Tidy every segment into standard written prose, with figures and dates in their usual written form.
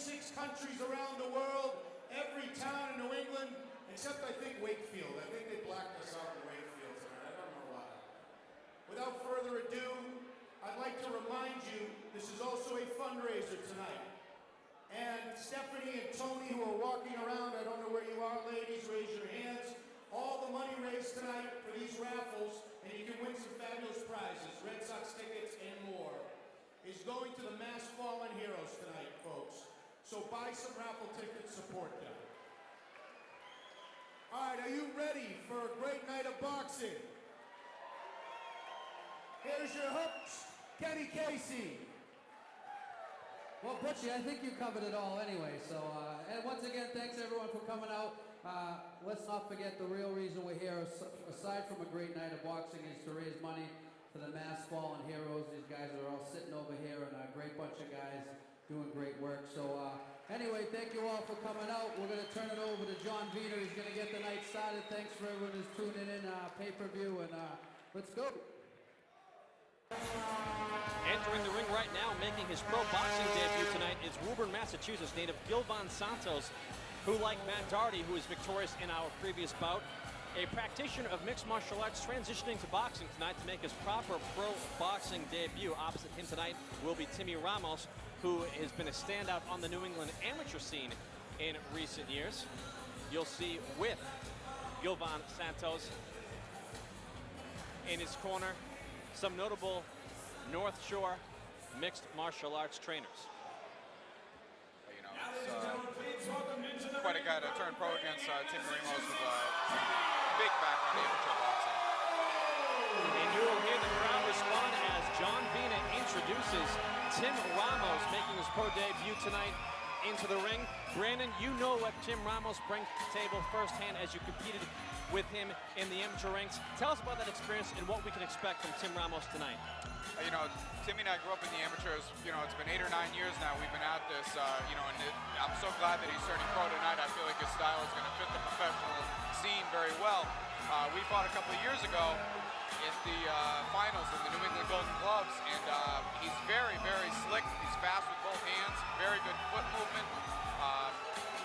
26 countries around the world, every town in New England, except I think Wakefield. I think they blacked us out in Wakefield tonight. I don't know why. Without further ado, I'd like to remind you this is also a fundraiser tonight. And Stephanie and Tony, who are walking around, I don't know where you are, ladies, raise your hands. All the money raised tonight for these raffles, and you can win some fabulous prizes, Red Sox tickets and more, is going to the Mass Fallen Heroes tonight, folks. So buy some raffle tickets, support them. All right, are you ready for a great night of boxing? Here's your hooks, Kenny Casey. Well, Butchie, I think you covered it all anyway. So, and once again, thanks everyone for coming out. Let's not forget the real reason we're here, aside from a great night of boxing, is to raise money for the Mass Fallen Heroes. These guys are all sitting over here, and a great bunch of guys doing great work. So, anyway, thank you all for coming out. We're going to turn it over to John Vina. He's going to get the night started. Thanks for everyone who's tuning in pay-per-view, and let's go. Entering the ring right now, making his pro boxing debut tonight, is Woburn, Massachusetts native Gilvan Santos, who, like Matt Doherty, who was victorious in our previous bout, a practitioner of mixed martial arts, transitioning to boxing tonight to make his proper pro boxing debut. Opposite him tonight will be Timmy Ramos, who has been a standout on the New England amateur scene in recent years. You'll see with Gilvan Santos in his corner some notable North Shore mixed martial arts trainers. You know, it's quite a guy to turn pro against Tim Ramos with a big background in amateur boxing. And you will hear the crowd respond as John Vina introduces Tim Ramos, making his pro debut tonight, into the ring. Brandon, you know what Tim Ramos brings to the table firsthand as you competed with him in the amateur ranks. Tell us about that experience and what we can expect from Tim Ramos tonight. You know, Timmy and I grew up in the amateurs. You know, it's been 8 or 9 years now we've been at this. You know, and I'm so glad that he's turning pro tonight. I feel like his style is going to fit the professional scene very well. We fought a couple of years ago in the finals in the New England Golden Gloves, and he's very, very slick. He's fast with both hands, very good foot movement.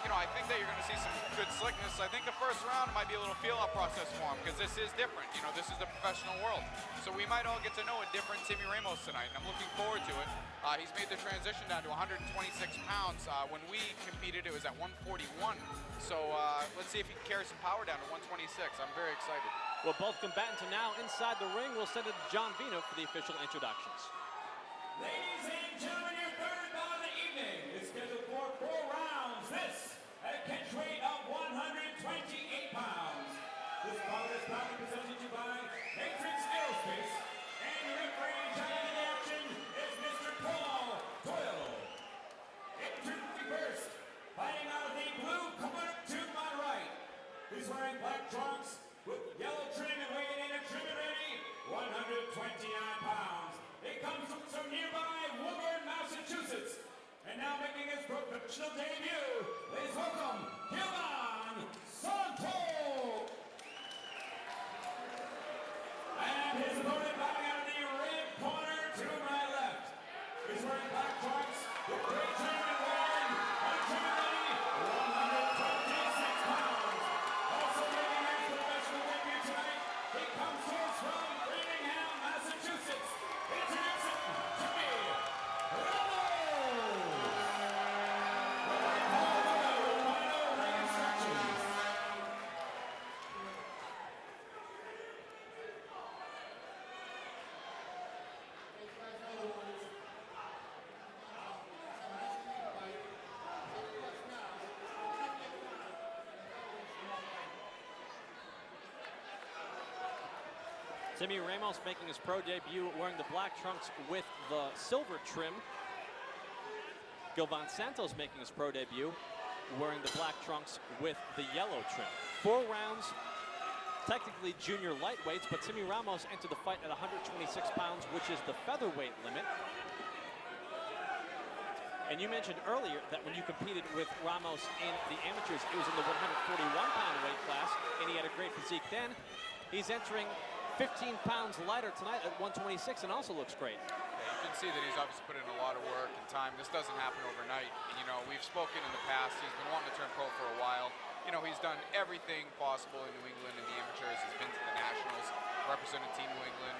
You know, I think that you're going to see some good slickness. I think the first round might be a little feel-out process for him because this is different. You know, this is the professional world. So we might all get to know a different Timmy Ramos tonight, and I'm looking forward to it. He's made the transition down to 126 pounds. When we competed, it was at 141. So let's see if he can carry some power down to 126. I'm very excited. Well, both combatants are now inside the ring. We'll send it to John Vina for the official introductions. Ladies and gentlemen, your third bout of the evening is scheduled for 4 rounds. This at a catch weight of 128 pounds. This bout is proudly presented to you by Matrix Aerospace, and your referee in charge of the action is Mr. Paul Doyle. Introducing first, fighting out of the blue corner to my right. He's wearing black trunks with yellow trim and weighing in at trim and ready, 129 pounds. He comes from nearby Woburn, Massachusetts. And now making his professional debut, please welcome Gilvan Santos. And his opponent fighting out of the red corner to my left. He's wearing black trunks with gray trim and weighing on trim and ready, 126 pounds. Also making his professional debut tonight, he comes to us from Framingham, Massachusetts. Introducing Timmy Ramos. Timmy Ramos making his pro debut wearing the black trunks with the silver trim. Gilvan Santos making his pro debut wearing the black trunks with the yellow trim. 4 rounds, technically junior lightweights, but Timmy Ramos entered the fight at 126 pounds, which is the featherweight limit. And you mentioned earlier that when you competed with Ramos in the amateurs, it was in the 141-pound weight class, and he had a great physique then. He's entering 15 pounds lighter tonight at 126 and also looks great. Yeah, you can can see that he's obviously put in a lot of work and time. This doesn't happen overnight. And, you know, we've spoken in the past. He's been wanting to turn pro for a while. You know, he's done everything possible in New England in the amateurs. He's been to the Nationals, represented Team New England.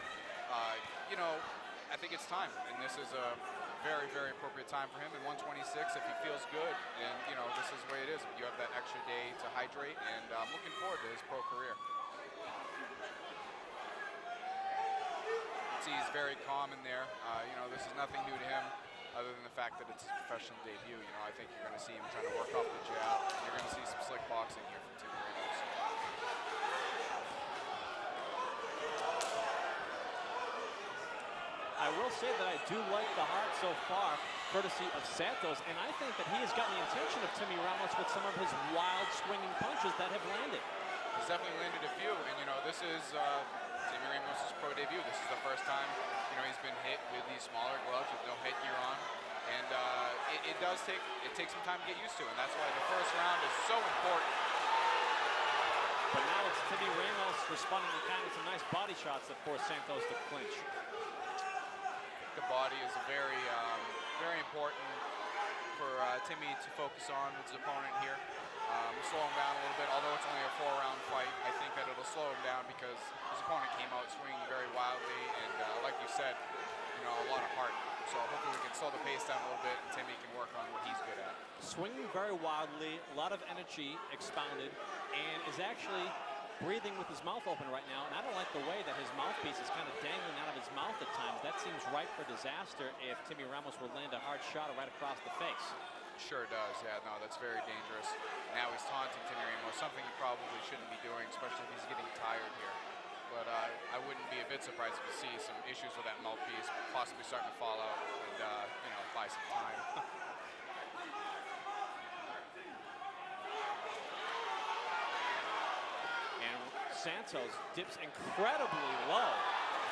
You know, I think it's time, and this is a very, very appropriate time for him. In 126, if he feels good, and, you know, this is the way it is. You have that extra day to hydrate, and I'm looking forward to his pro career. See, he's very calm in there. You know, this is nothing new to him other than the fact that it's his professional debut. You know, I think you're going to see him trying to work off the jab. You're going to see some slick boxing here from Timmy Ramos. I will say that I do like the heart so far, courtesy of Santos, and I think that he has gotten the attention of Timmy Ramos with some of his wild swinging punches that have landed. He's definitely landed a few, and, you know, this is Timmy Ramos' pro debut. This is the first time, you know, he's been hit with these smaller gloves with no headgear on, and it takes some time to get used to, and that's why the first round is so important. But now it's Timmy Ramos responding to kind of some nice body shots that force Santos to clinch. The body is very, very important for Timmy to focus on with his opponent here. Slow him down a little bit, although it's only a 4-round fight. I think that it'll slow him down because his opponent came out swinging very wildly, and like you said, you know, a lot of heart. So hopefully we can slow the pace down a little bit, and Timmy can work on what he's good at. Swinging very wildly, a lot of energy expounded, and is actually breathing with his mouth open right now, and I don't like the way that his mouthpiece is kind of dangling out of his mouth at times. That seems ripe for disaster if Timmy Ramos would land a hard shot right across the face. Sure does, yeah, no, that's very dangerous. Now he's taunting Timmy Ramos, something he probably shouldn't be doing, especially if he's getting tired here. But I wouldn't be a bit surprised if you see some issues with that mouthpiece, possibly starting to fall out and, you know, buy some time. And Santos dips incredibly low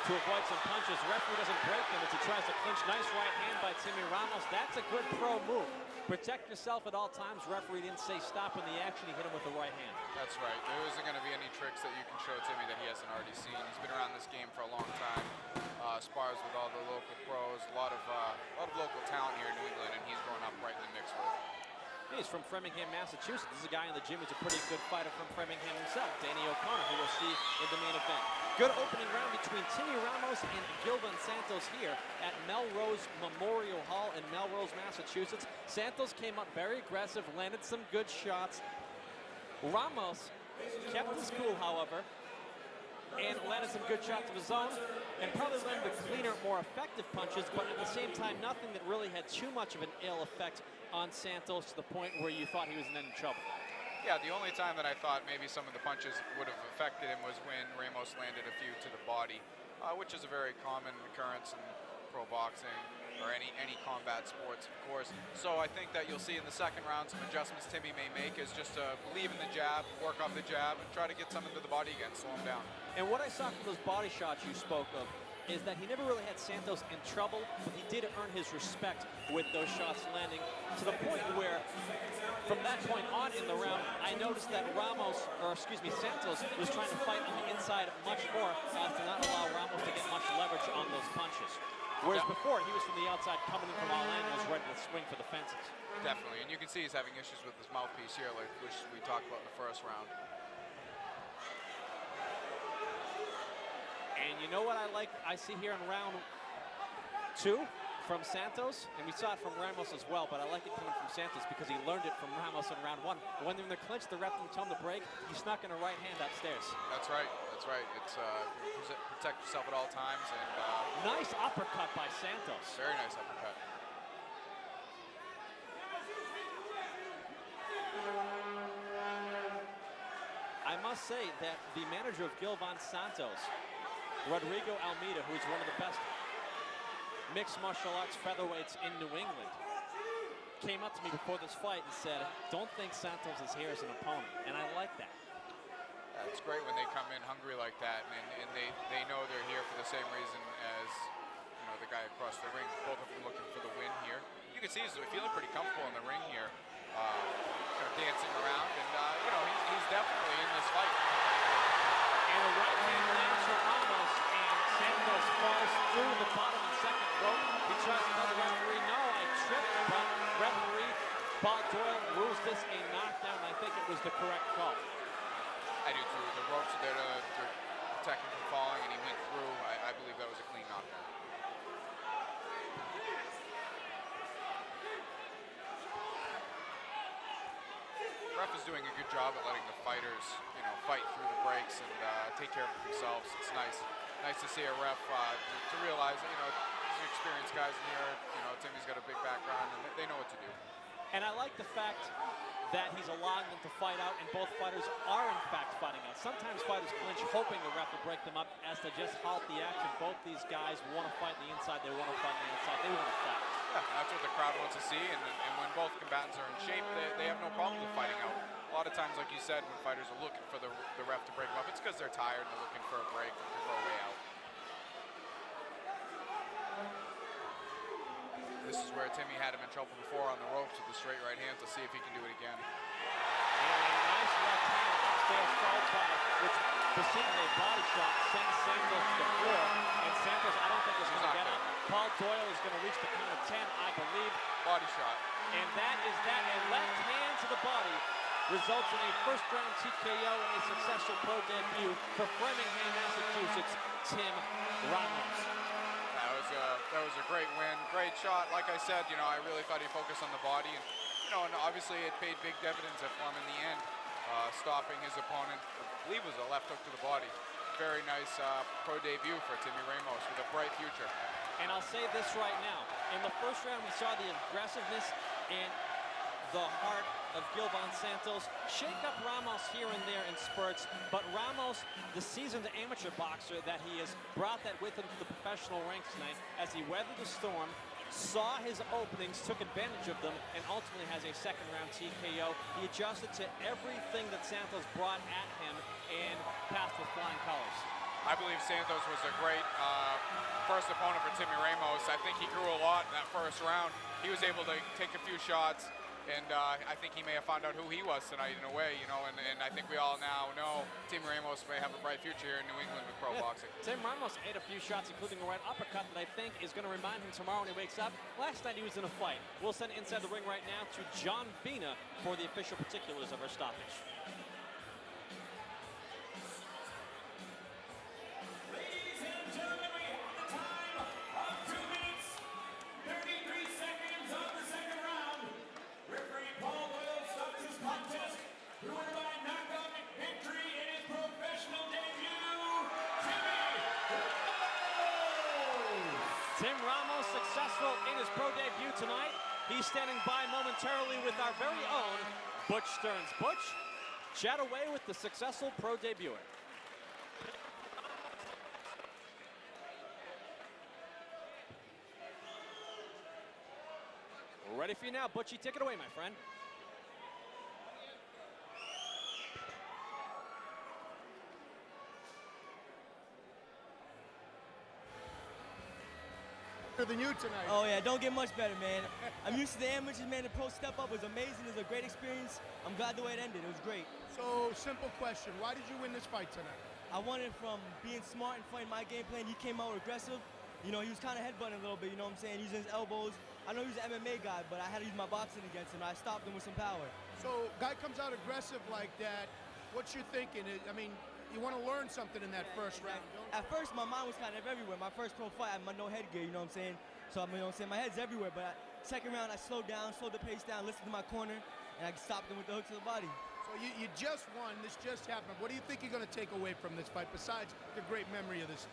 to avoid some punches. Referee doesn't break them as he tries to clinch. Nice right hand by Timmy Ramos. That's a good pro move. Protect yourself at all times. Referee didn't say stop in the action. He hit him with the right hand. That's right. There isn't going to be any tricks that you can show Timmy that he hasn't already seen. He's been around this game for a long time. Spars with all the local pros. A lot of local talent here in New England, and he's growing up right in the mix with. He's from Framingham, Massachusetts. This is a guy in the gym who's a pretty good fighter from Framingham himself, Danny O'Connor, who we'll see in the main event. Good opening round between Timmy Ramos and Gilvan Santos here at Melrose Memorial Hall in Melrose, Massachusetts. Santos came up very aggressive, landed some good shots. Ramos kept his cool, however, and landed some good shots of his own, and probably landed the cleaner, more effective punches, but at the same time, nothing that really had too much of an ill effect on Santos to the point where you thought he was in any trouble. Yeah, the only time that I thought maybe some of the punches would have affected him was when Ramos landed a few to the body, which is a very common occurrence in pro boxing or any combat sports, of course. So I think that you'll see in the second round some adjustments Timmy may make is just to believe in the jab, work off the jab, and try to get some into the body again, slow him down. And what I saw from those body shots you spoke of is that he never really had Santos in trouble, but he did earn his respect with those shots landing to the point where, from that point on in the round, I noticed that Santos was trying to fight on the inside much more as to not allow Ramos to get much leverage on those punches. Whereas before, he was from the outside coming in from all angles, ready to swing for the fences. Definitely, and you can see he's having issues with his mouthpiece here, like which we talked about in the first round. And you know what I see here in round 2 from Santos, and we saw it from Ramos as well, but I like it coming from Santos because he learned it from Ramos in round 1. When they're in the clinch, the ref didn't tell him to break. He snuck in a right hand upstairs. That's right. That's right. It's protect yourself at all times. And nice uppercut by Santos. Very nice uppercut. I must say that the manager of Gilvan Santos, Rodrigo Almeida, who's one of the best mixed martial arts featherweights in New England, came up to me before this fight and said, don't think Santos is here as an opponent, and I like that. It's great when they come in hungry like that, and they know they're here for the same reason as, you know, the guy across the ring. Both of them looking for the win here. You can see he's feeling pretty comfortable in the ring here, kind of dancing around, and you know, he's definitely in this fight. And a right hand lands for Ramos, and Santos falls through the bottom and second rope. He Doyle rules this a knockdown. I think it was the correct call. I do too. The ropes are there to protect him from falling, and he went through. I believe that was a clean knockdown. Ref is doing a good job at letting the fighters, fight through the breaks and take care of themselves. It's nice to see a ref to realize, these are experienced guys in here. Timmy's got a big background, and they know what to do. And I like the fact that he's allowing them to fight out, and both fighters are in fact fighting out. Sometimes fighters clinch hoping the ref will break them up as to just halt the action. Both these guys want to fight the inside, they want to fight the inside, they want to fight. Yeah, that's what the crowd wants to see, and when both combatants are in shape, they have no problem with fighting out. A lot of times, like you said, when fighters are looking for the ref to break them up, it's because they're tired and they're looking for a break, looking for a way out. This is where Timmy had him in trouble before on the ropes with the straight right hand. To see if he can do it again. And a nice left hand upstairs followed by, which preceded a body shot, sends Santos to the floor. And Santos, I don't think is going to get it. Paul Doyle is going to reach the count of 10, I believe. Body shot. And that is that. A left hand to the body results in a first-round TKO and a successful pro debut for Framingham, Massachusetts, Tim Ramos. That was a great win, great shot. Like I said, I really thought he focused on the body, and and obviously it paid big dividends for him in the end, stopping his opponent. I believe it was a left hook to the body. Very nice pro debut for Timmy Ramos with a bright future. And I'll say this right now: in the first round, we saw the aggressiveness and the heart of Gilvan Santos shake up Ramos here and there in spurts, but Ramos, the seasoned amateur boxer that he is, brought that with him to the professional ranks tonight as he weathered the storm, saw his openings, took advantage of them, and ultimately has a second-round TKO. He adjusted to everything that Santos brought at him and passed with flying colors. I believe Santos was a great first opponent for Timmy Ramos. I think he grew a lot in that first round. He was able to take a few shots, and I think he may have found out who he was tonight in a way, and I think we all now know Timmy Ramos may have a bright future here in New England with pro boxing. Tim Ramos ate a few shots, including a right uppercut that I think is going to remind him tomorrow when he wakes up. Last night he was in a fight. We'll send inside the ring right now to John Vina for the official particulars of our stoppage. Ladies and gentlemen, we have the time of 2 minutes, 33 seconds of the second round. Referee Paul Doyle stops his contest. Who won by knockout victory in his professional debut, Timmy Ramos. Tim Ramos successful in his pro debut tonight. He's standing by momentarily with our very own Butch Stearns. Butch, chat away with the successful pro debuter. We're ready for you now, Butchie. Take it away, my friend. Than you tonight. Oh yeah, don't get much better, man. I'm used to the amateurs, man. The pro step up was amazing. It was a great experience. I'm glad the way it ended. It was great. So, simple question. Why did you win this fight tonight? I wanted from being smart and fighting my game plan. He came out aggressive. He was kind of headbutting a little bit, you know what I'm saying? Using his elbows. I know he's an MMA guy, but I had to use my boxing against him. I stopped him with some power. So, guy comes out aggressive like that. What you thinking? I mean, you want to learn something in that first round, don't you? At first, my mind was kind of everywhere. My first pro fight, I had no headgear, you know what I'm saying? So, my head's everywhere. But second round, I slowed down, slowed the pace down, listened to my corner, and I stopped him with the hook to the body. So you just won. This just happened. What do you think you're going to take away from this fight besides the great memory of this?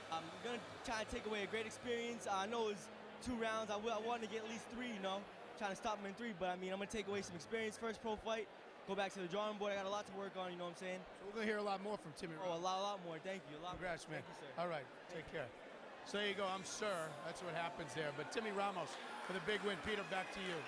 I'm going to try to take away a great experience. I know it was 2 rounds. I wanted to get at least 3, trying to stop him in 3. But, I'm going to take away some experience. First pro fight, go back to the drawing board. I got a lot to work on, you know what I'm saying? So we're going to hear a lot more from Timmy Oh, Ramos. a lot more. Thank you. A lot Congrats, more. man. Thank you, sir. All right, take care. So there you go. I'm Sir. That's what happens there. But Timmy Ramos for the big win. Peter, back to you.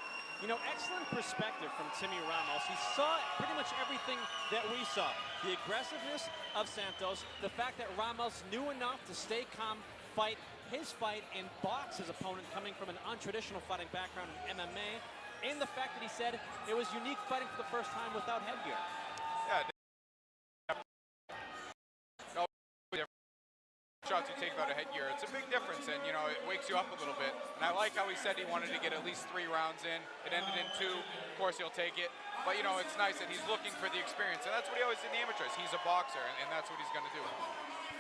Excellent perspective from Timmy Ramos. He saw pretty much everything that we saw. The aggressiveness of Santos, the fact that Ramos knew enough to stay calm, fight his fight, and box his opponent coming from an untraditional fighting background in MMA, and the fact that he said it was unique fighting for the first time without headgear. Yeah. No, shots you take think about a headgear, it's a big difference, and you know, it wakes you up a little bit. And I like how he said he wanted to get at least 3 rounds in. It ended in 2. Of course, he'll take it. But you know, it's nice that he's looking for the experience, and that's what he always did in the amateurs. He's a boxer, and that's what he's going to do.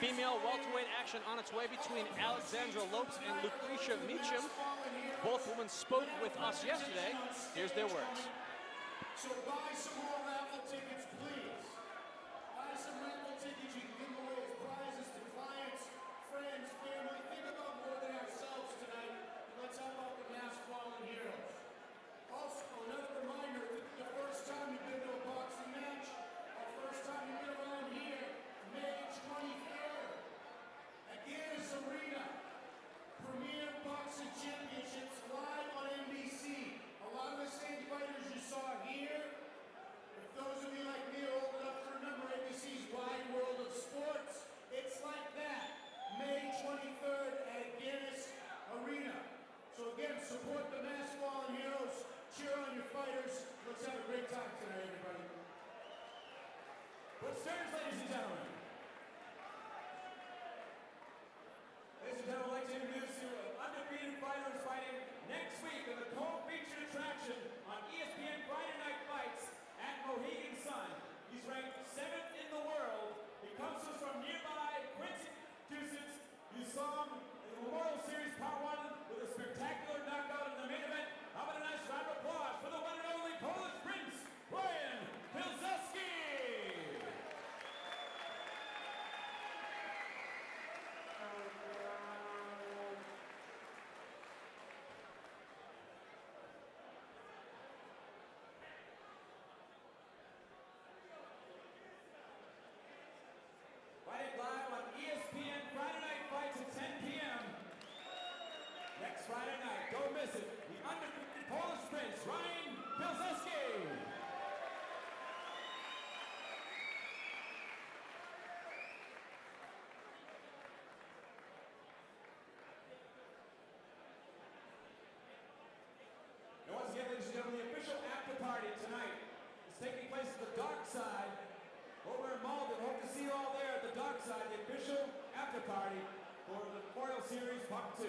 Female welterweight action on its way between Alexandra Lopes and Lucretia Meacham. Both women spoke with us yesterday. Here's their words. So buy some more raffle tickets, please. Buy some raffle tickets. You can give away as prizes to clients, friends, family. Think about more than ourselves tonight. Let's help out the mass fallen heroes. Also, another reminder, this is the first time you've been to a boxing match, or first time you've been around here, May 23rd. Again, Arena. Premier Boxing Championships live on NBC. A lot of the same fighters you saw here. If those of you like me are old enough to remember ABC's Wide World of Sports, it's like that. May 23rd at Guinness Arena. So again, support the mass fallen heroes. Cheer on your fighters. Let's have a great time tonight, everybody. With stirs, ladies and gentlemen. Ladies and gentlemen, I'd like to introduce you an undefeated fighter who's fighting next week in the co-featured attraction on ESPN Friday Night Fights at Mohegan Sun. He's ranked 7th in the world. He comes to us from nearby Quincy, Massachusetts. You saw him in the Memorial Series Part 1 with a spectacular knockout in the main event. How about a nice round of applause for the one and only Polish Prince, Ryan Pilsudski! Fighting live on ESPN Friday Night Fights at 10 p.m. Next Friday night, don't miss it. The undefeated Polish Prince, Ryan Pilsudski. And once again, ladies and gentlemen, the official after party tonight is taking place at the Dark Side over in Malden. Hope to see you all there at the Dark Side, the official after party for the Memorial Series Part 2.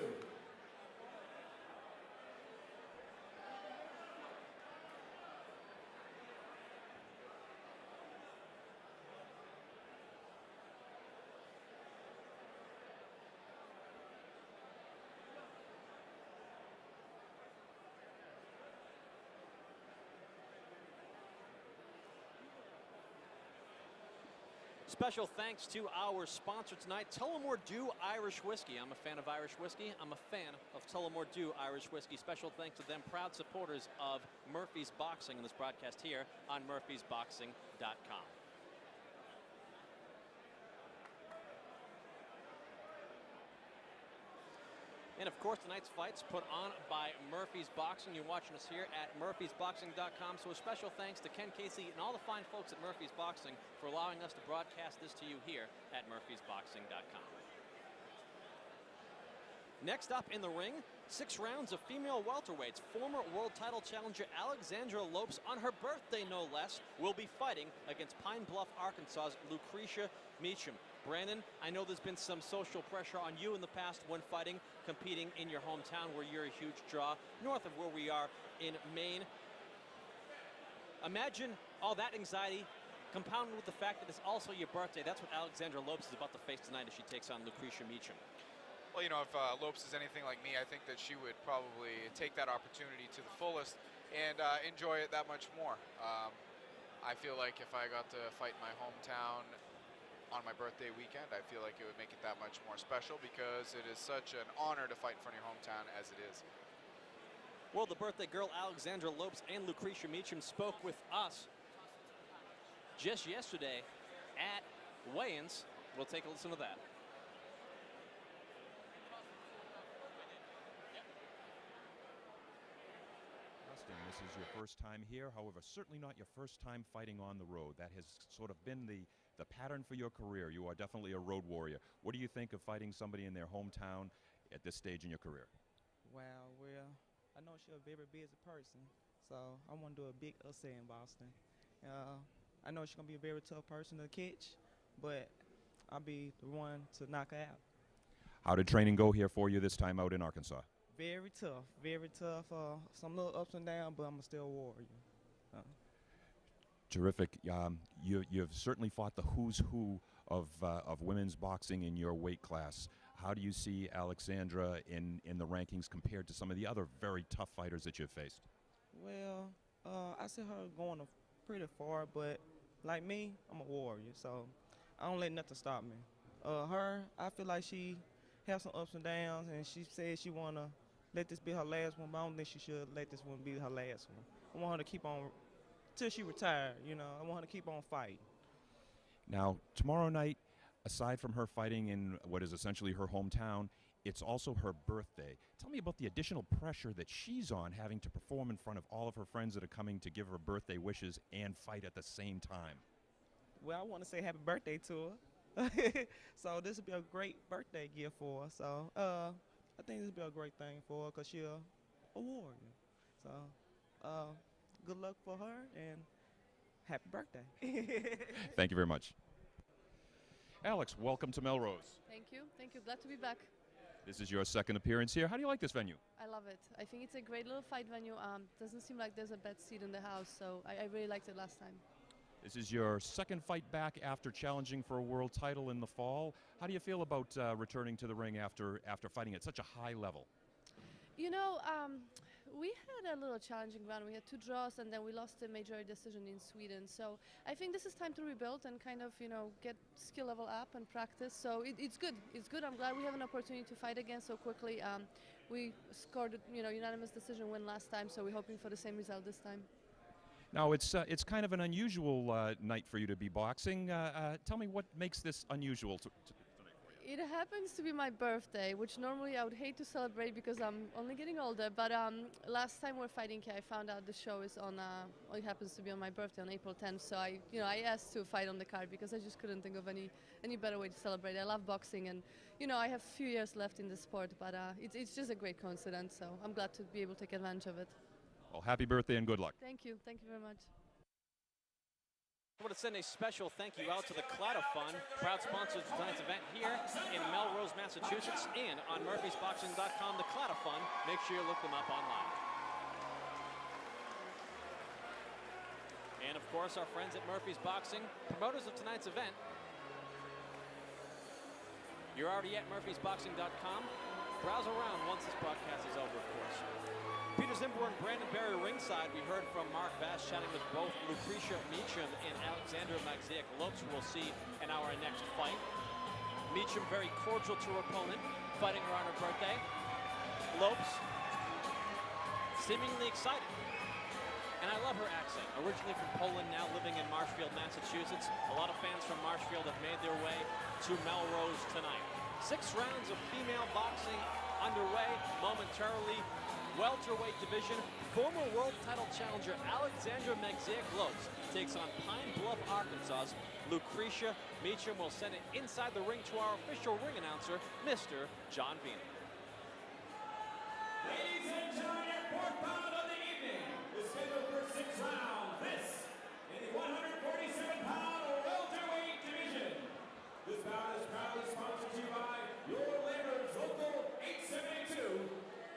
Special thanks to our sponsor tonight, Tullamore Dew Irish Whiskey. I'm a fan of Irish whiskey. I'm a fan of Tullamore Dew Irish Whiskey. Special thanks to them, proud supporters of Murphy's Boxing in this broadcast here on murphysboxing.com. And of course, tonight's fight's put on by Murphy's Boxing. You're watching us here at murphysboxing.com. So a special thanks to Ken Casey and all the fine folks at Murphy's Boxing for allowing us to broadcast this to you here at murphysboxing.com. Next up in the ring, 6 rounds of female welterweights. Former world title challenger Alexandra Lopes, on her birthday no less, will be fighting against Pine Bluff, Arkansas's Lucretia Meacham. Brandon, I know there's been some social pressure on you in the past when fighting, competing in your hometown where you're a huge draw, north of where we are in Maine. Imagine all that anxiety compounded with the fact that it's also your birthday. That's what Alexandra Lopes is about to face tonight as she takes on Lucretia Meacham. Well, you know, if Lopes is anything like me, I think that she would probably take that opportunity to the fullest and enjoy it that much more. I feel like if I got to fight in my hometown on my birthday weekend, I feel like it would make it that much more special because it is such an honor to fight in front of your hometown as it is. Well, the birthday girl Alexandra Lopes and Lucretia Meacham spoke with us just yesterday at weigh-ins. We'll take a listen to that. This is your first time here, however, certainly not your first time fighting on the road. That has sort of been the pattern for your career. You are definitely a road warrior. What do you think of fighting somebody in their hometown at this stage in your career? Well, I know she's a very busy person, so I want to do a big upset in Boston. I know she's going to be a very tough person to catch, but I'll be the one to knock her out. How did training go here for you this time out in Arkansas? Very tough, very tough. Some little ups and downs, but I'm still a warrior. Terrific. You've certainly fought the who's who of women's boxing in your weight class. How do you see Alexandra in the rankings compared to some of the other very tough fighters that you've faced? Well, I see her going pretty far, but like me, I'm a warrior, so I don't let nothing stop me. I feel like she has some ups and downs, and she said she want to let this be her last one, but I don't think she should let this one be her last one. I want her to keep on till she retired, you know. I want her to keep on fighting. Now, tomorrow night, aside from her fighting in what is essentially her hometown, it's also her birthday. Tell me about the additional pressure that she's on having to perform in front of all of her friends that are coming to give her birthday wishes and fight at the same time. Well, I want to say happy birthday to her. So this will be a great birthday gift for her. So I think this will be a great thing for her because she's a warrior. So good luck for her and happy birthday. Thank you very much. Alex, welcome to Melrose. Thank you. Thank you. Glad to be back. This is your second appearance here. How do you like this venue? I love it. I think it's a great little fight venue. Doesn't seem like there's a bad seat in the house, so I really liked it last time. This is your second fight back after challenging for a world title in the fall. How do you feel about returning to the ring after fighting at such a high level? You know, we had a little challenging run. We had 2 draws, and then we lost a majority decision in Sweden. So I think this is time to rebuild and kind of, you know, get skill level up and practice. So it's good. It's good. I'm glad we have an opportunity to fight again so quickly. We scored, you know, unanimous decision win last time, so we're hoping for the same result this time. Now, it's kind of an unusual night for you to be boxing. Tell me what makes this unusual tonight for you. It happens to be my birthday, which normally I would hate to celebrate because I'm only getting older. But last time we're fighting here, I found out the show is on. Well, it happens to be on my birthday on April 10th. So I asked to fight on the card because I just couldn't think of any better way to celebrate. I love boxing, and I have a few years left in the sport. But it's just a great coincidence. So I'm glad to be able to take advantage of it. Well, happy birthday and good luck. Thank you. Thank you very much. I want to send a special thank you out to the Clatta Fund, proud sponsors of tonight's event here in Melrose, Massachusetts, and on murphysboxing.com, the Clatta Fund. Make sure you look them up online. And of course, our friends at Murphy's Boxing, promoters of tonight's event. You're already at murphysboxing.com. Browse around once this broadcast is over, of course. Peter Zimber and Brandon Berry ringside. We heard from Mark Bass chatting with both Lucretia Meacham and Alexandra Magziak-Lopes, who we'll see in our next fight. Meacham very cordial to her opponent, fighting her on her birthday. Lopes seemingly excited. And I love her accent. Originally from Poland, now living in Marshfield, Massachusetts. A lot of fans from Marshfield have made their way to Melrose tonight. 6 rounds of female boxing underway momentarily. Welterweight division, former world title challenger Alexandra Magziak-Lopes takes on Pine Bluff, Arkansas's Lucretia Meacham. Will send it inside the ring to our official ring announcer, Mr. John Vina. Ladies and gentlemen, your 4th bout of the evening is scheduled for 6 rounds. This in the 147-pound welterweight division. This bout is proudly sponsored to you by your Labor's Local 872.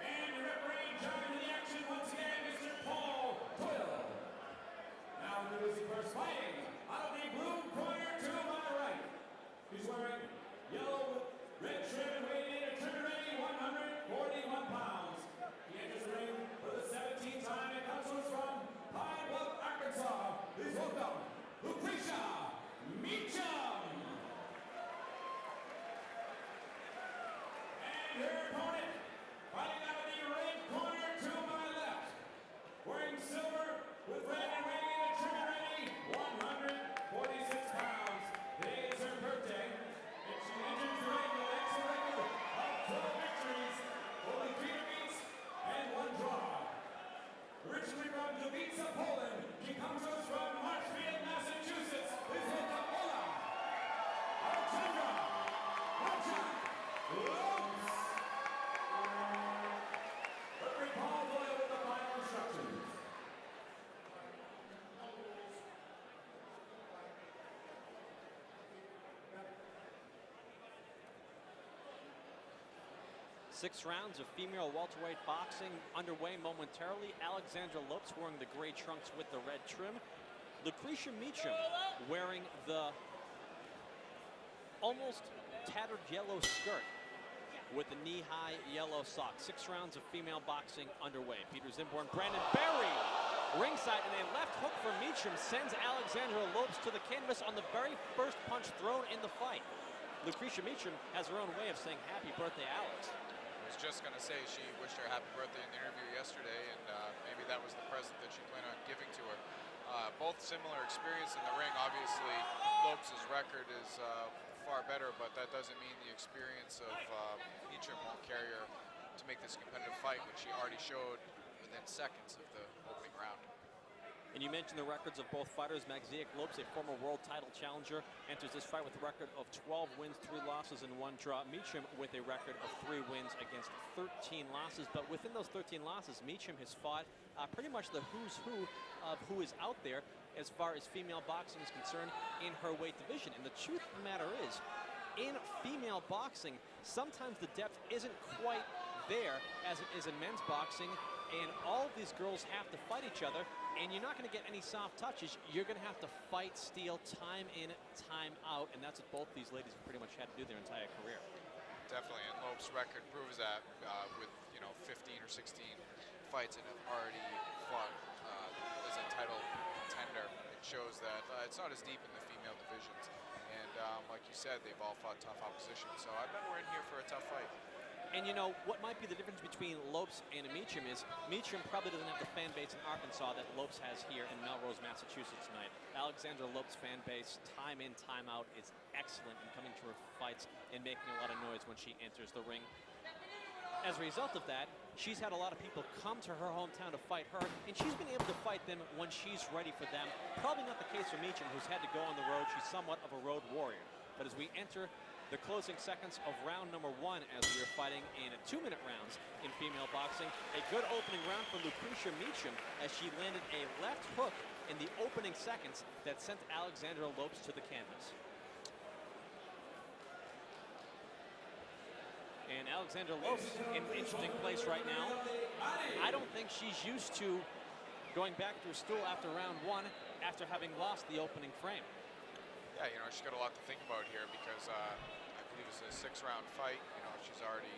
And your referee in charge of the action once again, Mr. Paul Doyle. Now introducing first fighting out of the blue corner to my right. He's wearing yellow with red trim and weighing in at trim ready 141 pounds. He enters the ring for the 17th time and comes to us from Pine Bluff, Arkansas. Please welcome Lucretia Meacham. And her opponent, fighting out of the red corner to my left, wearing silver with red and weighing in at trim ready 146 pounds. Today is her birthday, and she enters the ring with an excellent record of 12 victories, only 3 defeats, and 1 draw. Originally from Gliwice, Poland, she comes to us from Marshfield, Massachusetts. Please welcome Ola Alexandra Magziak-Lopes. Referee Paul Doyle with the final instructions. 6 rounds of female welterweight boxing underway momentarily. Alexandra Lopes wearing the gray trunks with the red trim. Lucretia Meacham wearing the almost tattered yellow skirt with the knee-high yellow socks. 6 rounds of female boxing underway. Peter Zimborn, Brandon Berry ringside, and a left hook from Meacham sends Alexandra Lopes to the canvas on the very first punch thrown in the fight. Lucretia Meacham has her own way of saying happy birthday, Alex. I was just going to say she wished her happy birthday in the interview yesterday, and maybe that was the present that she planned on giving to her. Both similar experience in the ring. Obviously, Lopes' record is far better, but that doesn't mean the experience of Meacham won't carry her to make this competitive fight, which she already showed within seconds of the opening round. And you mentioned the records of both fighters. Magziak Lopes, a former world title challenger, enters this fight with a record of 12 wins, 3 losses, and 1 draw. Meacham with a record of 3 wins against 13 losses. But within those 13 losses, Meacham has fought pretty much the who's who of who is out there as far as female boxing is concerned in her weight division. And the truth of the matter is, in female boxing, sometimes the depth isn't quite there as it is in men's boxing, and all of these girls have to fight each other, and you're not going to get any soft touches. You're going to have to fight steel time in, time out, and that's what both these ladies have pretty much had to do their entire career. Definitely, and Lopes' record proves that with 15 or 16 fights and have already fought as a title contender. It shows that it's not as deep in the female divisions, and like you said, they've all fought tough opposition. So I bet we're in here for a tough fight. And you know, what might be the difference between Lopes and Meacham is Meacham probably doesn't have the fan base in Arkansas that Lopes has here in Melrose, Massachusetts tonight. Alexandra Lopes' fan base, time in, time out, is excellent in coming to her fights and making a lot of noise when she enters the ring. As a result of that, she's had a lot of people come to her hometown to fight her, and she's been able to fight them when she's ready for them. Probably not the case for Meacham, who's had to go on the road. She's somewhat of a road warrior. But as we enter the closing seconds of round number 1, as we are fighting in 2-minute rounds in female boxing, a good opening round for Lucretia Meacham as she landed a left hook in the opening seconds that sent Alexandra Lopes to the canvas. And Alexandra Lopes in an interesting place right now. I don't think she's used to going back to her stool after round 1 after having lost the opening frame. Yeah, she's got a lot to think about here because I believe it's a 6-round fight. She's already,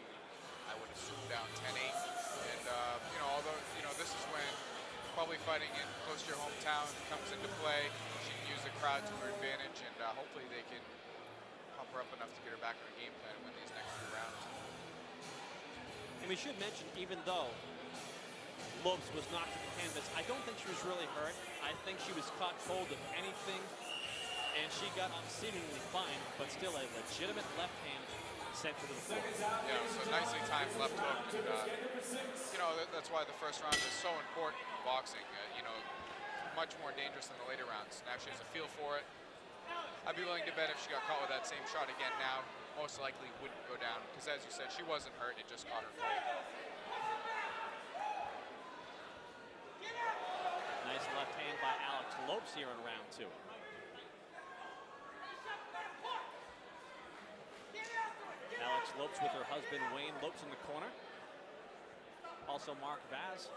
I would assume, down 10-8. And, although, this is when probably fighting in close to your hometown comes into play. She can use the crowd to her advantage, and hopefully they can pump her up enough to get her back on her game plan and win these next 2 rounds. And we should mention, even though Lopes was knocked to the canvas, I don't think she was really hurt. I think she was caught cold, if anything. And she got up seemingly fine, but still a legitimate left hand sent to the floor. Yeah, so nicely timed left hook. And, that's why the first round is so important in boxing. Much more dangerous than the later rounds. Now she has a feel for it. I'd be willing to bet if she got caught with that same shot again now, most likely wouldn't go down. Because as you said, she wasn't hurt, it just caught her cold. Nice left hand by Alex Lopes here in round 2. Alex Lopes with her husband Wayne Lopes in the corner. Also Mark Vaz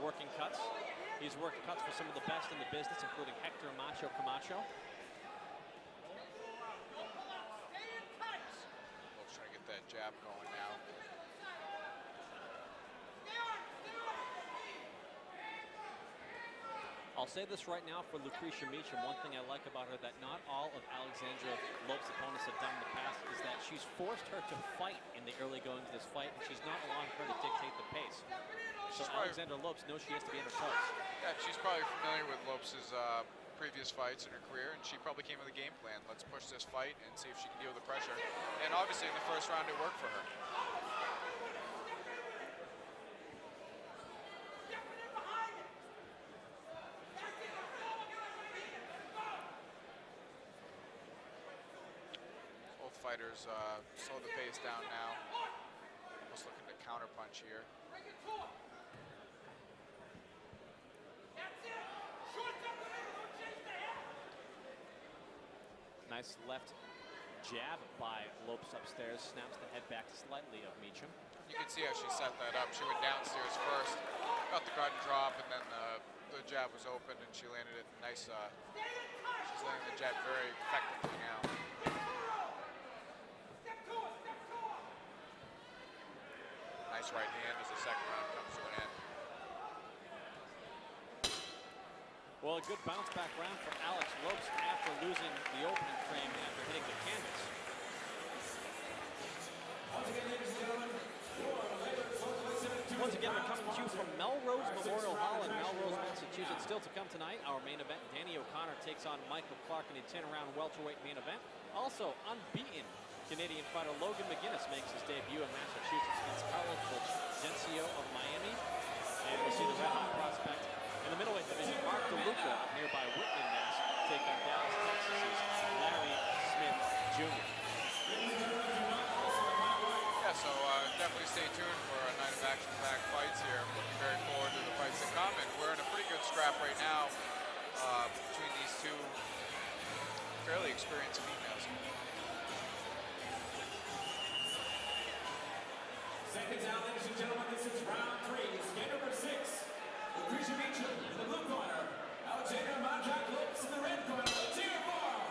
working cuts. He's worked cuts for some of the best in the business, including Hector Macho Camacho. Lopes trying to get that jab going now. I'll say this right now for Lucretia Meacham. One thing I like about her that not all of Alexandra Lopes' opponents have done in the past is that she's forced her to fight in the early goings of this fight, and she's not allowing her to dictate the pace. So Alexandra Lopes knows she has to be in her toes. Yeah, she's probably familiar with Lopes' previous fights in her career, and she probably came with a game plan. Let's push this fight and see if she can deal with the pressure. And obviously in the first round it worked for her. Fighters slow the pace down now. Almost looking to counterpunch here. Nice left jab by Lopes upstairs, snaps the head back slightly of Meacham. You can see how she set that up. She went downstairs first, got the guard drop, and then the jab was open, and she landed it nice. She's landing the jab very effectively now. Nice right hand as the second round comes to an end. Well, a good bounce back round for Alex Lopes after losing the opening frame after hitting the canvas. Once again, we're coming to you from Melrose Memorial Hall in Melrose, Massachusetts. Still to come tonight, our main event, Danny O'Connor takes on Michael Clark in a 10-round welterweight main event. Also, unbeaten Canadian fighter Logan McGuinness makes his debut in Massachusetts against Carlos Fulgencio of Miami. And we'll see the red-hot prospect in the middleweight division, Mark DeLuca of nearby Whitman, Mass, take on Dallas, Texas' Larry Smith Jr. Yeah, so definitely stay tuned for a night of action-packed fights here. I'm looking very forward to the fights that come, and we're in a pretty good scrap right now between these two fairly experienced females. Seconds out, ladies and gentlemen, this is round 3. Skate number 6. Lucretia Meacham in the blue corner. Alexander Majak Lopes in the red corner. Let's hear it for her.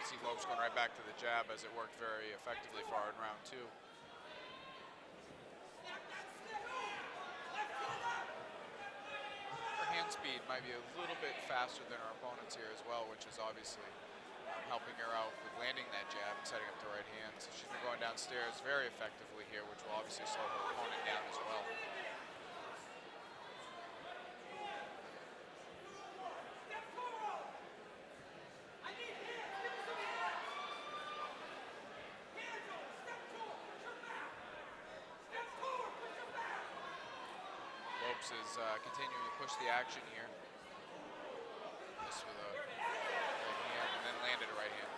See Lopes going right back to the jab as it worked very effectively for her in round 2. Her hand speed might be a little bit faster than her opponent's here as well, which is obviously helping her out with landing that jab and setting up the right hand. So she's been going downstairs very effectively here, which will obviously slow her opponent down as well. Lopes is continuing to push the action here. Just with a right hand and then landed a right hand.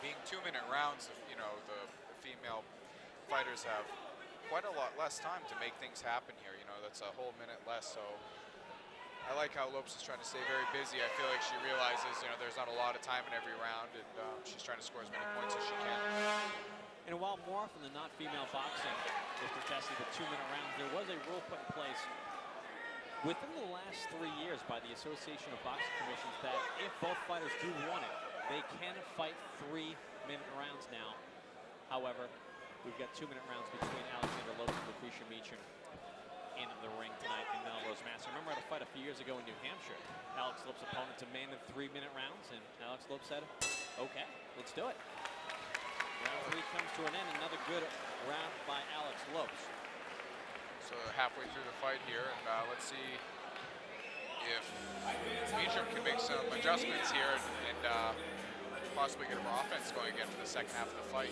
Being 2-minute rounds, you know, the female fighters have quite a lot less time to make things happen here. You know, that's a whole minute less. So I like how Lopes is trying to stay very busy. I feel like she realizes, you know, there's not a lot of time in every round, and she's trying to score as many points as she can. And while more often than not female boxing is contested with 2-minute rounds, there was a rule put in place within the last 3 years by the Association of Boxing Commissions that if both fighters do want it, they can fight 3-minute rounds now. However, we've got 2-minute rounds between Alexander Lopes and Lucretia Meacham in the ring tonight in Melrose, Mass. I remember at a fight a few years ago in New Hampshire. Alex Lopes' opponent demanded 3-minute rounds, and Alex Lopes said, okay, let's do it. Round 3 comes to an end. Another good round by Alex Lopes. So halfway through the fight here, and let's see if Meacham can make some adjustments here and possibly get more offense going again for the second half of the fight.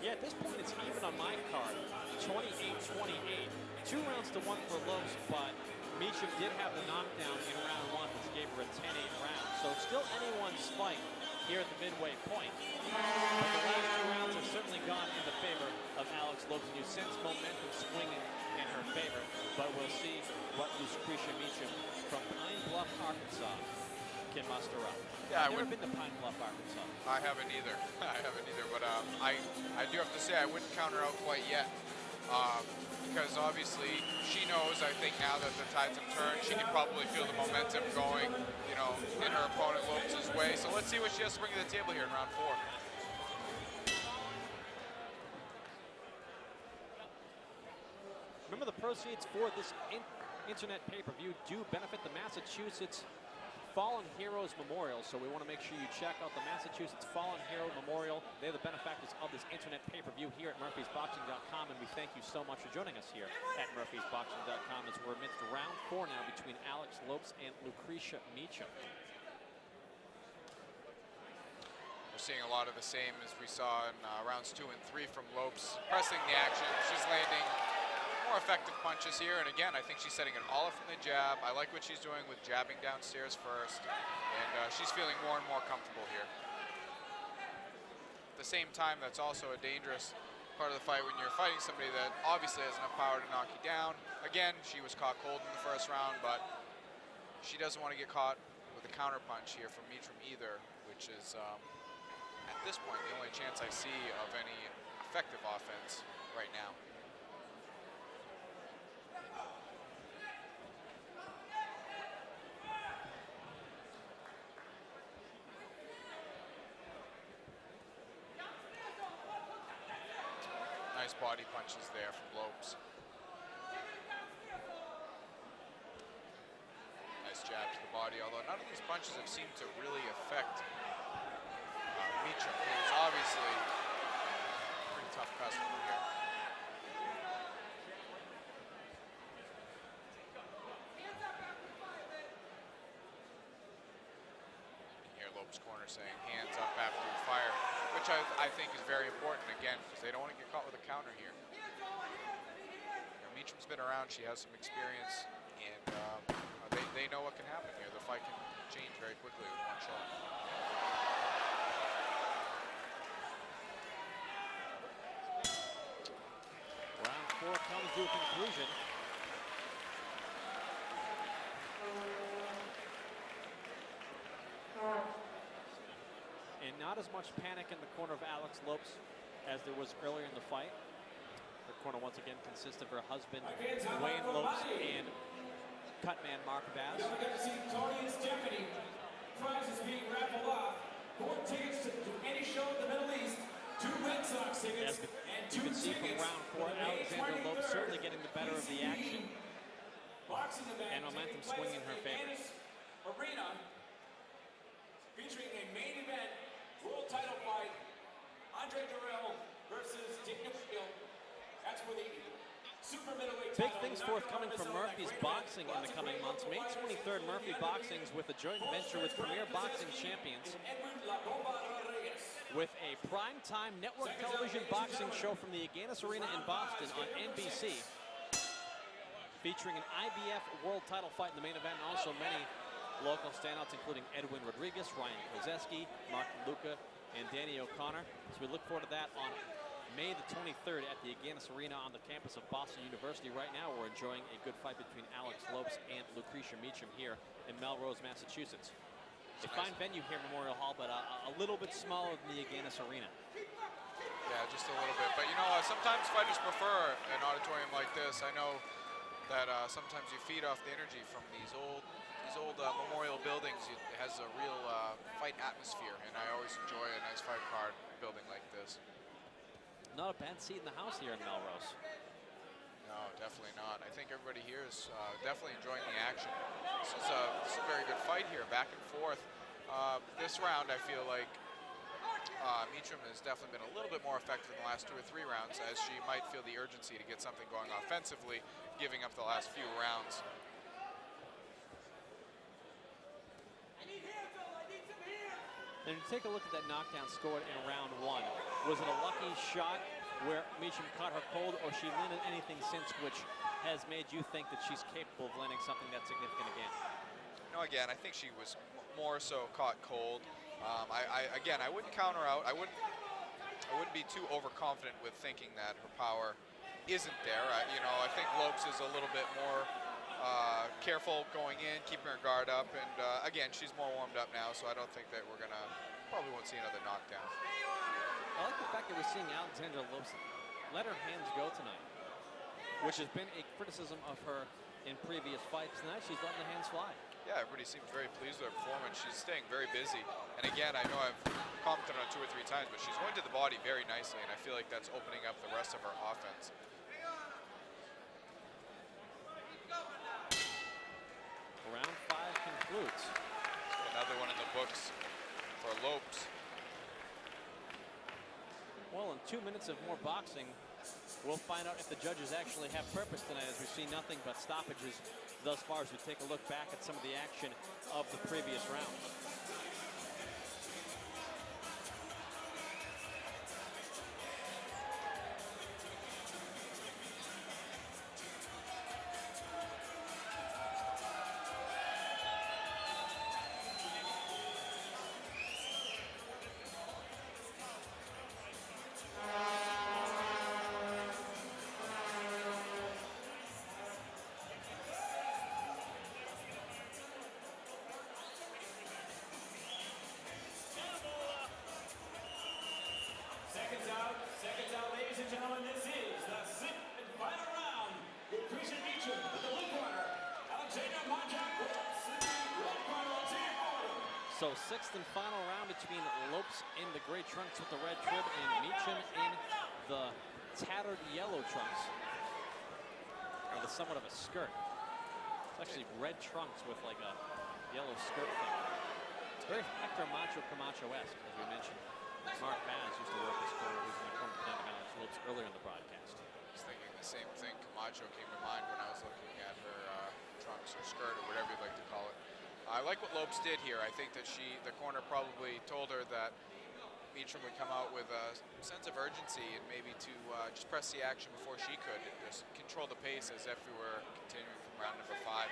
Yeah, at this point it's even on my card, 28-28. 2 rounds to 1 for Lopes, but Meacham did have the knockdown in round 1, which gave her a 10-8 round. So still anyone's fight here at the midway point. But the last 2 rounds have certainly gone in the favor of Alex Lopes, and you sense momentum swinging in her favor. But we'll see what Lucretia Meacham from Pine Bluff, Arkansas can muster up. Yeah, I've never been to Pine Bluff, Arkansas. I haven't either. I haven't either, but I do have to say I wouldn't count her out quite yet. Because obviously she knows, I think now that the tides have turned, she can probably feel the momentum going, you know, in her opponent Lopes' way. So let's see what she has to bring to the table here in round 4. Remember, the proceeds for this internet pay-per-view do benefit the Massachusetts Fallen Heroes Memorial, so we want to make sure you check out the Massachusetts Fallen Hero Memorial. They're the benefactors of this internet pay-per-view here at murphysboxing.com, and we thank you so much for joining us here at murphysboxing.com as we're amidst round 4 now between Alex Lopes and Lucretia Meacham. seeing a lot of the same as we saw in rounds 2 and 3 from Lopes, pressing the action. She's landing more effective punches here, and again, I think she's setting it all up from the jab. I like what she's doing with jabbing downstairs first, and she's feeling more and more comfortable here. At the same time, that's also a dangerous part of the fight when you're fighting somebody that obviously has enough power to knock you down. Again, she was caught cold in the first round, but she doesn't want to get caught with a counter punch here from Meacham either, which is, at this point, the only chance I see of any effective offense right now. Nice body punches there from Lopes. Nice jab to the body, although none of these punches have seemed to really affect Meacham, who's obviously a pretty tough customer here. You hear Lopes' corner saying hands up after you fire, which I think is very important, again, because they don't want to get caught with a counter here. Meacham's been around, she has some experience, and they know what can happen here. The fight can change very quickly with one shot. Round 4 comes to a conclusion. And not as much panic in the corner of Alex Lopes as there was earlier in the fight. Her corner once again consists of her husband, Wayne Lopes, and cutman Mark Bass. Now we got to see Tony and Stephanie. Prizes being raffled off. 4 tickets to any show in the Middle East, 2 Red Sox tickets, and 2 You can see from tickets round 4, for the May Alexandra Lopes 23rd certainly getting the better of the action. boxing event And momentum taking place swinging in her at the favor. Guinness Arena, featuring a main event world title fight, Andre Durrell versus Dick Neal. That's for the super middleweight Big title. things forthcoming from Murphy's Boxing in the coming months. May 23rd, Murphy Boxing's with a joint venture with Premier Boxing Champions, with a primetime network television boxing show from the Agganis Arena in Boston on NBC, featuring an IBF world title fight in the main event, and also many local standouts, including Edwin Rodriguez, Ryan Kozeski, Mark Luca, and Danny O'Connor. So we look forward to that on May the 23rd at the Agganis Arena on the campus of Boston University. Right now, we're enjoying a good fight between Alex Lopes and Lucretia Meacham here in Melrose, Massachusetts. A fine venue here, Memorial Hall, but a little bit smaller than the Agganis Arena. Yeah, just a little bit. But you know, sometimes fighters prefer an auditorium like this. I know that sometimes you feed off the energy from these old memorial buildings. It has a real fight atmosphere, and I always enjoy a nice fight card building like this. Not a bad seat in the house here in Melrose. No, definitely not. I think everybody here is definitely enjoying the action. This is a very good fight here, back and forth. This round, I feel like Meacham has definitely been a little bit more effective in the last 2 or 3 rounds, as she might feel the urgency to get something going offensively, giving up the last few rounds. And you take a look at that knockdown scored in round 1. Was it a lucky shot where Meacham caught her cold, or she landed anything since which has made you think that she's capable of landing something that significant again? No, again, I think she was more so caught cold. Again, I wouldn't count her out. I wouldn't be too overconfident with thinking that her power isn't there. I think Lopes is a little bit more careful going in, keeping her guard up, and again, she's more warmed up now, so I don't think that we're probably won't see another knockdown. I like the fact that we're seeing Alexandra Lopes let her hands go tonight, which has been a criticism of her in previous fights. Tonight, she's letting the hands fly. Yeah, everybody seems very pleased with her performance. She's staying very busy, and again, I know I've commented on 2 or 3 times, but she's going to the body very nicely, and I feel like that's opening up the rest of her offense. Round 5 concludes. Another one in the books for Lopes. Well, in 2 minutes of more boxing, we'll find out if the judges actually have purpose tonight, as we see nothing but stoppages thus far as we take a look back at some of the action of the previous round. So sixth and final round between Lopes in the gray trunks with the red trib and Meacham in the tattered yellow trunks. Or the somewhat of a skirt. It's actually red trunks with like a yellow skirt thing. It's very Hector Macho Camacho-esque, as we mentioned. Mark Baz used to work this corner, who's in the corner of Alex Lopes earlier in the broadcast. I was thinking the same thing. Camacho came to mind when I was looking at her trunks or skirt or whatever you'd like to call it. I like what Lopes did here. I think that the corner probably told her that Meacham would come out with a sense of urgency and maybe to just press the action before she could and just control the pace as if we were continuing from round number 5.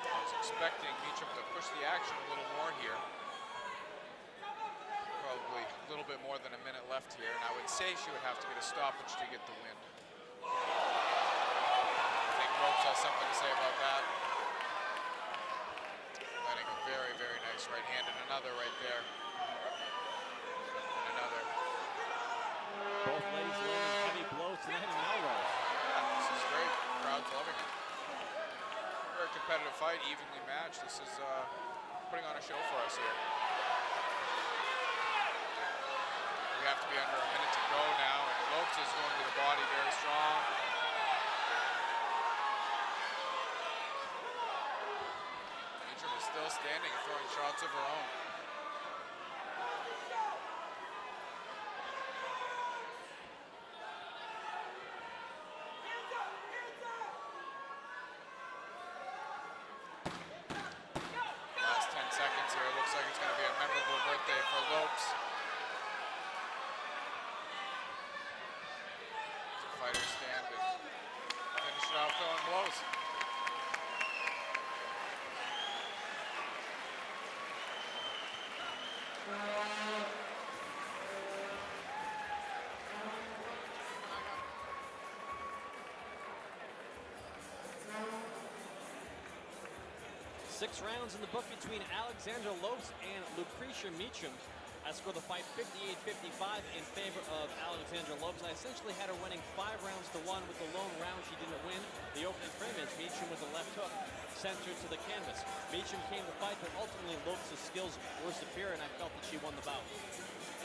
I was expecting Meacham to push the action a little more here. Probably a little bit more than a minute left here, and I would say she would have to get a stoppage to get the win. I think Lopes has something to say about that. Landing a very, very nice right hand and another right there. And another. Both ladies landing heavy blows tonight in Melrose. This is great. The crowd's loving it. Very competitive fight, evenly matched. This is putting on a show for us here. We have to be under a minute to go now, and Lopes is going to the body very strong. Meacham is still standing and throwing shots of her own. Last 10 seconds here. It looks like it's going to be a memorable birthday for Lopes. Fighters stand and finish it out throwing blows. Six rounds in the book between Alexandra Lopes and Lucretia Meacham. I scored the fight 58-55 in favor of Alexandra Lopes. I essentially had her winning 5 rounds to 1 with the lone round she didn't win. The opening frame is Meacham with a left hook centered to the canvas. Meacham came to fight, but ultimately Lopes' skills were superior, and I felt that she won the bout.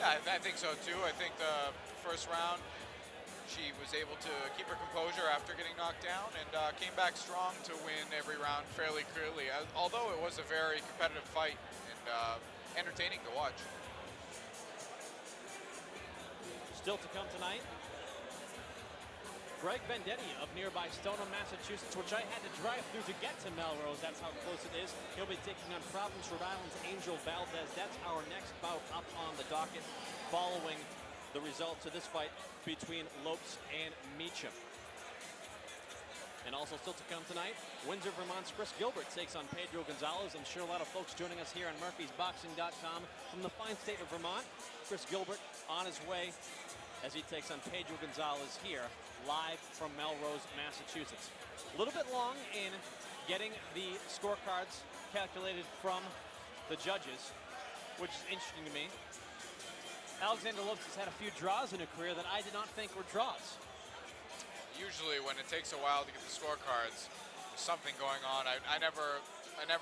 Yeah, I think so too. I think the first round she was able to keep her composure after getting knocked down and came back strong to win every round fairly clearly. Although it was a very competitive fight and entertaining to watch. Still to come tonight, Greg Vendetti of nearby Stoneham, Massachusetts, which I had to drive through to get to Melrose. That's how close it is. He'll be taking on Providence, Rhode Island's Angel Valdez. That's our next bout up on the docket following the results of this fight between Lopes and Meacham. And also still to come tonight, Windsor, Vermont's Chris Gilbert takes on Pedro Gonzalez. I'm sure a lot of folks joining us here on MurphysBoxing.com from the fine state of Vermont. Chris Gilbert on his way as he takes on Pedro Gonzalez here, live from Melrose, Massachusetts. A little bit long in getting the scorecards calculated from the judges, which is interesting to me. Alexandra Lopes has had a few draws in her career that I did not think were draws. Usually when it takes a while to get the scorecards, there's something going on. I never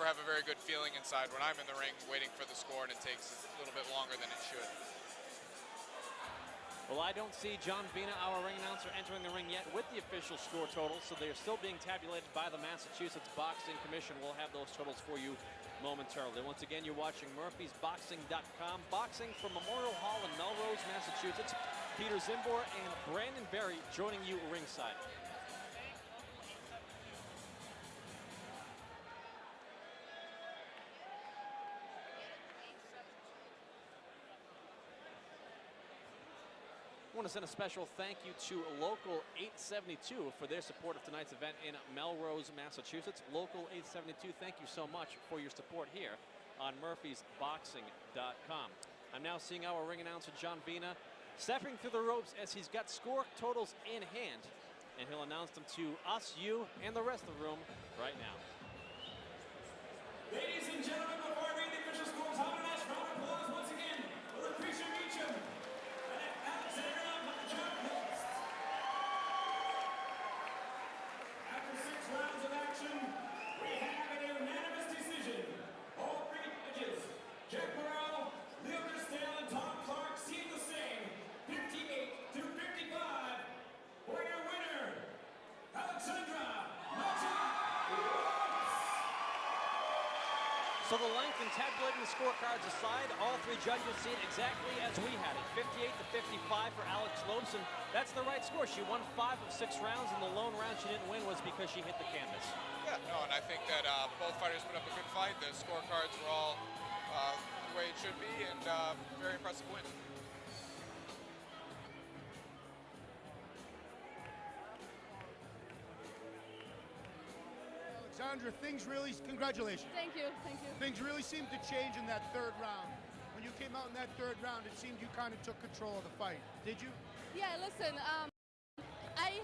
have a very good feeling inside when I'm in the ring waiting for the score and it takes a little bit longer than it should. Well, I don't see John Vina, our ring announcer, entering the ring yet with the official score totals, so they are still being tabulated by the Massachusetts Boxing Commission. We'll have those totals for you momentarily. Once again, you're watching MurphysBoxing.com. Boxing from Memorial Hall in Melrose, Massachusetts. Peter Zimbor and Brandon Berry joining you ringside. I want to send a special thank you to Local 872 for their support of tonight's event in Melrose, Massachusetts. Local 872, thank you so much for your support here on MurphysBoxing.com. I'm now seeing our ring announcer, John Vina, stepping through the ropes as he's got score totals in hand, and he'll announce them to us, you, and the rest of the room right now. Ladies and gentlemen, before I read the official scores, how about a nice round of applause once again for Lucretia Meacham and Alexandra Lopes. So the length and tabulating the scorecards aside, all three judges see it exactly as we had it. 58 to 55 for Alex Lopes, and that's the right score. She won 5 of 6 rounds, and the lone round she didn't win was because she hit the canvas. Yeah, no, and I think that both fighters put up a good fight. The scorecards were all the way it should be, and very impressive win. Alexandra, congratulations. Thank you, thank you. Things really seemed to change in that third round. When you came out in that third round, it seemed you kind of took control of the fight. Did you? Yeah, listen, I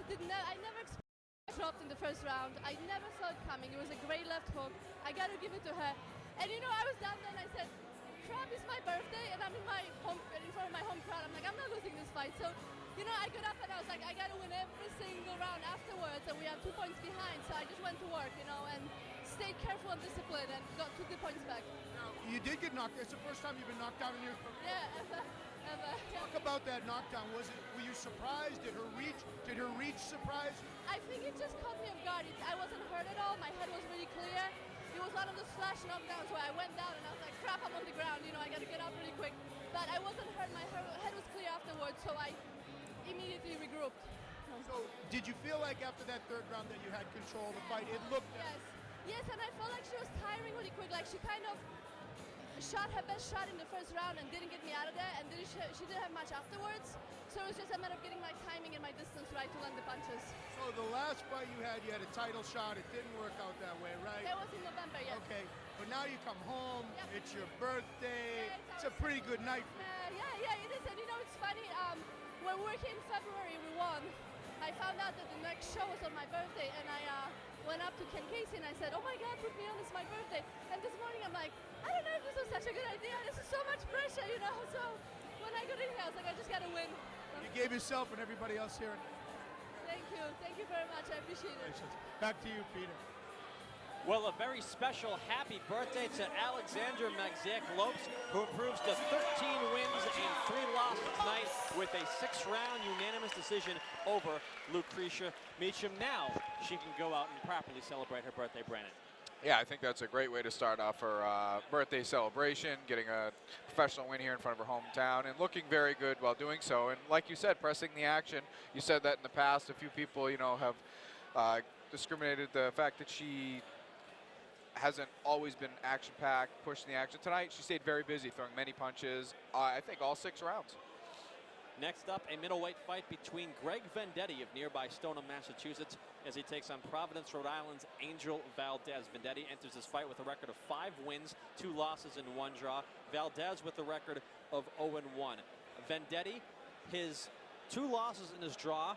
never expected dropped in the first round. I never saw it coming. It was a great left hook. I got to give it to her. And you know, I was down there and I said, crap, it's my birthday and I'm in front of my home crowd. I'm like, I'm not losing this fight. So, you know, I got up and I was like, I got to win every single round afterwards, and we are 2 points behind. So I just went to work, you know, and stayed careful and disciplined and took the points back. Now, you did get knocked. It's the first time you've been knocked down in your career. Yeah, ever. Talk about that knockdown. Were you surprised? Did her reach surprise you? I think it just caught me off guard. I wasn't hurt at all. My head was really clear. It was one of those flash knockdowns where I went down and I was like, crap, I'm on the ground. You know, I got to get up really quick. But I wasn't hurt. My head was clear afterwards, so I immediately regrouped. So, did you feel like after that third round that you had control of the fight? It looked. Yes, and I felt like she was tiring really quick. Like she kind of shot her best shot in the first round and didn't get me out of there, and she didn't have much afterwards. So it was just a matter of getting my timing and my distance right to land the punches. So the last fight you had a title shot. It didn't work out that way, right? That was in November, yes. Okay, but now you come home. Yep. It's your birthday. Yeah, it's a pretty good night. Yeah, it is. And you know, it's funny. When we were here in February, we won. I found out that the next show was on my birthday, and I went up to Ken Casey and I said, oh my God, put me on, it's my birthday. And this morning I'm like, I don't know if this was such a good idea. This is so much pressure, you know. So when I got in here, I was like, I just got to win. You gave yourself and everybody else here. Thank you very much. I appreciate it. Back to you, Peter. Well, a very special happy birthday to Alexandra Magsaych-Lopes, who improves to 13 wins and 3 losses tonight with a 6-round unanimous decision over Lucretia Meacham. Now she can go out and properly celebrate her birthday, Brandon. Yeah, I think that's a great way to start off her birthday celebration, getting a professional win here in front of her hometown and looking very good while doing so. And like you said, pressing the action. You said that in the past. A few people, you know, have discriminated the fact that she hasn't always been action-packed, pushing the action. Tonight, she stayed very busy, throwing many punches, I think all 6 rounds. Next up, a middleweight fight between Greg Vendetti of nearby Stoneham, Massachusetts, as he takes on Providence, Rhode Island's Angel Valdez. Vendetti enters this fight with a record of 5 wins, 2 losses, and 1 draw. Valdez with a record of 0-1. Vendetti, his 2 losses in his draw.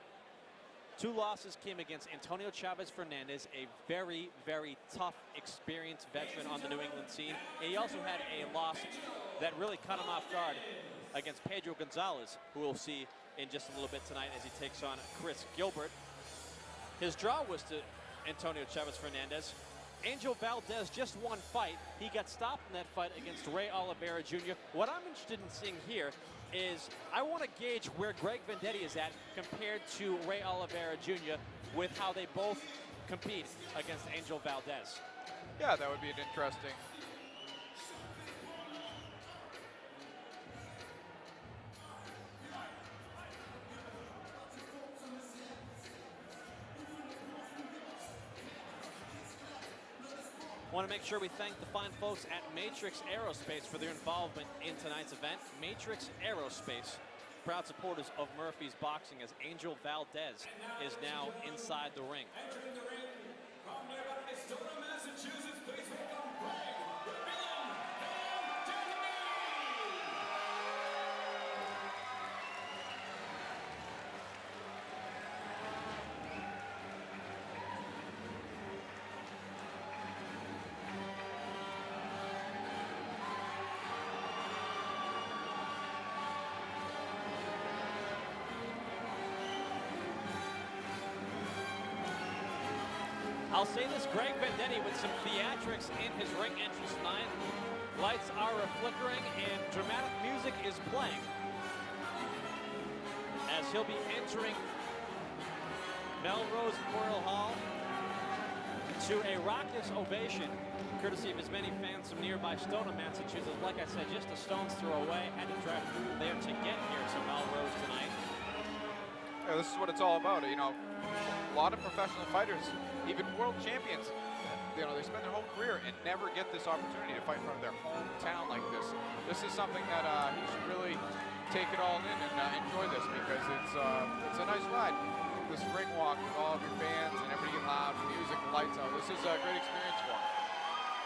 2 losses came against Antonio Chavez Fernandez, a very, very tough, experienced veteran on the New England scene. And he also had a loss that really cut him off guard against Pedro Gonzalez, who we'll see in just a little bit tonight as he takes on Chris Gilbert. His draw was to Antonio Chavez Fernandez. Angel Valdez just 1 fight. He got stopped in that fight against Ray Oliveira Jr. What I'm interested in seeing here is I want to gauge where Greg Vendetti is at compared to Ray Oliveira Jr. with how they both compete against Angel Valdez. Yeah, that would be an interesting. Want to make sure we thank the fine folks at Matrix Aerospace for their involvement in tonight's event. Matrix Aerospace, proud supporters of Murphy's Boxing, as Angel Valdez is now inside the ring. Entering the ring from nearby Stoneham, Massachusetts, please welcome Greg "The Villain" Vendetti. I'll say this, Greg Vendetti with some theatrics in his ring entrance tonight. Lights are flickering and dramatic music is playing as he'll be entering Melrose Memorial Hall. to a raucous ovation, courtesy of his many fans from nearby Stoneham, Massachusetts. Like I said, just a stone's throw away. Had to drive through there to get here to Melrose tonight. Yeah, this is what it's all about. You know, a lot of professional fighters, even world champions, you know, they spend their whole career and never get this opportunity to fight in front of their hometown like this. This is something that he should really take it all in and enjoy this, because it's a nice ride. This ring walk with all of your fans and everybody getting loud, the music, the lights out. This is a great experience for him.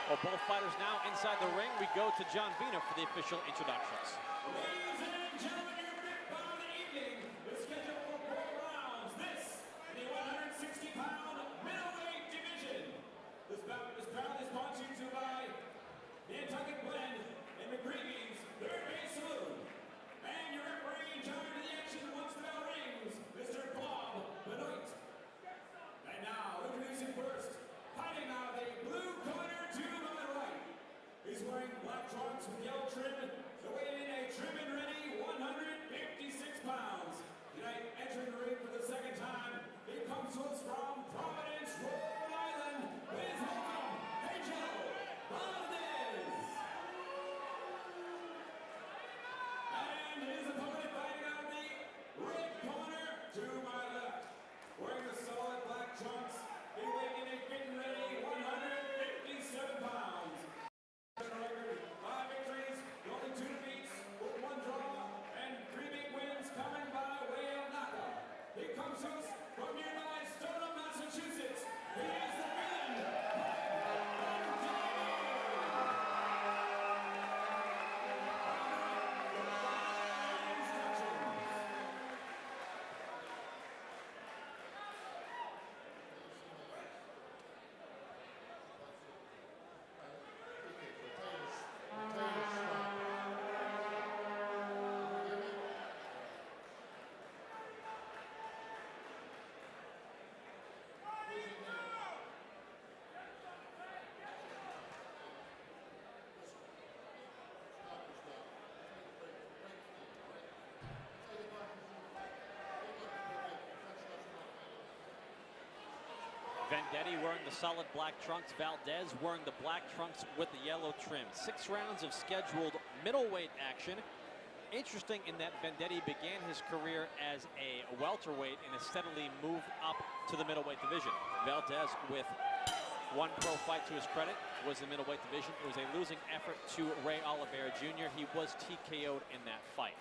Well, both fighters now inside the ring. We go to John Vina for the official introductions. Ladies and gentlemen, your fifth bout of the evening is scheduled for 4 rounds. This is the 160-pound middleweight division. This bout is proudly sponsored to by Nantucket Blend and McGreevy's Third Base Saloon. And your referee in charge of the action once the bell rings, Mr. Bob Benoit. And now, introducing first, fighting out of the blue corner to my right. He's wearing black trunks with yellow trim, weighing in a trim and ready 156 pounds. Tonight, entering the ring for the second time, he comes to us from Providence, Rhode Island. Please welcome Angel Valdez. And his opponent fighting out of the red corner to my left. Wearing the solid black trunks, he weighing in a fit and ready 157 pounds. Record, 5 victories, only 2 defeats, with 1 draw, and 3 big wins coming by way of knockout. He comes to us from nearby Stoneham, Massachusetts. He is the villain. Vendetti wearing the solid black trunks. Valdez wearing the black trunks with the yellow trim. 6 rounds of scheduled middleweight action. Interesting in that Vendetti began his career as a welterweight and has steadily moved up to the middleweight division. Valdez, with 1 pro fight to his credit, was the middleweight division. It was a losing effort to Ray Oliveira Jr. He was TKO'd in that fight.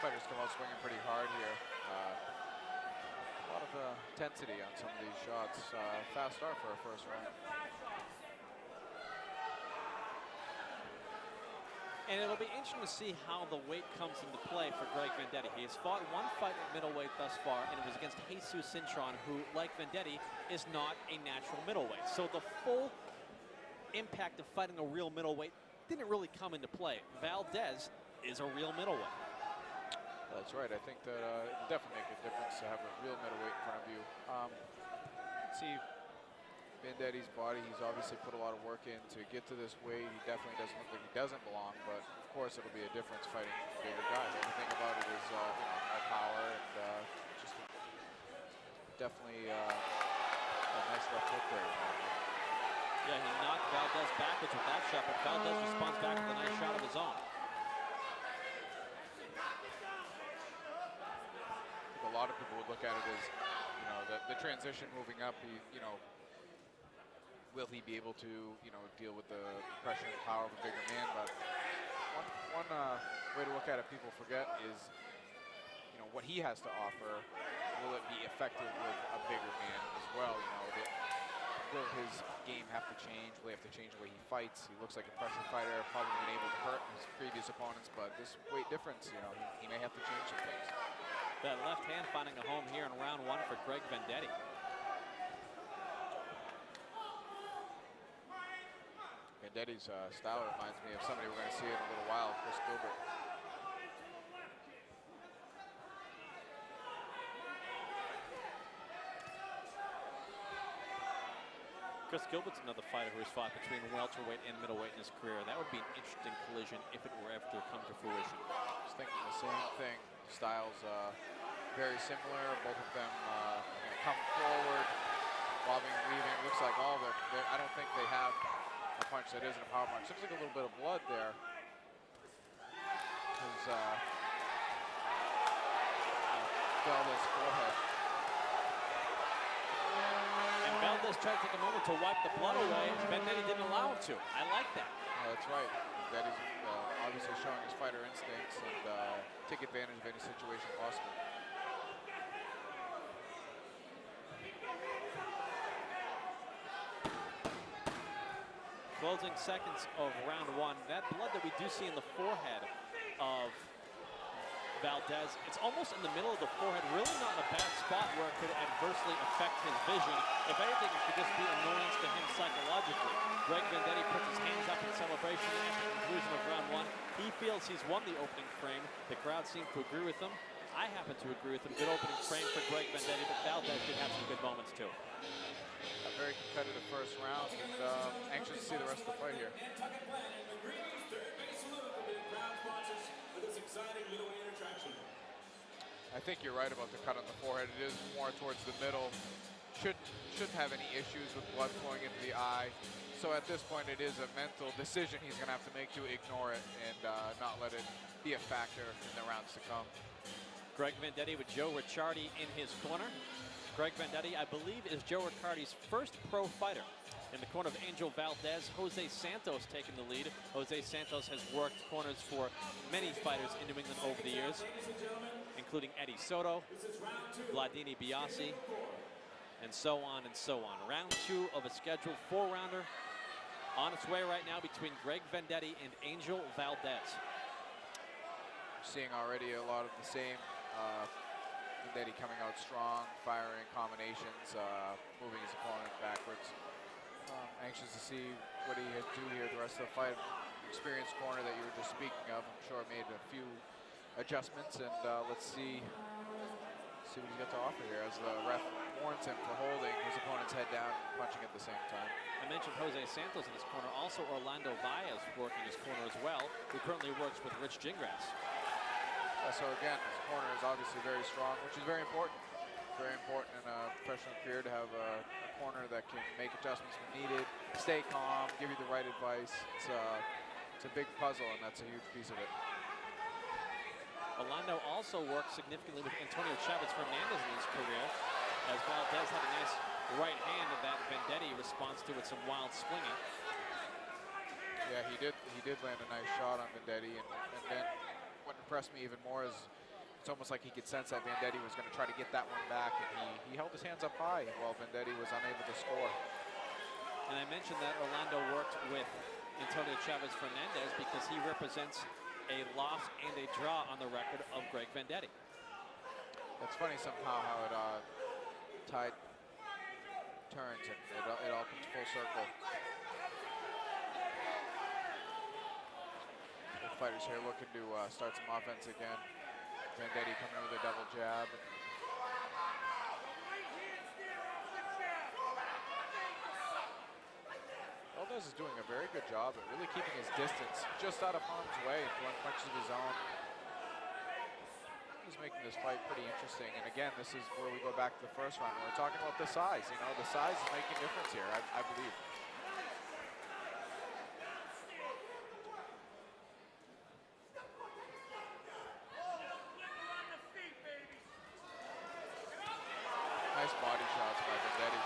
Fighters come out swinging pretty hard here. A lot of intensity on some of these shots. Fast start for a first round. And it'll be interesting to see how the weight comes into play for Greg Vendetti. He has fought 1 fight at middleweight thus far, and it was against Jesus Cintron, who, like Vendetti, is not a natural middleweight. So the full impact of fighting a real middleweight didn't really come into play. Valdez is a real middleweight. That's right. I think that it will definitely make a difference to have a real middleweight in front of you. See Vendetti's body. He's obviously put a lot of work in to get to this weight. He definitely doesn't look like he doesn't belong, but of course it'll be a difference fighting bigger guys. Everything about it is you know, more power and just definitely a nice left hook there. Yeah, he knocked Valdez backwards with that shot, but Valdez responds back with a nice shot of his own. A lot of people would look at it as, you know, the transition moving up. You know, will he be able to, you know, deal with the pressure and power of a bigger man? But one way to look at it, people forget, is, you know, what he has to offer. Will it be effective with a bigger man as well? You know, will his game have to change? Will he have to change the way he fights? He looks like a pressure fighter, probably been able to hurt his previous opponents, but this weight difference, you know, he may have to change some things. That left hand finding a home here in round 1 for Greg Vendetti. Vendetti's style reminds me of somebody we're going to see in a little while, Chris Gilbert. Chris Gilbert's another fighter who has fought between welterweight and middleweight in his career. That would be an interesting collision if it were ever to come to fruition. Just thinking the same thing. styles very similar. Both of them come forward, bobbing and weaving. Looks like all of it. I don't think they have a punch that isn't a power punch. Looks like a little bit of blood there. Valdez forehead. And Valdez tried to take a moment to wipe the blood away. Vendetti didn't allow him to. I like that. Oh, that's right. That is obviously showing his fighter instincts and take advantage of any situation possible. Closing seconds of round one. That blood that we do see in the forehead of Valdez, it's almost in the middle of the forehead, really not in a bad spot where it could adversely affect his vision. If anything, it could just be annoyance to him psychologically. Greg Vendetti puts his hands up in celebration at the conclusion of round one. He feels he's won the opening frame. The crowd seemed to agree with him. I happen to agree with him. Good opening frame for Greg Vendetti, but Valdez did have some good moments too. A very competitive first round, and anxious to see the rest of the fight here. I think you're right about the cut on the forehead. It is more towards the middle. Shouldn't have any issues with blood flowing into the eye. So at this point, it is a mental decision he's going to have to make to ignore it and not let it be a factor in the rounds to come. Greg Vendetti with Joe Ricciardi in his corner. Greg Vendetti, I believe, is Joe Ricciardi's first pro fighter. In the corner of Angel Valdez, Jose Santos taking the lead. Jose Santos has worked corners for many fighters in New England over the years, including Eddie Soto, Vladini Biasi, and so on and so on. Round two of a scheduled four-rounder on its way right now between Greg Vendetti and Angel Valdez. Seeing already a lot of the same. Vendetti coming out strong, firing combinations, moving his opponent backwards. Anxious to see what he had do here the rest of the fight. Experienced corner that you were just speaking of, I'm sure made a few adjustments, and let's see what he's got to offer here as the ref warns him for holding his opponent's head down and punching at the same time. I mentioned Jose Santos in his corner, also Orlando Baez working his corner as well, who currently works with Rich Gingras. So again, his corner is obviously very strong, which is very important. Very important in a professional career to have a corner that can make adjustments when needed, stay calm, give you the right advice. It's a big puzzle, and that's a huge piece of it. Orlando also worked significantly with Antonio Chavez Fernandez in his career, as Valdez had a nice right hand that Vendetti responds to with some wild swinging. Yeah, he did land a nice shot on Vendetti, and then what impressed me even more is it's almost like he could sense that Vendetti was going to try to get that one back, and he held his hands up high while Vendetti was unable to score. And I mentioned that Orlando worked with Antonio Chavez Fernandez because he represents a loss and a draw on the record of Greg Vendetti. It's funny somehow how it tide turns and it all comes full circle. Both fighters here looking to start some offense again. Vendetti coming in with a double jab. Valdez is doing a very good job at really keeping his distance just out of harm's way, throwing punches of his own. He's making this fight pretty interesting. And again, this is where we go back to the first round. We're talking about the size. You know, the size is making a difference here, I believe. Nice body shots by Vendetti.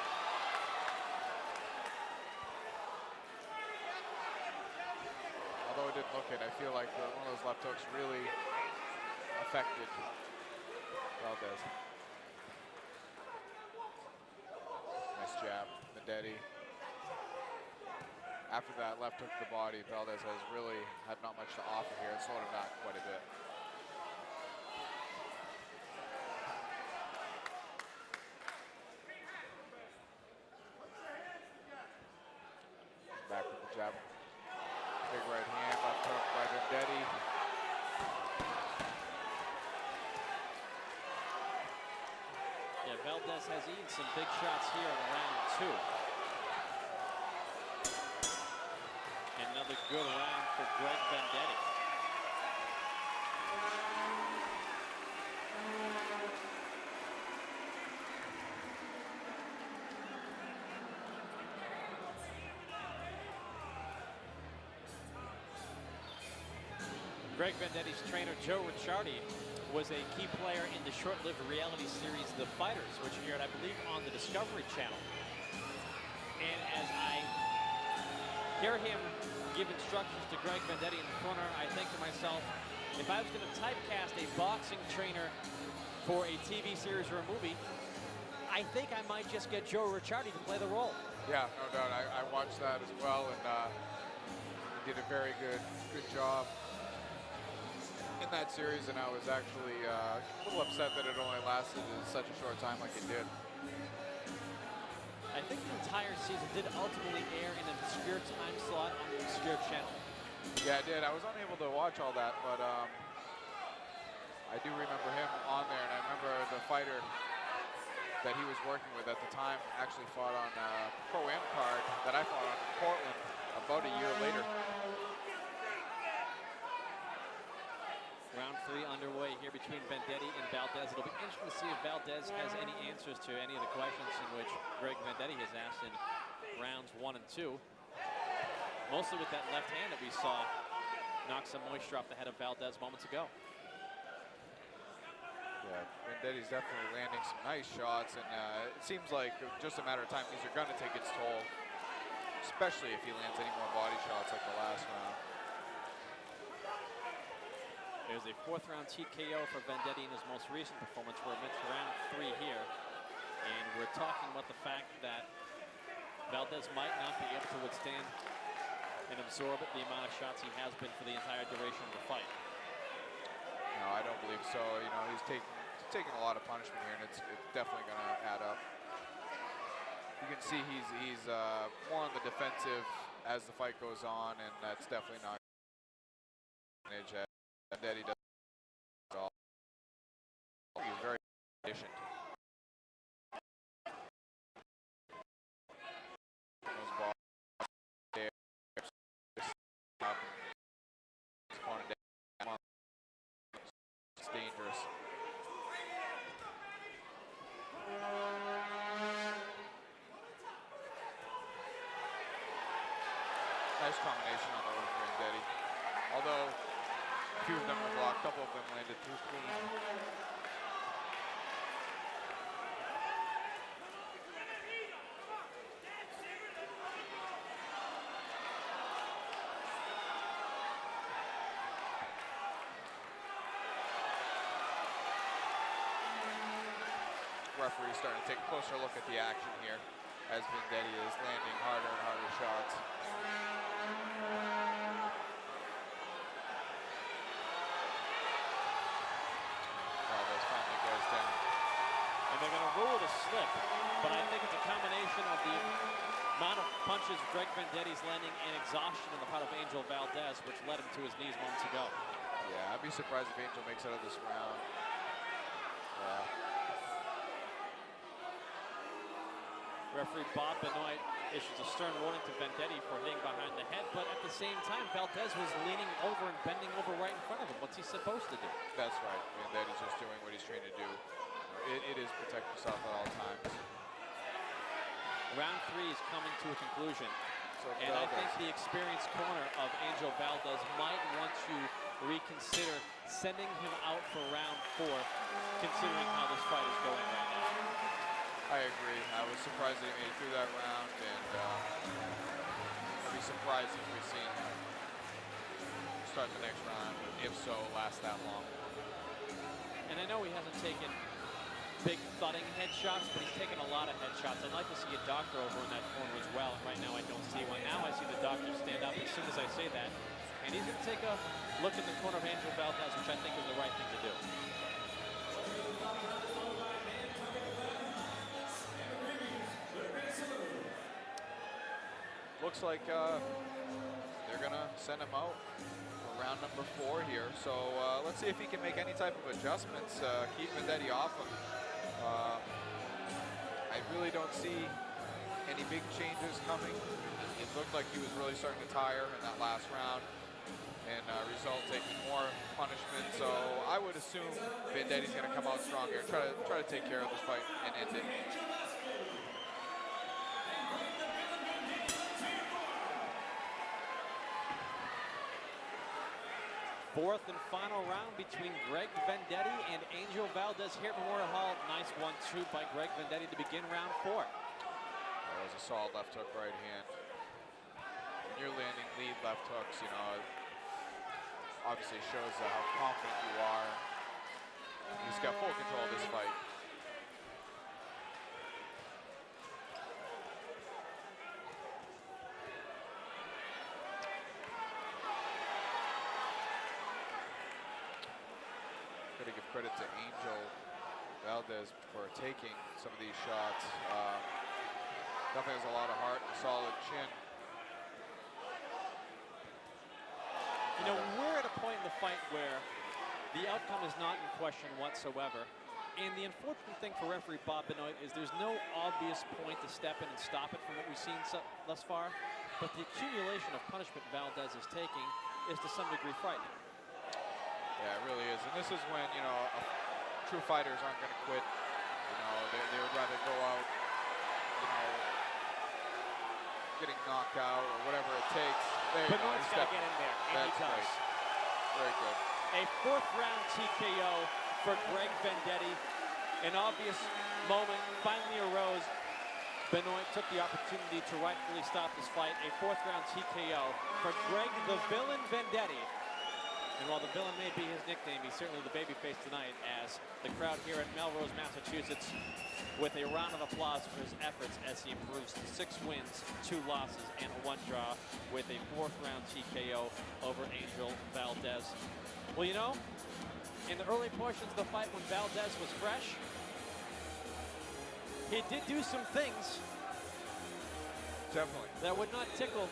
Although it didn't look it, I feel like one of those left hooks really affected Valdez. Nice jab, Vendetti. After that left hook to the body, Valdez has really had not much to offer here. It slowed him back quite a bit. Back with the jab. Big right hand, left hook by Vendetti. Yeah, Valdez has eaten some big shots here in round two. Another good round for Greg Vendetti. Greg Vendetti's trainer, Joe Ricciardi, was a key player in the short-lived reality series The Fighters, which aired, I believe, on the Discovery Channel. And as I hear him give instructions to Greg Vendetti in the corner, I think to myself, if I was going to typecast a boxing trainer for a TV series or a movie, I think I might just get Joe Ricciardi to play the role. Yeah, no doubt. I watched that as well, and he did a very good job in that series, and I was actually a little upset that it only lasted such a short time like it did. I think the entire season did ultimately air in an obscure time slot on the obscure channel. Yeah, it did. I was unable to watch all that, but I do remember him on there, and I remember the fighter that he was working with at the time actually fought on a Pro-Am card that I fought on in Portland about a year later. Round 3 underway here between Vendetti and Valdez. It'll be interesting to see if Valdez has any answers to any of the questions in which Greg Vendetti has asked in rounds 1 and 2. Mostly with that left hand that we saw knock some moisture off the head of Valdez moments ago. Yeah, Vendetti's definitely landing some nice shots, and it seems like just a matter of time these are going to take its toll, especially if he lands any more body shots like the last round. There's a 4th round TKO for Vendetti in his most recent performance. We're amidst round 3 here, and we're talking about the fact that Valdez might not be able to withstand and absorb the amount of shots he has been for the entire duration of the fight. No, I don't believe so. You know, he's taking a lot of punishment here, and it's definitely going to add up. You can see he's more on the defensive as the fight goes on, and that's definitely not advantage that he does at all. He's very efficient. Those balls there. It's dangerous. Nice combination on the over Vendetti. Although a few of them were blocked, a couple of them landed too clean. Referee starting to take a closer look at the action here as Vendetti is landing harder and harder shots. Valdez finally goes down. And they're going to rule it a slip, but I think it's a combination of the amount of punches Greg Vendetti's landing and exhaustion on the part of Angel Valdez, which led him to his knees moments ago. Yeah, I'd be surprised if Angel makes it out of this round. Yeah. Referee Bob Benoit issues a stern warning to Vendetti for hitting behind the head, but at the same time, Valdez was leaning over and bending over right in front of him. What's he supposed to do? That's right. Vendetti's just doing what he's trained to do. It is protect yourself at all times. Round 3 is coming to a conclusion. So And I think the experienced corner of Angel Valdez might want to reconsider sending him out for round 4, considering how this fight is going right now. I agree. I was surprised that he made it through that round, and I'd be surprised if we see him start the next round, if so, last that long. And I know he hasn't taken big thudding headshots, but he's taken a lot of headshots. I'd like to see a doctor over in that corner as well, and right now I don't see one. Now I see the doctor stand up as soon as I say that, and he's going to take a look at the corner of Angel Valdez, which I think is the right thing to do. Looks like they're going to send him out for round number 4 here. So let's see if he can make any type of adjustments, keep Vendetti off him. I really don't see any big changes coming. It looked like he was really starting to tire in that last round and result taking more punishment. So I would assume Vendetti's going to come out stronger, try to take care of this fight and end it. Fourth and final round between Greg Vendetti and Angel Valdez here at Memorial Hall. Nice 1-2 by Greg Vendetti to begin round 4. That was a solid left hook, right hand. When you're landing lead left hooks, you know, it obviously shows how confident you are. He's got full control of this fight. Gotta give credit to Angel Valdez for taking some of these shots. Definitely has a lot of heart and a solid chin. You know, we're at a point in the fight where the outcome is not in question whatsoever. And the unfortunate thing for referee Bob Benoit is there's no obvious point to step in and stop it from what we've seen thus far. But the accumulation of punishment Valdez is taking is to some degree frightening. Yeah, it really is. And this is when, you know, true fighters aren't going to quit. You know, they would rather go out, you know, getting knocked out or whatever it takes. There you go. Benoit's got to get in there, and he does. Great. Very good. A fourth round TKO for Greg Vendetti. An obvious moment finally arose. Benoit took the opportunity to rightfully stop this fight. A fourth round TKO for Greg the Villain Vendetti. And while the villain may be his nickname, he's certainly the babyface tonight as the crowd here in Melrose, Massachusetts, with a round of applause for his efforts as he improves to 6 wins, 2 losses, and a 1 draw with a fourth round TKO over Angel Valdez. Well, you know, in the early portions of the fight when Valdez was fresh, he did do some things Definitely. that would not tickle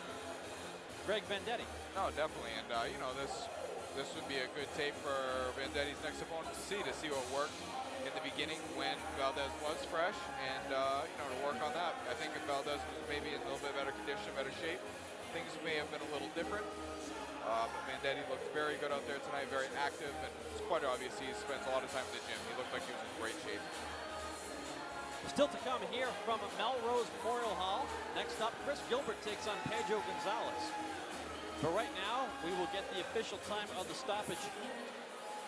Greg Vendetti. No, definitely. And, you know, this would be a good tape for Vendetti's next opponent to see what worked in the beginning when Valdez was fresh, and you know, to work on that. I think if Valdez was maybe in a little bit better condition, better shape, things may have been a little different. But Vendetti looked very good out there tonight, very active, and it's quite obvious he spends a lot of time in the gym. He looked like he was in great shape. Still to come here from Melrose Memorial Hall. Next up, Chris Gilbert takes on Pedro Gonzalez. But right now, we will get the official time of the stoppage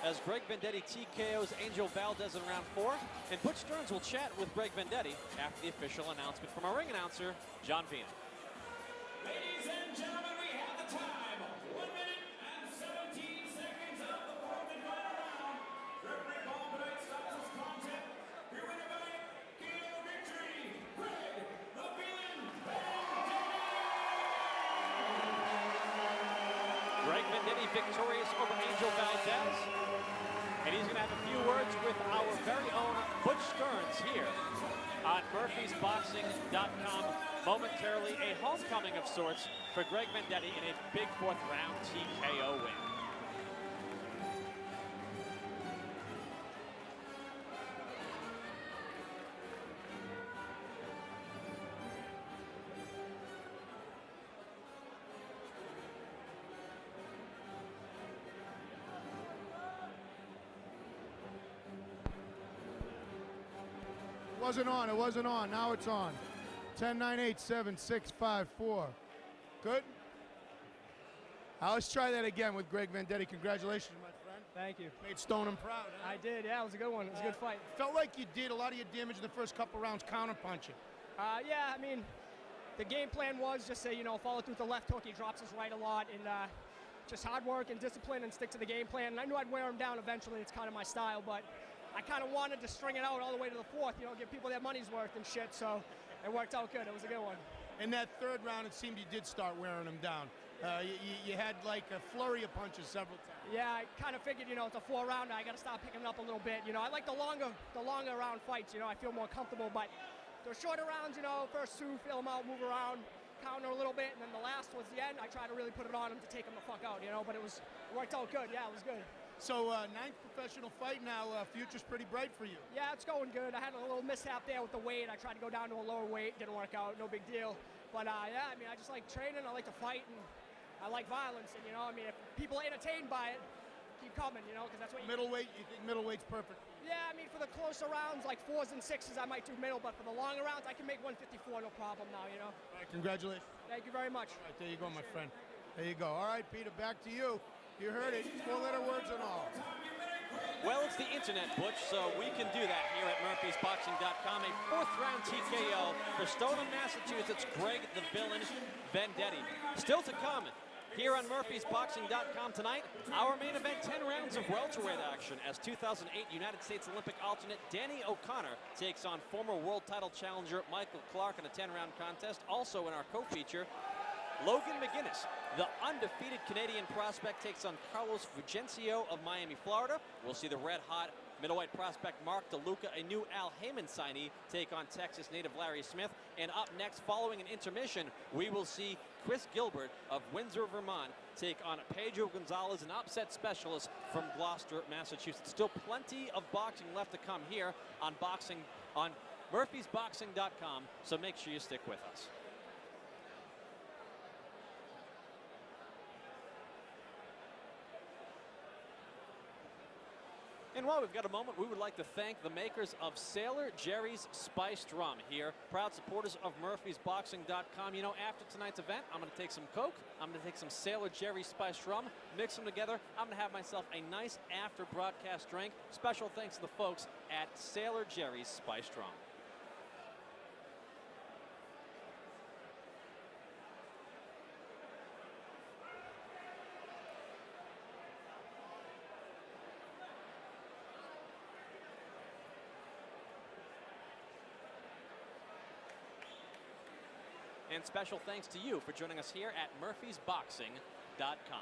as Greg Vendetti TKOs Angel Valdez in round 4. And Butch Stearns will chat with Greg Vendetti after the official announcement from our ring announcer, John Vina. Ladies and gentlemen, we have the time. 1 minute and 17 seconds of the fourth and final round. Referee Bob Benoit stops this contest. Here with the fight, KO victory, Greg the Villain Vendetti. Greg Vendetti victorious over Angel Valdez. And he's going to have a few words with our very own Butch Stearns here on MurphysBoxing.com. Momentarily, a homecoming of sorts for Greg Vendetti in a big fourth round TKO win. It wasn't on. Now it's on. 10, 9, 8, 7, 6, 5, 4. Good? Let's try that again with Greg Vendetti. Congratulations, my friend. Thank you. Made Stoneham proud. Huh? I did, yeah, it was a good one. It was a good fight. Felt like you did a lot of your damage in the first couple rounds counter-punching. Yeah, I mean, the game plan was just say, you know, follow through with the left hook. He drops his right a lot, and just hard work and discipline and stick to the game plan. And I knew I'd wear him down eventually. It's kind of my style, but I kind of wanted to string it out all the way to the fourth, you know, give people their money's worth and shit, so it worked out good. It was a good one. In that third round, it seemed you did start wearing him down. You had like a flurry of punches several times. Yeah, I kind of figured, you know, it's a 4-rounder. I got to start picking it up a little bit. You know, I like the longer round fights. You know, I feel more comfortable. But the shorter rounds, you know, first 2, feel them out, move around, counter a little bit, and then the last was the end. I tried to really put it on him to take him the fuck out, you know. But it worked out good. Yeah, it was good. So 9th professional fight now. Future's pretty bright for you. Yeah, it's going good. I had a little mishap there with the weight. I tried to go down to a lower weight. Didn't work out. No big deal. But yeah, I mean, I just like training. I like to fight, and I like violence. And you know, I mean, if people are entertained by it, keep coming. You know, because that's what you. Middleweight. You think middleweight's perfect? Yeah, I mean, for the closer rounds, like 4s and 6s, I might do middle. But for the longer rounds, I can make 154, no problem now. You know. All right, congratulations. Thank you very much. All right, there you go, my friend. There you go. All right, Peter, back to you. You heard it, 4-letter words and all. Well, it's the internet, Butch, so we can do that here at murphysboxing.com. A 4th-round TKO for Stoneham, Massachusetts, Greg the Villain Vendetti. Still to come here on murphysboxing.com tonight, our main event, 10 rounds of welterweight action as 2008 United States Olympic alternate Danny O'Connor takes on former world title challenger Michael Clark in a 10-round contest. Also in our co-feature, Logan McGuinness, the undefeated Canadian prospect, takes on Carlos Fugencio of Miami, Florida. We'll see the red-hot middleweight prospect Mark DeLuca, a new Al Heyman signee, take on Texas native Larry Smith. And up next, following an intermission, we will see Chris Gilbert of Windsor, Vermont, take on Pedro Gonzalez, an upset specialist from Gloucester, Massachusetts. Still plenty of boxing left to come here on murphysboxing.com, so make sure you stick with us. And while we've got a moment, we would like to thank the makers of Sailor Jerry's Spiced Rum here, proud supporters of murphysboxing.com. You know, after tonight's event, I'm going to take some Coke, I'm going to take some Sailor Jerry's Spiced Rum, mix them together. I'm going to have myself a nice after-broadcast drink. Special thanks to the folks at Sailor Jerry's Spiced Rum. And special thanks to you for joining us here at murphysboxing.com.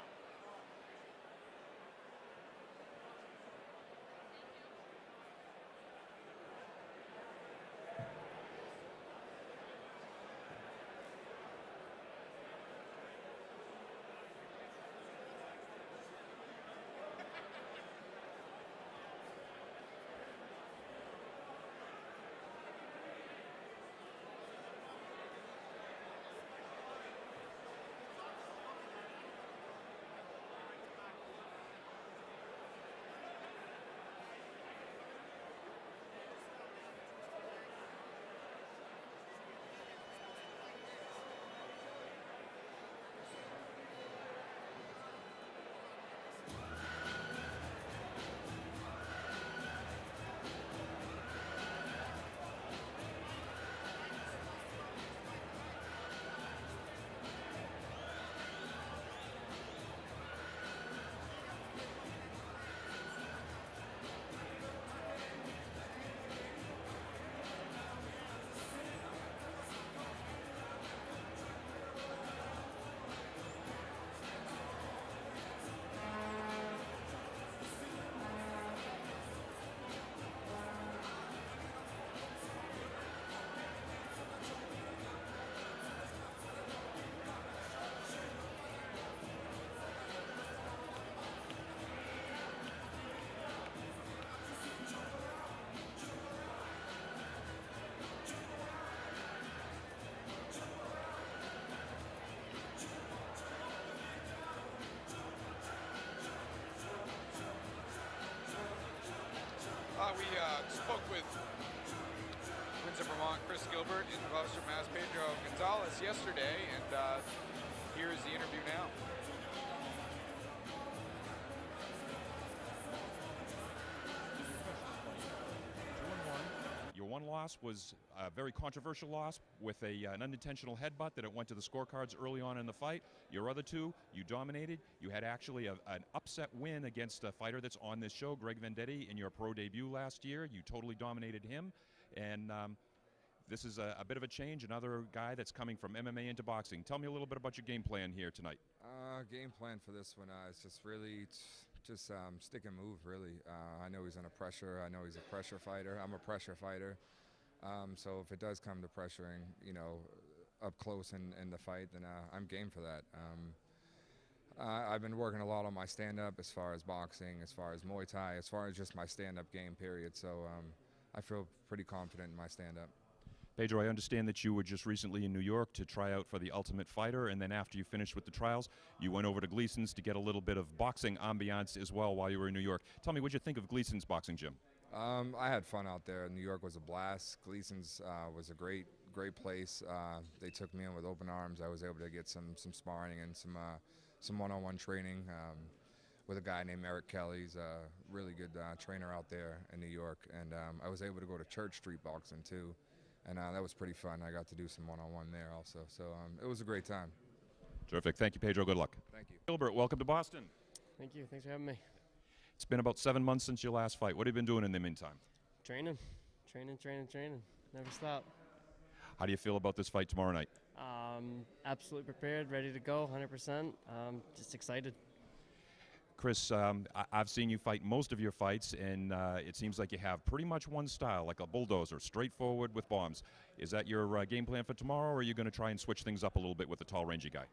We spoke with Windsor, Vermont, Chris Gilbert, in Gloucester, Mass, Pedro Gonzalez yesterday, and here is the interview now. Your one loss was a very controversial loss with an unintentional headbutt that it went to the scorecards early on in the fight. Your other two, you dominated. You had actually an upset win against a fighter that's on this show, Greg Vendetti, in your pro debut last year. You totally dominated him. And this is a bit of a change, another guy that's coming from MMA into boxing. Tell me a little bit about your game plan here tonight. Game plan for this one is just really just stick and move, really. I know he's under pressure. I know he's a pressure fighter. I'm a pressure fighter. So if it does come to pressuring, you know, up close in the fight, then I'm game for that. I've been working a lot on my stand-up as far as boxing, as far as Muay Thai, as far as just my stand-up game, period. So I feel pretty confident in my stand-up. Pedro, I understand that you were just recently in New York to try out for the Ultimate Fighter, and then after you finished with the trials, you went over to Gleason's to get a little bit of boxing ambiance as well while you were in New York. Tell me, what you think of Gleason's boxing gym? I had fun out there. New York was a blast. Gleason's was a great place. They took me in with open arms. I was able to get some sparring and some one-on-one training. with a guy named Eric Kelly. He's a really good trainer out there in New York. And I was able to go to Church Street Boxing too. And that was pretty fun. I got to do some one-on-one there also. So it was a great time. Terrific. Thank you, Pedro. Good luck. Thank you. Gilbert, welcome to Boston. Thank you. Thanks for having me. It's been about 7 months since your last fight. What have you been doing in the meantime? Training. Never stop. How do you feel about this fight tomorrow night? Absolutely prepared, ready to go, 100%. Just excited. Chris, I've seen you fight most of your fights, and it seems like you have pretty much one style, like a bulldozer, straightforward with bombs. Is that your game plan for tomorrow, or are you going to try and switch things up a little bit with the tall, rangy guy?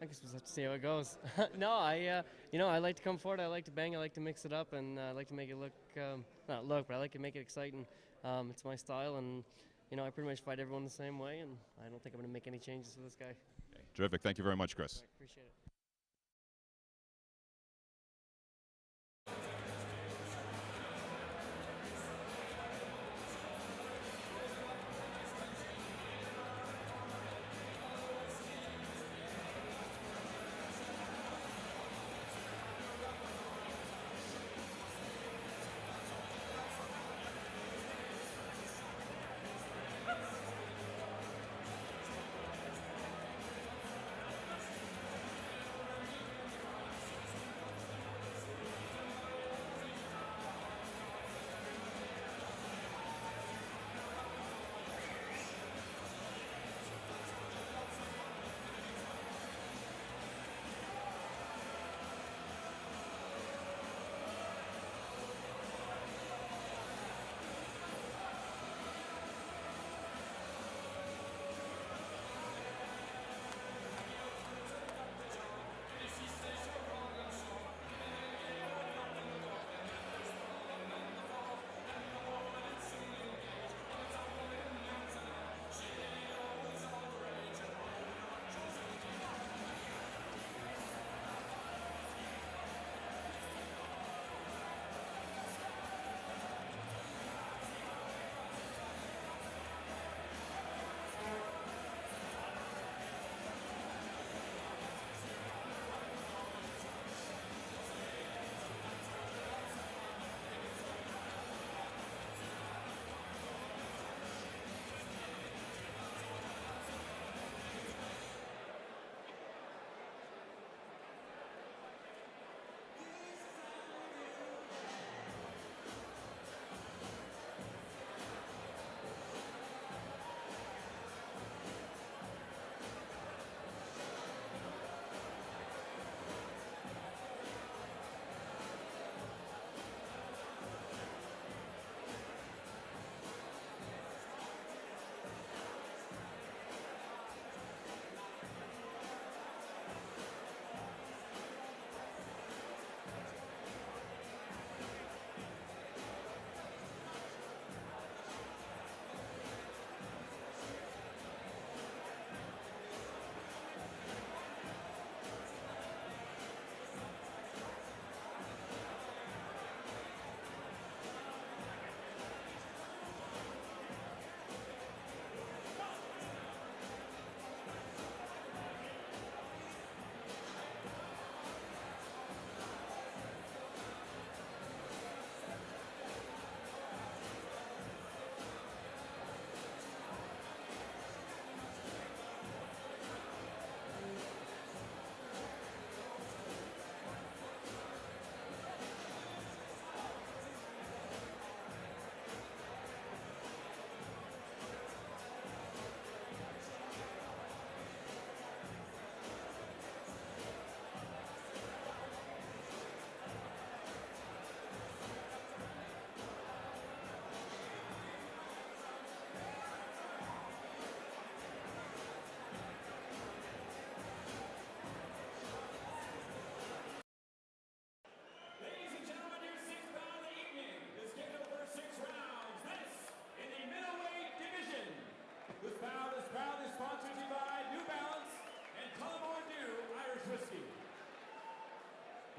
I guess we'll have to see how it goes. No, I like to come forward. I like to bang. I like to mix it up, and I like to make it look, not look, but I like to make it exciting. It's my style, and I pretty much fight everyone the same way, and I don't think I'm going to make any changes with this guy. Okay. Terrific. Thank you very much, Chris. Right, appreciate it.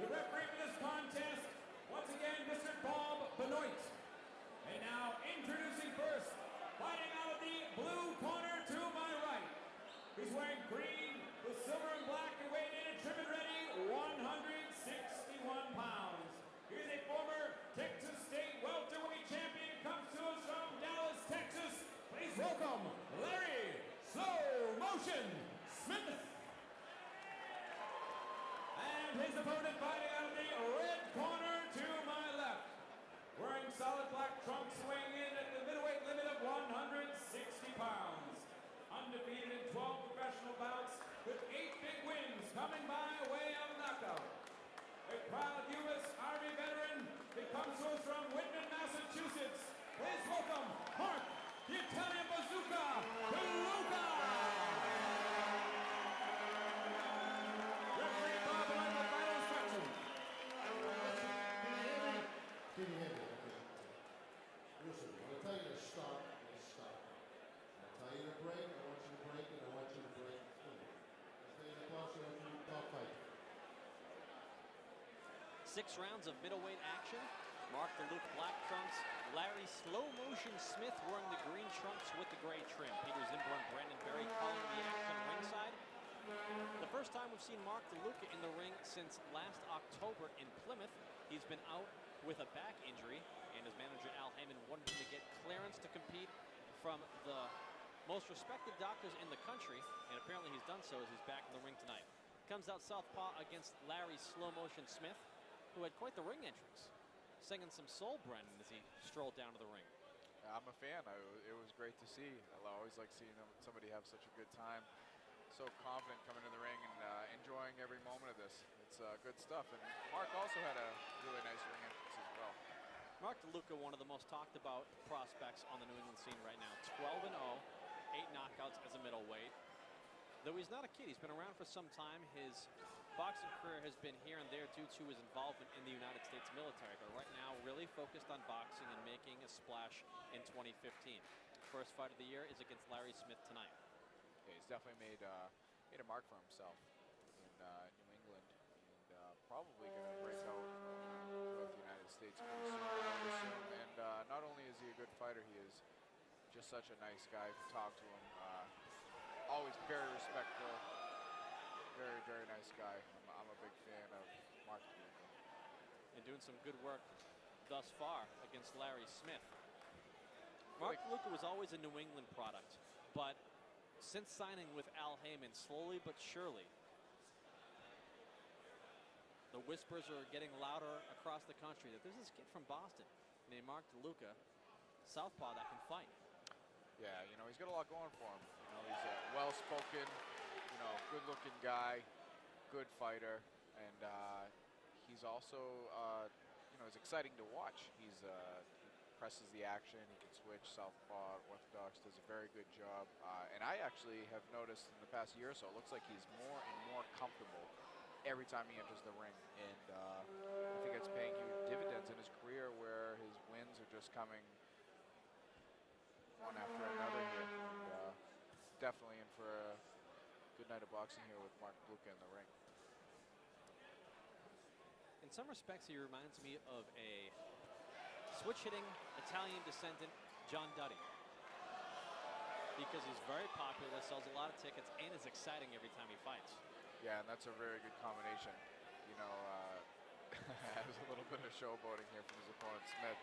The referee for this contest, once again, Mr. Bob Benoit. And now introducing first, fighting out of the blue corner to my right. He's wearing green with silver and black and weighing in at trim and ready, 100 Motion Smith. And his opponent fighting out of the red corner to my left. Wearing solid black trunks, weighing in at the middleweight limit of 160 pounds. Undefeated in 12 professional bouts with 8 big wins coming by way of knockout. A proud U.S. Army veteran, he comes to us from Whitman, Massachusetts. Please welcome Mark, the Italian Bazooka, DeLuca! Referee Bob on the final instruction. Can you hear me? Listen, when I tell you to stop, you stop. When I tell you to break, I want you to break, and I want you to break through. Stay in the close, I want you to talk fight. 6 rounds of middleweight action. Mark DeLuca black trunks. Larry Slow Motion Smith wearing the green trunks with the gray trim. Peter Zimber and Brandon Berry calling the action ringside. The first time we've seen Mark DeLuca in the ring since last October in Plymouth. He's been out with a back injury, and his manager Al Heyman wanted him to get clearance to compete from the most respected doctors in the country, and apparently he's done so as he's back in the ring tonight. Comes out southpaw against Larry Slow Motion Smith, who had quite the ring entrance, singing some soul, Brendan, as he strolled down to the ring. I'm a fan. It was great to see. I always like seeing somebody have such a good time. So confident coming in the ring and enjoying every moment of this. It's good stuff. And Mark also had a really nice ring entrance as well. Mark DeLuca, one of the most talked about prospects on the New England scene right now. 12-0, 8 knockouts as a middleweight. Though he's not a kid, he's been around for some time. His boxing career has been here and there due to his involvement in the United States military, but right now really focused on boxing and making a splash in 2015. First fight of the year is against Larry Smith tonight. Yeah, he's definitely made a mark for himself in New England, and probably going to break out throughout the United States pretty soon, I would assume. And not only is he a good fighter, he is just such a nice guy. To talk to him, always very respectful. Very, very nice guy. I'm a big fan of Mark DeLuca. And doing some good work thus far against Larry Smith. Mark DeLuca was always a New England product, but since signing with Al Heyman, slowly but surely, the whispers are getting louder across the country that there's this kid from Boston named Mark DeLuca, southpaw, that can fight. Yeah, you know, he's got a lot going for him. You know, he's a well-spoken, good-looking guy, good fighter, and he's also, it's exciting to watch. He presses the action, he can switch southpaw, orthodox, does a very good job. And I actually have noticed in the past year or so, it looks like he's more and more comfortable every time he enters the ring. And I think it's paying huge dividends in his career where his wins are just coming one after another here. And definitely in for a good night of boxing here with Mark DeLuca in the ring. In some respects, he reminds me of a switch-hitting Italian descendant John Duddy, because he's very popular, sells a lot of tickets, and is exciting every time he fights. Yeah, and that's a very good combination. You know, has a little bit of showboating here from his opponent Smith.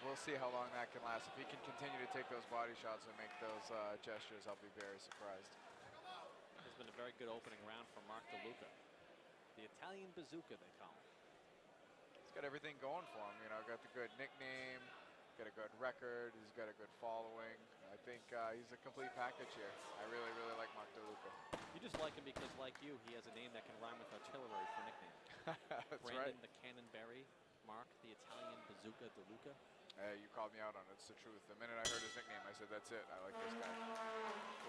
We'll see how long that can last. If he can continue to take those body shots and make those gestures, I'll be very surprised. It's been a very good opening round for Mark DeLuca. The Italian Bazooka, they call him. He's got everything going for him. You know, got the good nickname, got a good record, he's got a good following. I think he's a complete package here. I really, really like Mark DeLuca. You just like him because, like you, he has a name that can rhyme with artillery for nickname. That's Brandon right. the Cannonberry, Mark the Italian Bazooka DeLuca. Hey, you called me out on it. It's the truth. The minute I heard his nickname, I said, that's it. I like this guy.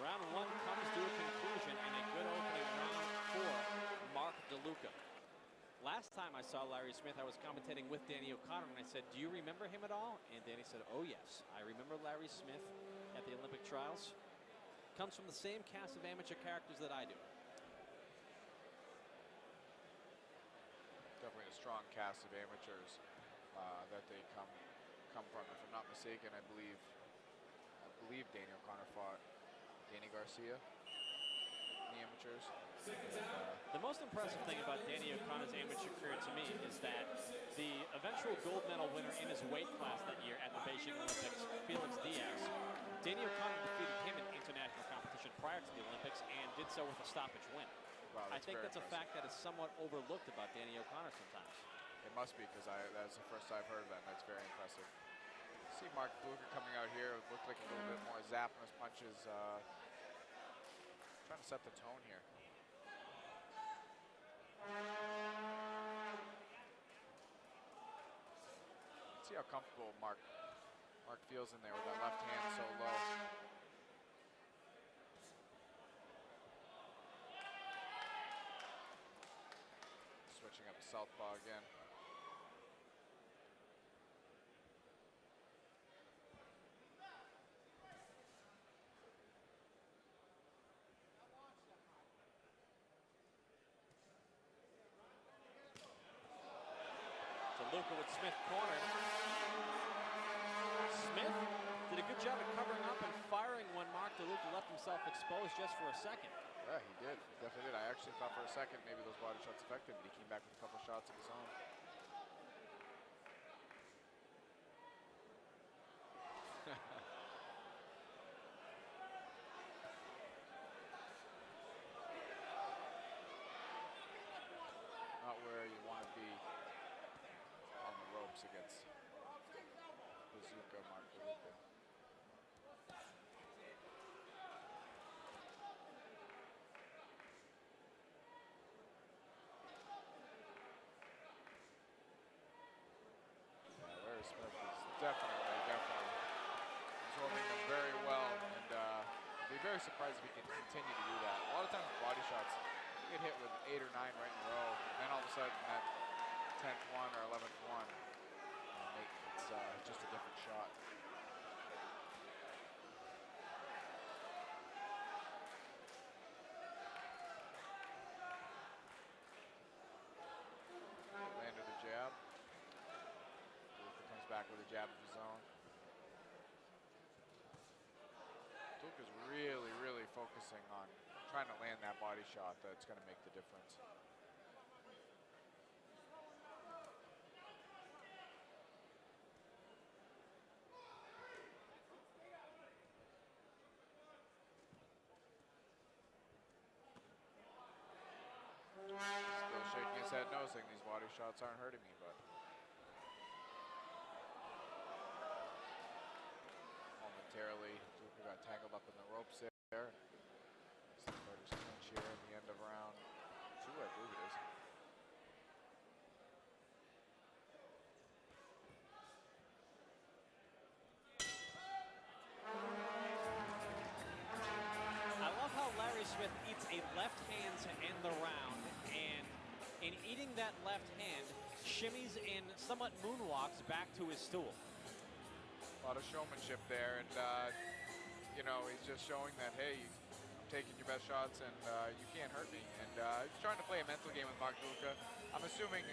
Round one comes to a conclusion, and a good opening round for Mark DeLuca. Last time I saw Larry Smith, I was commentating with Danny O'Connor, and I said, do you remember him at all? And Danny said, oh yes, I remember Larry Smith at the Olympic trials. Comes from the same cast of amateur characters that I do. Definitely a strong cast of amateurs that they come from. If I'm not mistaken, I believe Danny O'Connor fought Danny Garcia in the amateurs. The most impressive thing about Danny O'Connor's amateur career to me is that the eventual gold medal winner in his weight class that year at the Beijing Olympics, Felix Diaz, Danny O'Connor defeated him in international competition prior to the Olympics and did so with a stoppage win. Wow, I think very that's a impressive. fact that is somewhat overlooked about Danny O'Connor sometimes. It must be, because that's the first I've heard of that, and that's very impressive. See Mark Luka coming out here, looked like a little bit more zap on his punches, trying to set the tone here. See how comfortable Mark feels in there with that left hand so low. Switching up to southpaw again. Luka with Smith cornered. Smith did a good job at covering up and firing when Mark DeLuca left himself exposed just for a second. Yeah, he did. He definitely did. I actually thought for a second maybe those body shots affected, but he came back with a couple shots of his own. Not where you want to be on the ropes against Bazooka, Mark DeLuca. Larry Smith is definitely absorbing them very well, and I'd be very surprised if he can continue to do that. A lot of times with body shots, you get hit with 8 or 9 right in a row, and then all of a sudden that 10th one or 11th one, it's just a different shot. Landed the jab. Luka comes back with a jab of his own. Luka's really, really focusing on trying to land that body shot that's going to make the difference. Still shaking his head no, saying these body shots aren't hurting me, but momentarily Luka got tangled up in the ropes there. First clinch here in the end of round 2, I believe it is. I love how Larry Smith eats a left hand to end the round, and in eating that left hand, shimmies and somewhat moonwalks back to his stool. A lot of showmanship there, and you know, he's just showing that, hey, I'm taking your best shots, and you can't hurt me. And he's trying to play a mental game with Mark DeLuca. I'm assuming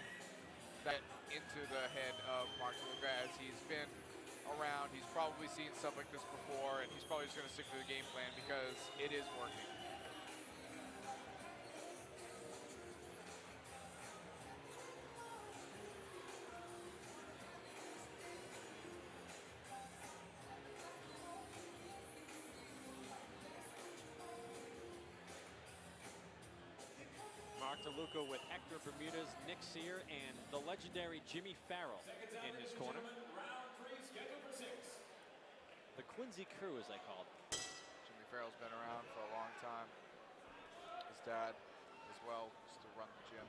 that into the head of Mark DeLuca, as he's been around, he's probably seen stuff like this before, and he's probably just going to stick to the game plan because it is working. Mark DeLuca with Hector Bermudez, Nick Sear, and the legendary Jimmy Farrell in his corner. Round 3 scheduled for 6. The Quincy Crew, as they called it. Jimmy Farrell's been around for a long time. His dad, as well, used to run the gym.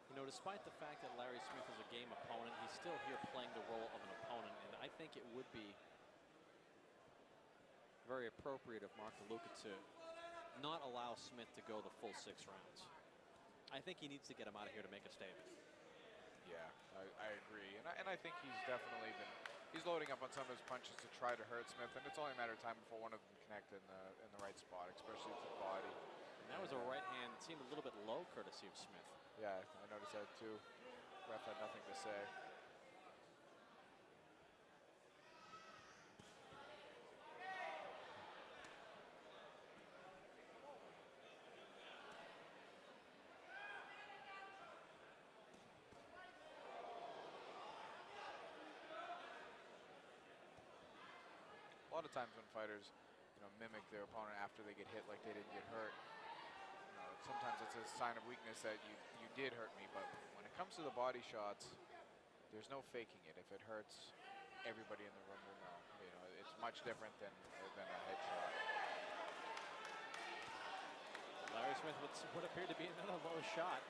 You know, despite the fact that Larry Smith is a game opponent, he's still here playing the role of an opponent, and I think it would be very appropriate of Mark DeLuca to not allow Smith to go the full 6 rounds. I think he needs to get him out of here to make a statement. Yeah, I agree, and I think he's definitely he's loading up on some of his punches to try to hurt Smith, and it's only a matter of time before one of them connect in the right spot, especially to the body. And that was a right hand that seemed a little bit low, courtesy of Smith. Yeah, I noticed that too. Ref had nothing to say. lot of times when fighters, mimic their opponent after they get hit like they didn't get hurt, sometimes it's a sign of weakness that you did hurt me. But when it comes to the body shots, there's no faking it. If it hurts, everybody in the room will know. It's much different than a headshot. Larry Smith with what appeared to be another low shot.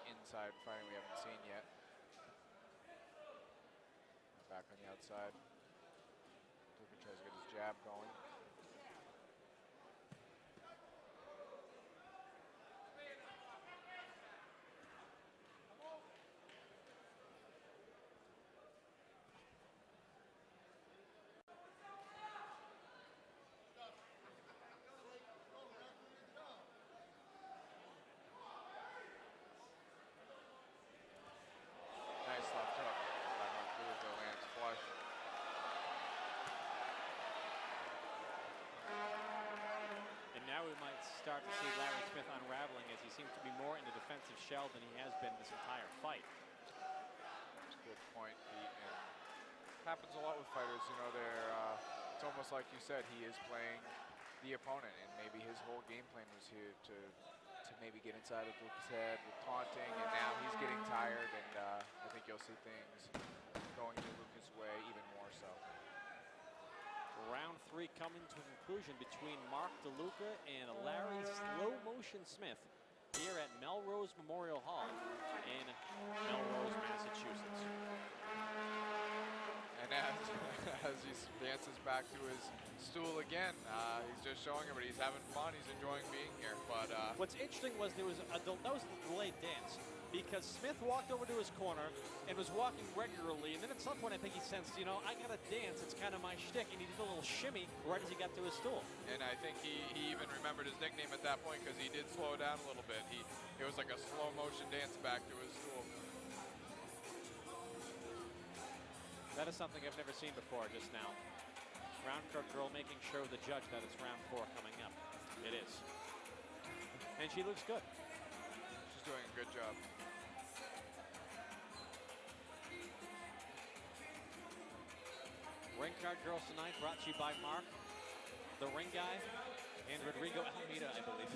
Inside fighting we haven't seen yet. Back on the outside. Luka tries to get his jab going. Nice left hook by Mark Luka, lands flush. And now we might start to see Larry Smith unraveling as he seems to be more in the defensive shell than he has been this entire fight. That's a good point, Pete. And it happens a lot with fighters. It's almost like you said, he is playing the opponent, and maybe his whole game plan was here to maybe get inside of Luka's head with taunting, and now he's getting tired, and I think you'll see things going to Luka's way even more so. Round 3 coming to a conclusion between Mark DeLuca and Larry Slow Motion Smith here at Melrose Memorial Hall in Melrose, Massachusetts. And as he dances back to his stool again, he's just showing everybody he's having fun, he's enjoying being here. But what's interesting was that was a delayed dance, because Smith walked over to his corner and was walking regularly, and then at some point I think he sensed, I gotta dance, it's kind of my shtick, and he did a little shimmy right as he got to his stool. And I think he even remembered his nickname at that point, because he did slow down a little bit. It was like a slow motion dance back to his stool. That is something I've never seen before just now. Round card girl making sure of the judge that it's round 4 coming up. It is. And she looks good. She's doing a good job. Ring card girls tonight brought to you by Mark, the ring guy, and Rodrigo Almeida, I believe.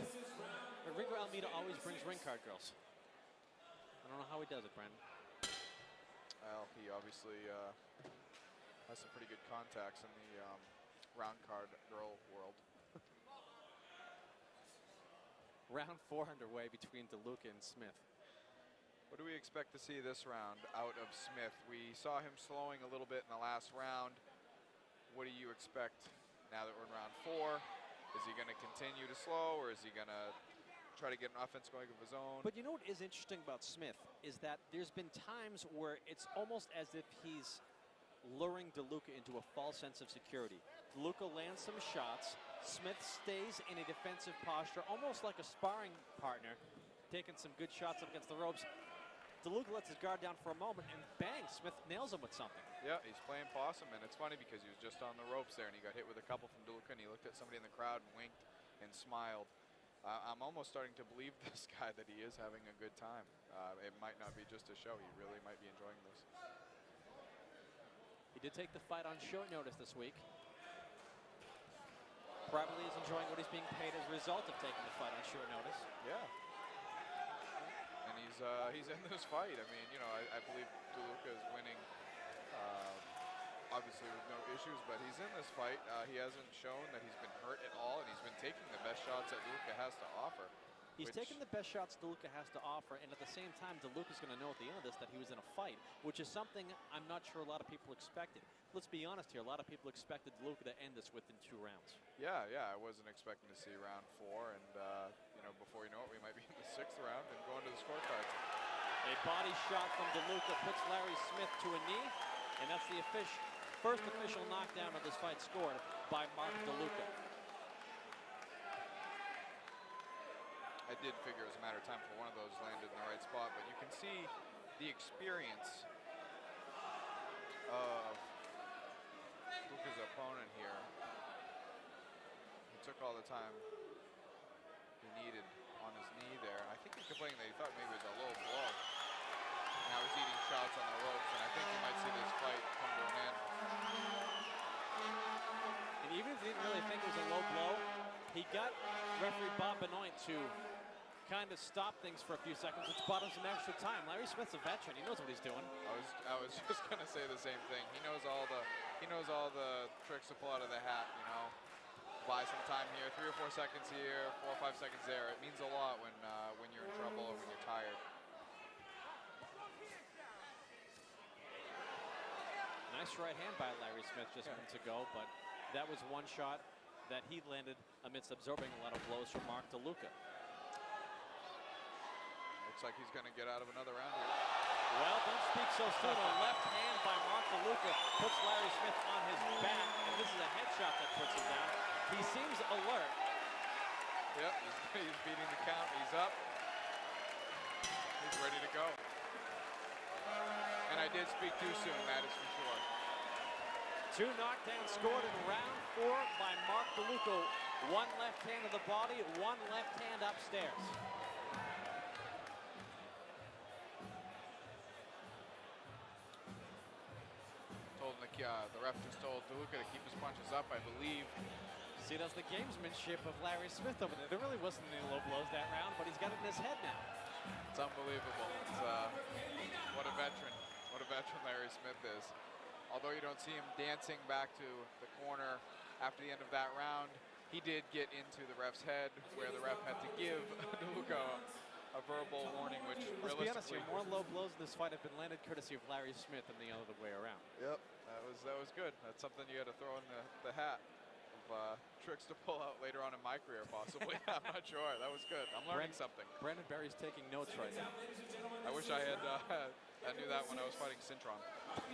Rodrigo Almeida always brings ring card girls. I don't know how he does it, Brandon. Well, he obviously has some pretty good contacts in the round card girl world. Round 4 underway between DeLuca and Smith. What do we expect to see this round out of Smith? We saw him slowing a little bit in the last round. What do you expect now that we're in round 4? Is he going to continue to slow, or is he going to try to get an offense going of his own? But you know what is interesting about Smith is that there's been times where it's almost as if he's luring DeLuca into a false sense of security. DeLuca lands some shots. Smith stays in a defensive posture, almost like a sparring partner, taking some good shots up against the ropes. DeLuca lets his guard down for a moment, and bang, Smith nails him with something. Yeah, he's playing possum, and it's funny because he was just on the ropes there, and he got hit with a couple from DeLuca, and he looked at somebody in the crowd and winked and smiled. I'm almost starting to believe this guy that he is having a good time. It might not be just a show. He really might be enjoying this. He did take the fight on short notice this week. Probably is enjoying what he's being paid as a result of taking the fight on short notice. Yeah. And he's in this fight. I mean, I believe DeLuca is winning, obviously with no issues, but he's in this fight. He hasn't shown that he's been hurt at all, and he's been taking the best shots that DeLuca has to offer. He's taken the best shots DeLuca has to offer, and at the same time, DeLuca's going to know at the end of this that he was in a fight, which is something I'm not sure a lot of people expected. Let's be honest here, a lot of people expected DeLuca to end this within 2 rounds. Yeah, I wasn't expecting to see round 4, and before you know it, we might be in the 6th round and going to the scorecards. A body shot from DeLuca puts Larry Smith to a knee, and that's the first official knockdown of this fight scored by Mark DeLuca. I did figure it was a matter of time for one of those landed in the right spot, but you can see the experience of Luka's opponent here. He took all the time he needed on his knee there. I think he's complaining that he thought maybe it was a low blow. Now he's eating shots on the ropes, and I think you might see this fight come to an end. And even if he didn't really think it was a low blow, he got referee Bob Benoit to kind of stop things for a few seconds, which bought him some extra time. Larry Smith's a veteran; he knows what he's doing. I was just gonna say the same thing. He knows all the tricks to pull out of the hat. You know, buy some time here, 3 or 4 seconds here, 4 or 5 seconds there. It means a lot when you're in trouble or when you're tired. Nice right hand by Larry Smith just minutes ago, but that was one shot that he landed amidst absorbing a lot of blows from Mark DeLuca. Looks like he's going to get out of another round here. Well, don't speak so soon. A left hand by Mark DeLuca puts Larry Smith on his back, and this is a headshot that puts him down. He seems alert. Yep, he's beating the count. He's up. He's ready to go. And I did speak too soon, that is for sure. 2 knockdowns scored in round 4 by Mark DeLuca. 1 left hand to the body, 1 left hand upstairs. The ref just told DeLuca to keep his punches up, I believe. See, that's the gamesmanship of Larry Smith over there. There really wasn't any low blows that round, but he's got it in his head now. It's unbelievable. It's, what a veteran. What a veteran Larry Smith is. Although you don't see him dancing back to the corner after the end of that round, he did get into the ref's head where the ref had to give DeLuca a verbal warning, which Let's be honest realistically... here, more low blows in this fight have been landed courtesy of Larry Smith than the other way around. Yep, that was good. That's something you had to throw in the hat of tricks to pull out later on in my career, possibly. I'm not sure. That was good. I'm learning something. Brandon Berry's taking notes right now. I wish I had I knew that when I was fighting Cintron. I'll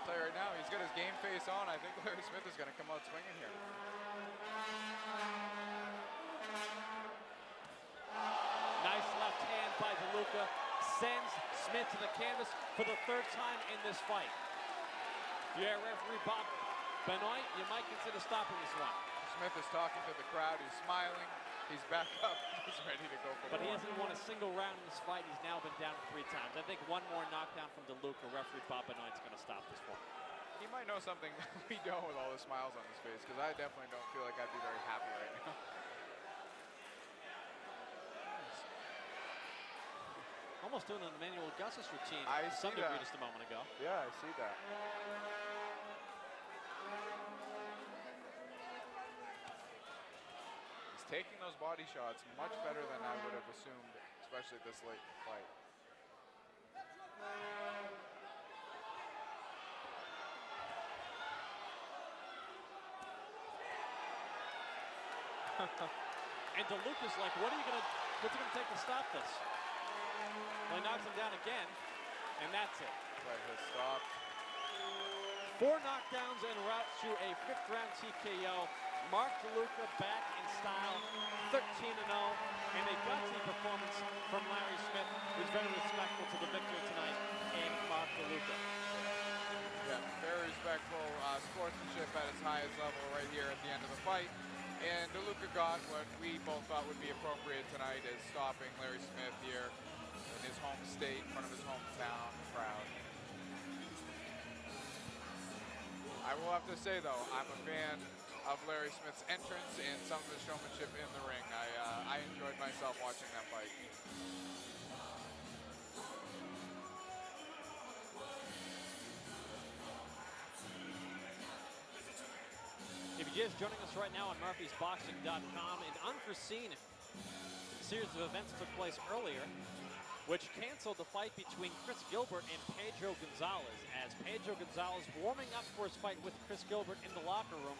tell you right now, he's got his game face on. I think Larry Smith is going to come out swinging here. Nice left hand by DeLuca. Sends Smith to the canvas for the 3rd time in this fight. If you're referee Bob Benoit, you might consider stopping this one. Smith is talking to the crowd. He's smiling. He's back up. He's ready to go for But he more. hasn't won a single round in this fight. He's now been down 3 times. I think one more knockdown from DeLuca, referee Bob Benoit's going to stop this one. He might know something that we don't with all the smiles on his face, because I definitely don't feel like I'd be very happy right now. Almost doing an Emmanuel Augustus routine. I to some see degree that. just a moment ago. Yeah, I see that. He's taking those body shots much better than I would have assumed, especially this late in the fight. And DeLuca's like, what's it gonna take to stop this? Well, he knocks him down again, and that's it. Fight has stopped. 4 knockdowns en route to a 5th round TKO. Mark DeLuca back in style, 13-0, and a gutsy performance from Larry Smith, who's very respectful to the victor tonight in Mark DeLuca. Yeah, very respectful sportsmanship at its highest level right here at the end of the fight. And DeLuca got what we both thought would be appropriate tonight, is stopping Larry Smith here in his home state, in front of his hometown crowd. I will have to say, though, I'm a fan of Larry Smith's entrance and some of his showmanship in the ring. I enjoyed myself watching that fight. If you're just joining us right now on murphysboxing.com, an unforeseen series of events took place earlier, which canceled the fight between Chris Gilbert and Pedro Gonzalez, as Pedro Gonzalez, warming up for his fight with Chris Gilbert in the locker room,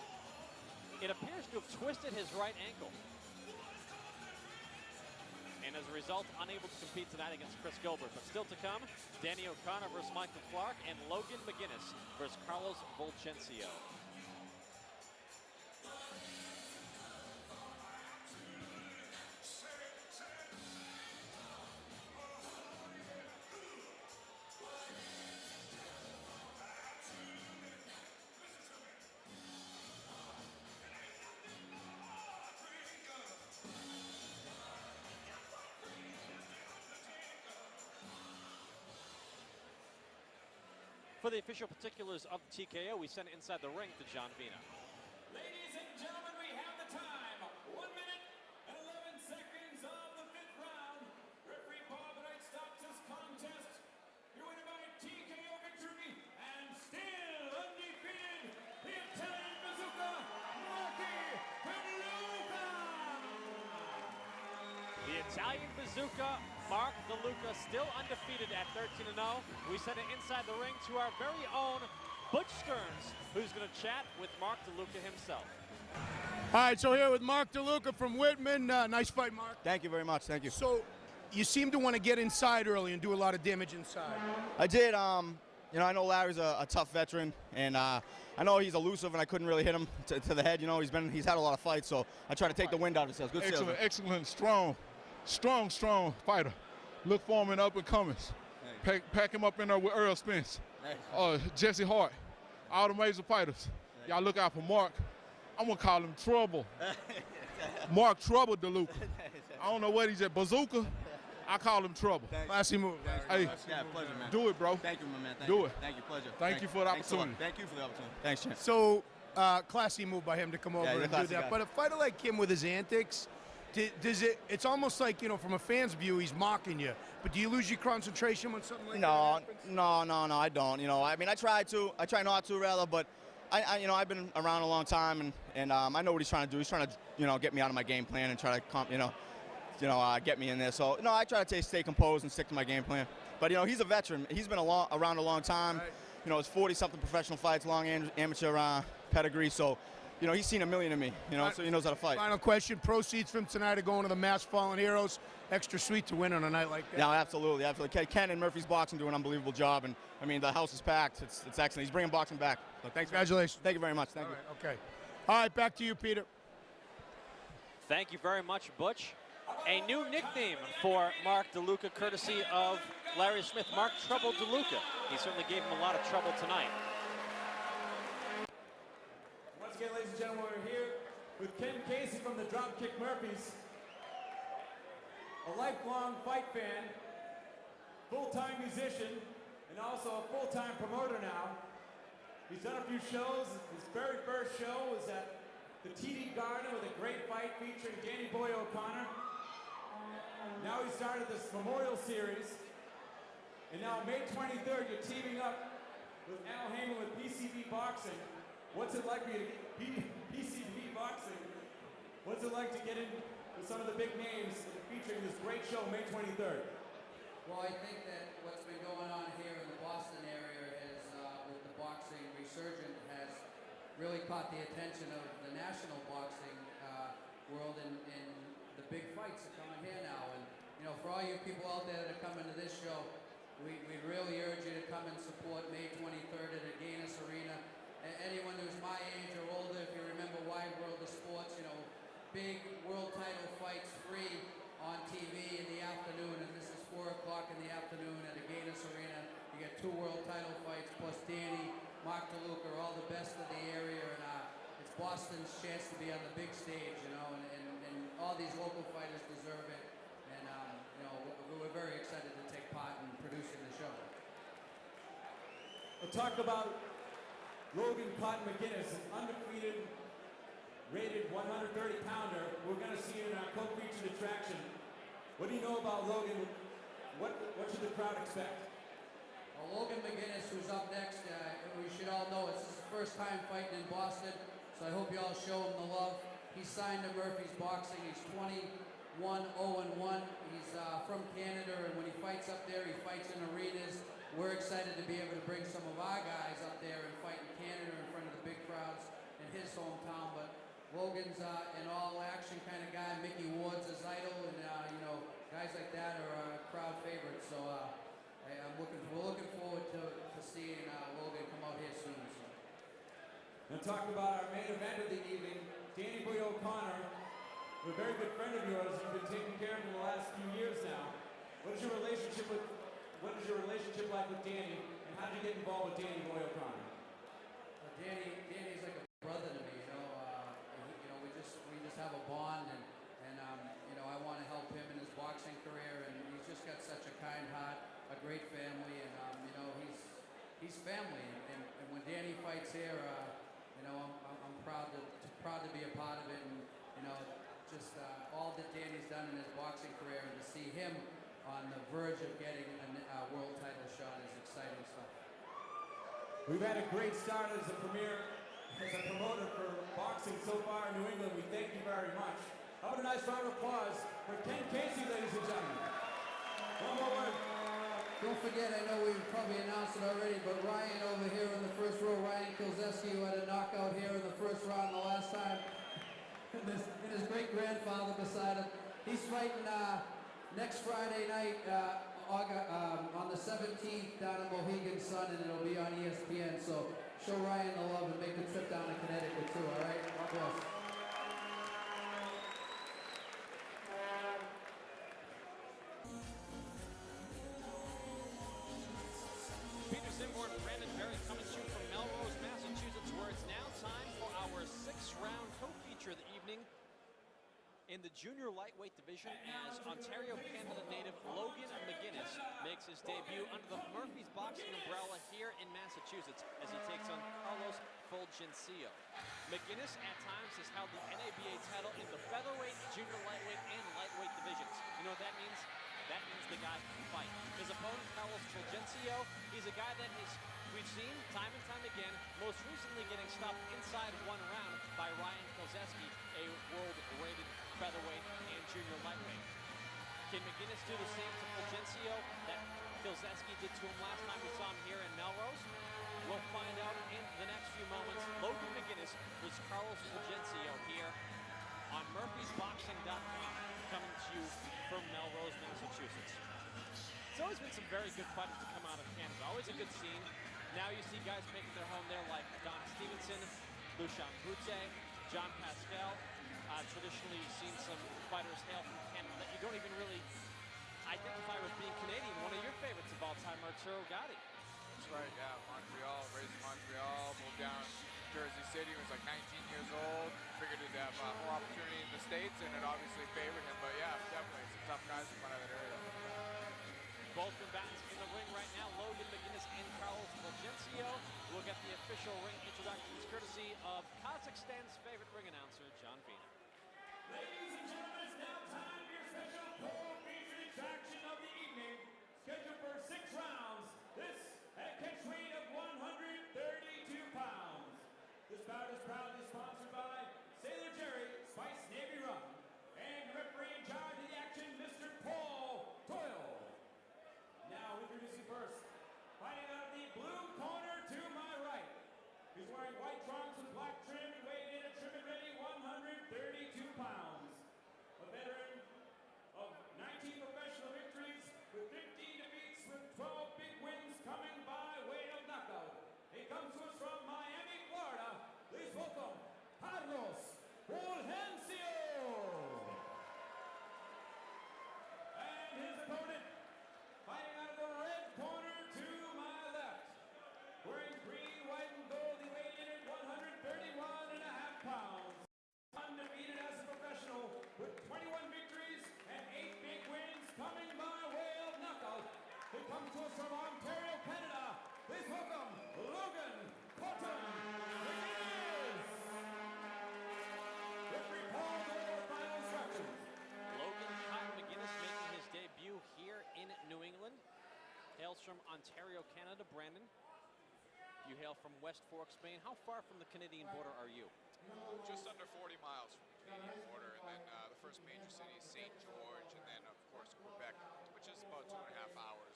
it appears to have twisted his right ankle. And as a result, unable to compete tonight against Chris Gilbert. But still to come, Danny O'Connor versus Michael Clark, and Logan McGuinness versus Carlos Volchencio. For the official particulars of the TKO, we send it inside the ring to John Vina. Ladies and gentlemen, we have the time. 1 minute and 11 seconds of the 5th round. Referee Bob Knight stops this contest. You're winning by TKO victory and still undefeated, the Italian Bazooka, Marky DeLuca. The Italian Bazooka, Mark DeLuca, still undefeated at 13-0. We send it inside the ring to our very own Butch Stearns, who's going to chat with Mark DeLuca himself. All right, so here with Mark DeLuca from Whitman. Nice fight, Mark. Thank you very much. Thank you. So you seem to want to get inside early and do a lot of damage inside. I did. You know, I know Larry's a tough veteran, and I know he's elusive, and I couldn't really hit him to the head. You know, he's had a lot of fights, so I try to take the wind out of his sails. Good Excellent, salesman. excellent, strong fighter. Look for him in up and comings. Pack him up in there with Earl Spence, Jesse Hart, all the major fighters. Y'all look out for Mark. I'm gonna call him Trouble. Mark Trouble DeLuca. I don't know what he's at, Bazooka. I call him Trouble. Classy move. Hey, yeah, pleasure, man. Do it, bro. Thank you, my man. Do it. Thank you, pleasure. Thank you for the Thanks a lot. opportunity. Thank you for the opportunity. Thanks, champ. So classy move by him to come over he's a and do classy that. guy. But a fighter like him with his antics, does it? It's almost like, you know, from a fan's view, he's mocking you. But do you lose your concentration when something like that happens? No, I don't. You know, I mean, I try not to, rather, but you know, I've been around a long time, and I know what he's trying to do. He's trying to, you know, get me out of my game plan and try to, get me in there. So, no, I try to stay composed and stick to my game plan. But, you know, he's a veteran. He's been around a long time. Right. You know, it's 40-something professional fights, long amateur pedigree. So, you know, he's seen a million of me, you know, so he knows how to fight. Final question. Proceeds from tonight are going to the Masked Fallen Heroes. Extra sweet to win on a night like that. Yeah, absolutely. Ken and Murphy's Boxing do an unbelievable job, and I mean the house is packed. It's excellent. He's bringing boxing back. So thanks. Congratulations. Thank you very much. Thank you. Okay. All right, back to you, Peter. Thank you very much, Butch. A new nickname for Mark DeLuca, courtesy of Larry Smith. Mark Trouble DeLuca. He certainly gave him a lot of trouble tonight. Once again, ladies and gentlemen, we're here with Ken Casey from the Dropkick Murphys. A lifelong fight fan, full-time musician, and also a full-time promoter now. He's done a few shows. His very first show was at the TD Garden with a great fight featuring Danny Boy O'Connor. Now he started this Memorial Series. And now May 23rd, you're teaming up with Al Heyman with PCB Boxing. What's it like for you to get PCB Boxing? What's it like to get in with some of the big names featuring this great show May 23rd? Well, I think that what's been going on here in the Boston area is, with the boxing resurgent, has really caught the attention of the national boxing world, and the big fights are coming here now. And, you know, for all you people out there that are coming to this show, we really urge you to come and support May 23rd at Agganis Arena. Anyone who's my age or older, if you remember Wide World of Sports, you know, big world title fights free on TV in the afternoon, and this is 4 o'clock in the afternoon at Agganis Arena. You get 2 world title fights, plus Danny, Mark DeLuca, all the best of the area, and it's Boston's chance to be on the big stage, you know, and all these local fighters deserve it, and, you know, we're very excited to take part in producing the show. We'll talk about Logan Cotton McGuinness, an undefeated, rated 130-pounder. We're going to see you in our co-featured attraction. What do you know about Logan? What should the crowd expect? Well, Logan McGuinness, who's up next, we should all know it's his first time fighting in Boston, so I hope you all show him the love. He's signed to Murphy's Boxing. He's 21-0-1. He's from Canada, and when he fights up there, he fights in arenas. We're excited to be able to bring some of our guys up there and fight in Canada in front of the big crowds in his hometown. But Logan's an all-action kind of guy. Mickey Ward's his idol, and you know, guys like that are crowd favorites. So we're looking forward to seeing Logan come out here soon. So. Now talk about our main event of the evening, Danny Boy O'Connor, a very good friend of yours. You've been taking care of him the last few years now. What is your relationship like with Danny, and how did you get involved with Danny Boy O'Connor? Danny's like a brother to me, you know. We just have a bond, and you know, I want to help him in his boxing career, and he's just got such a kind heart, a great family, and you know, he he's family, and when Danny fights here, you know, I'm proud to be a part of it, and you know, just all that Danny's done in his boxing career, and to see him on the verge of getting a world title shot is exciting stuff. We've had a great start as a promoter for boxing so far in New England. We thank you very much. How about a nice round of applause for Ken Casey, ladies and gentlemen. One more word. Don't forget, I know we've probably announced it already, but Ryan over here in the first row, Ryan Kilzeski, who had a knockout here in the first round the last time, and his great-grandfather beside him. He's fighting next Friday night on the 17th down at Mohegan Sun, and it'll be on ESPN, so show Ryan the love and make the trip down to Connecticut too, all right? God bless. Peter Zimborn, Brandon Berry coming to you from Melrose, Massachusetts, where it's now time for our 6th-round co-feature of the evening in the junior lightweight division, as Ontario, Canada native Logan McGuinness makes his debut under the Murphy's Boxing umbrella here in Massachusetts as he takes on Carlos Fulgencio. McGuinness at times has held the NABA title in the featherweight, junior lightweight, and lightweight divisions. You know what that means? That means the guy can fight. His opponent, Carlos Fulgencio, he's a guy that we've seen time and time again, most recently getting stopped inside 1 round by Ryan Kilzeski, a world-rated featherweight and junior lightweight. Can McGuinness do the same to Fulgencio that Kilzeski did to him last time we saw him here in Melrose? We'll find out in the next few moments. Logan McGuinness was Carlos Fulgencio here on MurphysBoxing.com, coming to you from Melrose, Massachusetts. It's always been some very good fighters to come out of Canada. Always a good scene. Now you see guys making their home there like Don Stevenson, Lucian Brute, John Pascal. Traditionally, you've seen some fighters hail from Canada that you don't even really identify with being Canadian. One of your favorites of all time, Arturo Gatti. That's right, yeah. Montreal, raised in Montreal, moved down to Jersey City, was like 19 years old. Figured he'd have more opportunity in the States, and it obviously favored him. But yeah, definitely some tough guys from out of that area. Both combatants in the ring right now, Logan McGuinness and Carlos Fulgencio. We'll get the official ring introductions courtesy of Kazakhstan's favorite ring announcer, John Fina. Ladies and gentlemen, it's now time for your special co-featured attraction of the evening, scheduled for 6 rounds. This at a catch weight of 132 pounds. This bout is proudly sponsored by Sailor Jerry Spice Navy Rum and referee in charge of the action, Mr. Paul Doyle. Now introducing first, fighting out of the blue corner to my right. He's wearing white trunks with black trim and weighed in at trim and ready 132 pounds. A veteran of 19 professional victories with 15 defeats with 12 big wins coming by way of knockout. He comes to us from Miami, Florida. Please welcome Carlos Fulgencio. And his opponent, fighting out of the red corner to my left. Wearing green, white, and gold, he weighed in at 131.5 pounds. Undefeated as a professional with 21 victories and 8 big wins coming by way of knockout. He comes to us from Ontario, Canada. Please welcome Logan Cotton McGuinness. Referee Paul Doyle, final instructions. Logan Cotton McGuinness making his debut here in New England. Hails from Ontario, Canada. Brandon, you hail from West Fork, Spain. How far from the Canadian border are you? Just under 40 miles from the Canadian border, and then the first major city is St. George, and then of course Quebec, which is about 2.5 hours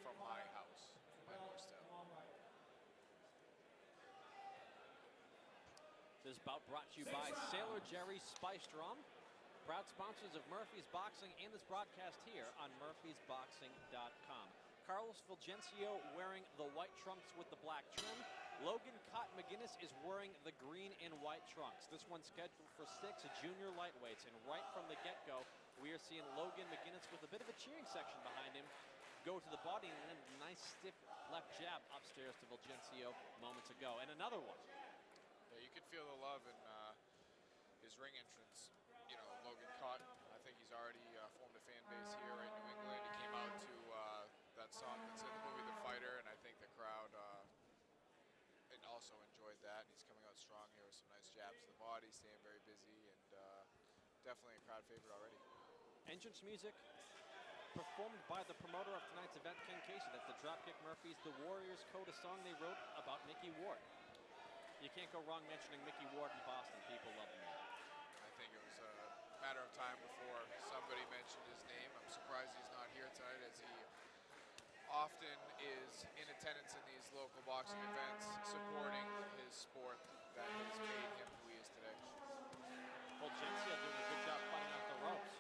from my house in Edwardston. This bout brought to you by Sailor Jerry Spiced Rum, proud sponsors of Murphy's Boxing and this broadcast here on MurphysBoxing.com. Carlos Fulgencio wearing the white trunks with the black trim. Logan Cotton McGuinness is wearing the green and white trunks. This one's scheduled for 6 junior lightweights, and right from the get-go, we are seeing Logan McGuinness with a bit of a cheering section behind him go to the body and then a nice stiff left jab upstairs to Fulgencio moments ago. And another one. Yeah, you could feel the love in his ring entrance. You know, Logan Cotton, I think he's already formed a fan base here in New England. He came out to that song that's in the movie The Fighter, and I think the crowd also enjoyed that. And he's coming out strong here with some nice jabs to the body, staying very busy, and definitely a crowd favorite already. Entrance music performed by the promoter of tonight's event, Ken Casey. That's the Dropkick Murphys, The Warriors Code, a song they wrote about Mickey Ward. You can't go wrong mentioning Mickey Ward in Boston. People love him. I think it was a matter of time before somebody mentioned his name. I'm surprised he's not here tonight, as he often is in attendance in these local boxing events, supporting his sport that has made him who he is today. Fulgencio doing a good job fighting off the ropes.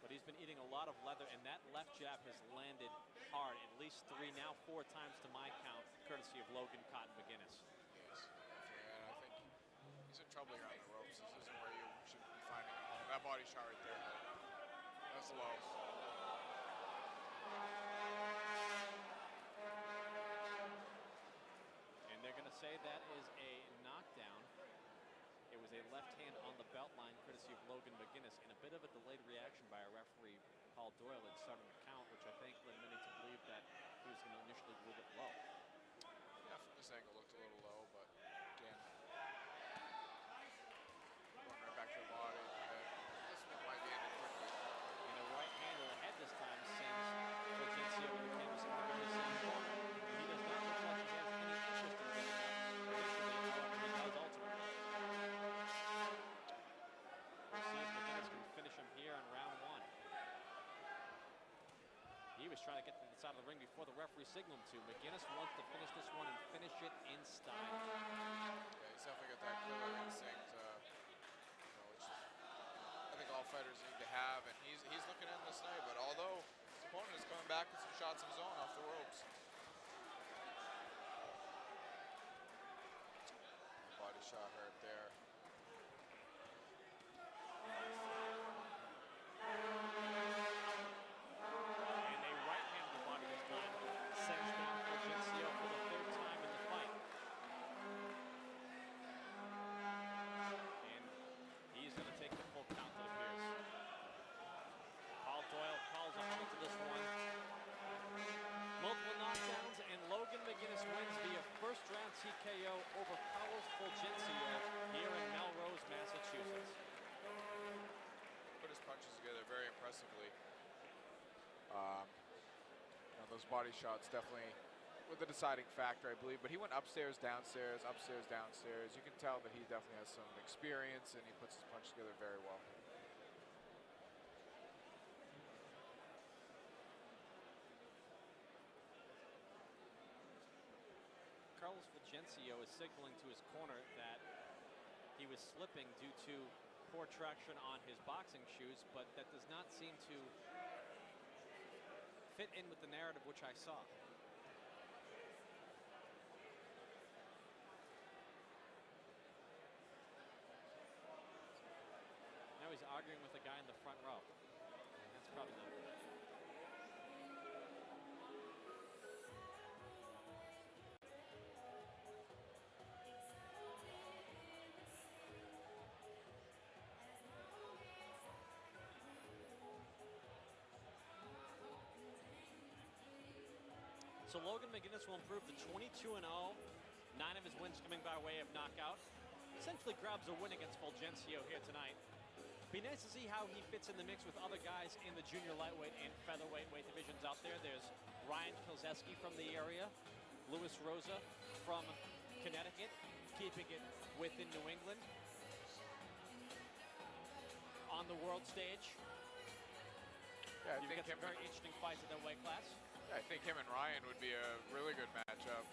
But he's been eating a lot of leather, and that left jab has landed hard, at least 3, now 4 times to my count, courtesy of Logan Cotton McGuinness. Yes, and I think he's in trouble here on the ropes. This isn't where you should be finding him. That body shot right there, that's low. And they're going to say that is a knockdown. It was a left hand on the belt line, courtesy of Logan McGuinness, and a bit of a delayed reaction by our referee, Paul Doyle, in starting the count, which I think led many to believe that he was going to initially move it low. Yeah, from this angle looked a little low, but again, going right back to the body. This one might be ended quickly. And a right hand to the head this time sends Fulgencio to the canvas in the very same corner. He does not look like he has any interest in getting up. Initially, however, he does ultimately. We'll see if McGuinness can finish him here in round 1. He was trying to get to the side of the ring before the referee signaled him to. McGuinness wants to finish this one and finish it in style. Yeah, he's definitely got that killer instinct, which I think all fighters need to have, and he's looking in this night, but although his opponent is coming back with some shots of his own off the ropes. Body shot hurt there. And a right hand to the body this time sends down Fulgencio for the 3rd time in the fight. And he's going to take the full count, it appears. Paul Doyle calls a halt to this one. Multiple knockdowns, and Logan McGuinness wins via first round TKO over Carlos Fulgencio here in Melrose, Massachusetts. Put his punches together very impressively. Those body shots definitely were the deciding factor, I believe. But he went upstairs, downstairs, upstairs, downstairs. You can tell that he definitely has some experience, and he puts his punch together very well. Carlos Fulgencio is signaling to his corner that he was slipping due to poor traction on his boxing shoes, but that does not seem to fit in with the narrative which I saw. Now he's arguing with a guy in the front row. That's probably not good. So Logan McGuinness will improve to 22-0. 9 of his wins coming by way of knockout. Essentially grabs a win against Fulgencio here tonight. Be nice to see how he fits in the mix with other guys in the junior lightweight and featherweight weight divisions out there. There's Ryan Kilzeski from the area, Luis Rosa from Connecticut, keeping it within New England. On the world stage, Yeah, I you've think got some very interesting fights at that weight class. I think him and Ryan would be a really good matchup.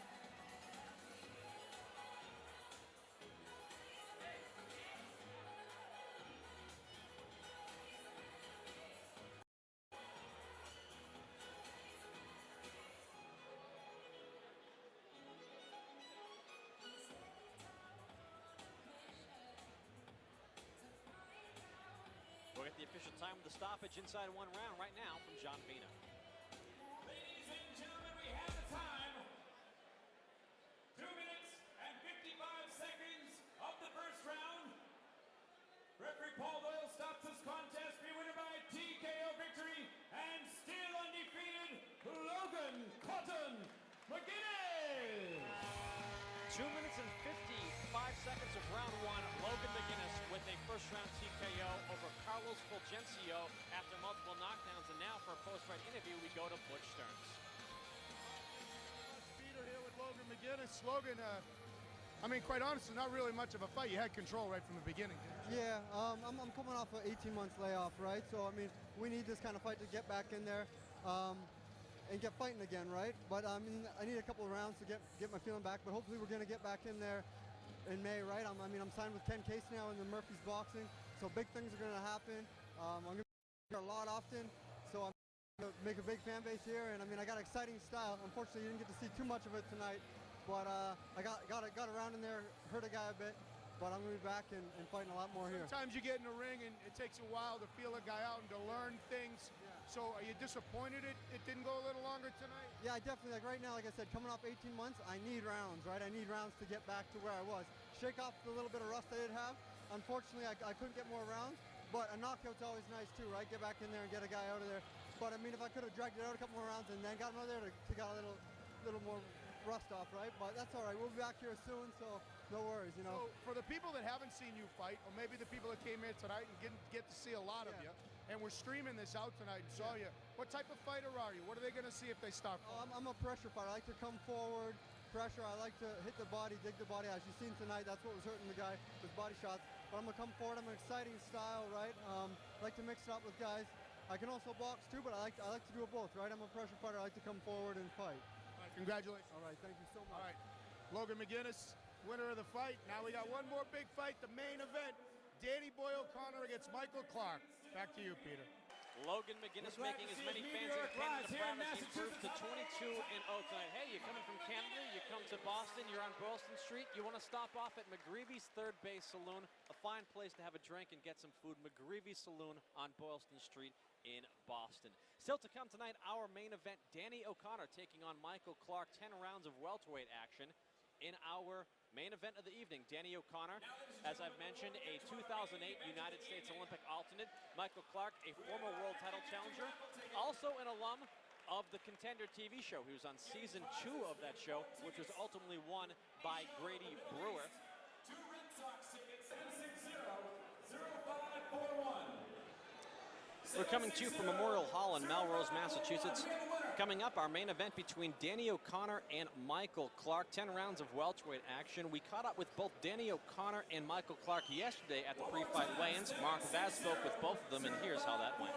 We'll get the official time of the stoppage inside 1 round right now from John Vina. Ladies and gentlemen, we have the time. 2 minutes and 55 seconds of the first round. Referee Paul Doyle stops this contest. Be winner by TKO victory and still undefeated, Logan Cotton McGuinness. 2 minutes and 55 seconds of round one. Logan McGinnis with a first-round TKO over Carlos Fulgencio after multiple knockdowns. And now for a post-fight interview, we go to Butch Stearns. Peter here with Logan McGinnis. Logan, I mean, quite honestly, not really much of a fight. You had control right from the beginning, didn't you? Yeah, I'm coming off an 18 months layoff, right? So, I mean, we need this kind of fight to get back in there and get fighting again, right? But, I mean, I need a couple of rounds to get my feeling back, but hopefully we're going to get back in there in May, right? I'm signed with Ken Case now in the Murphy's Boxing, so big things are going to happen. I'm going to be here a lot often, so I'm going to make a big fan base here, and, I mean, I got an exciting style. Unfortunately, you didn't get to see too much of it tonight, but I got around in there, hurt a guy a bit, but I'm going to be back and fighting a lot more here. Sometimes you get in the ring and it takes a while to feel a guy out and to learn things. Yeah. So are you disappointed it didn't go a little longer tonight? Yeah, I definitely, like right now, like I said, coming off 18 months, I need rounds, right? I need rounds to get back to where I was. Shake off the little bit of rust I did have. Unfortunately, I couldn't get more rounds, but a knockout's always nice too, right? Get back in there and get a guy out of there. But I mean, if I could have dragged it out a couple more rounds and then got him out there to get a little more rust off, right? But that's all right. We'll be back here soon, so no worries, you know. So for the people that haven't seen you fight, or maybe the people that came here tonight and didn't get to see a lot of you, and we're streaming this out tonight and saw you, what type of fighter are you? What are they going to see if they start? I'm a pressure fighter. I like to come forward, pressure. I like to hit the body, dig the body. As you've seen tonight, that's what was hurting the guy, his body shots. But I'm going to come forward. I'm an exciting style, right? I like to mix it up with guys. I can also box too, but I like to do it both, right? I'm a pressure fighter. I like to come forward and fight. Congratulations. All right, thank you so much. All right, Logan McGinnis, winner of the fight. Now we got one more big fight, the main event. Danny Boy O'Connor against Michael Clark. Back to you, Peter. Logan McGinnis making as many fans in Canada proud as he improved to 22-0 tonight. Hey, you coming from Canada, you come to Boston, you're on Boylston Street, you want to stop off at McGreevy's Third Base Saloon, a fine place to have a drink and get some food. McGreevy's Saloon on Boylston Street in Boston. Still to come tonight, our main event, Danny O'Connor taking on Michael Clark, 10 rounds of welterweight action. In our main event of the evening, Danny O'Connor, as I've mentioned, a 2008 United States Olympic alternate. Michael Clark, a former world title challenger, also an alum of the Contender TV show. He was on season 2 of that show, which was ultimately won by Grady Brewer. We're coming to you from Memorial Hall in Melrose, Massachusetts. Coming up, our main event between Danny O'Connor and Michael Clark. 10 rounds of welterweight action. We caught up with both Danny O'Connor and Michael Clark yesterday at the pre-fight weigh-ins. Mark Vaz spoke with both of them, and here's how that went.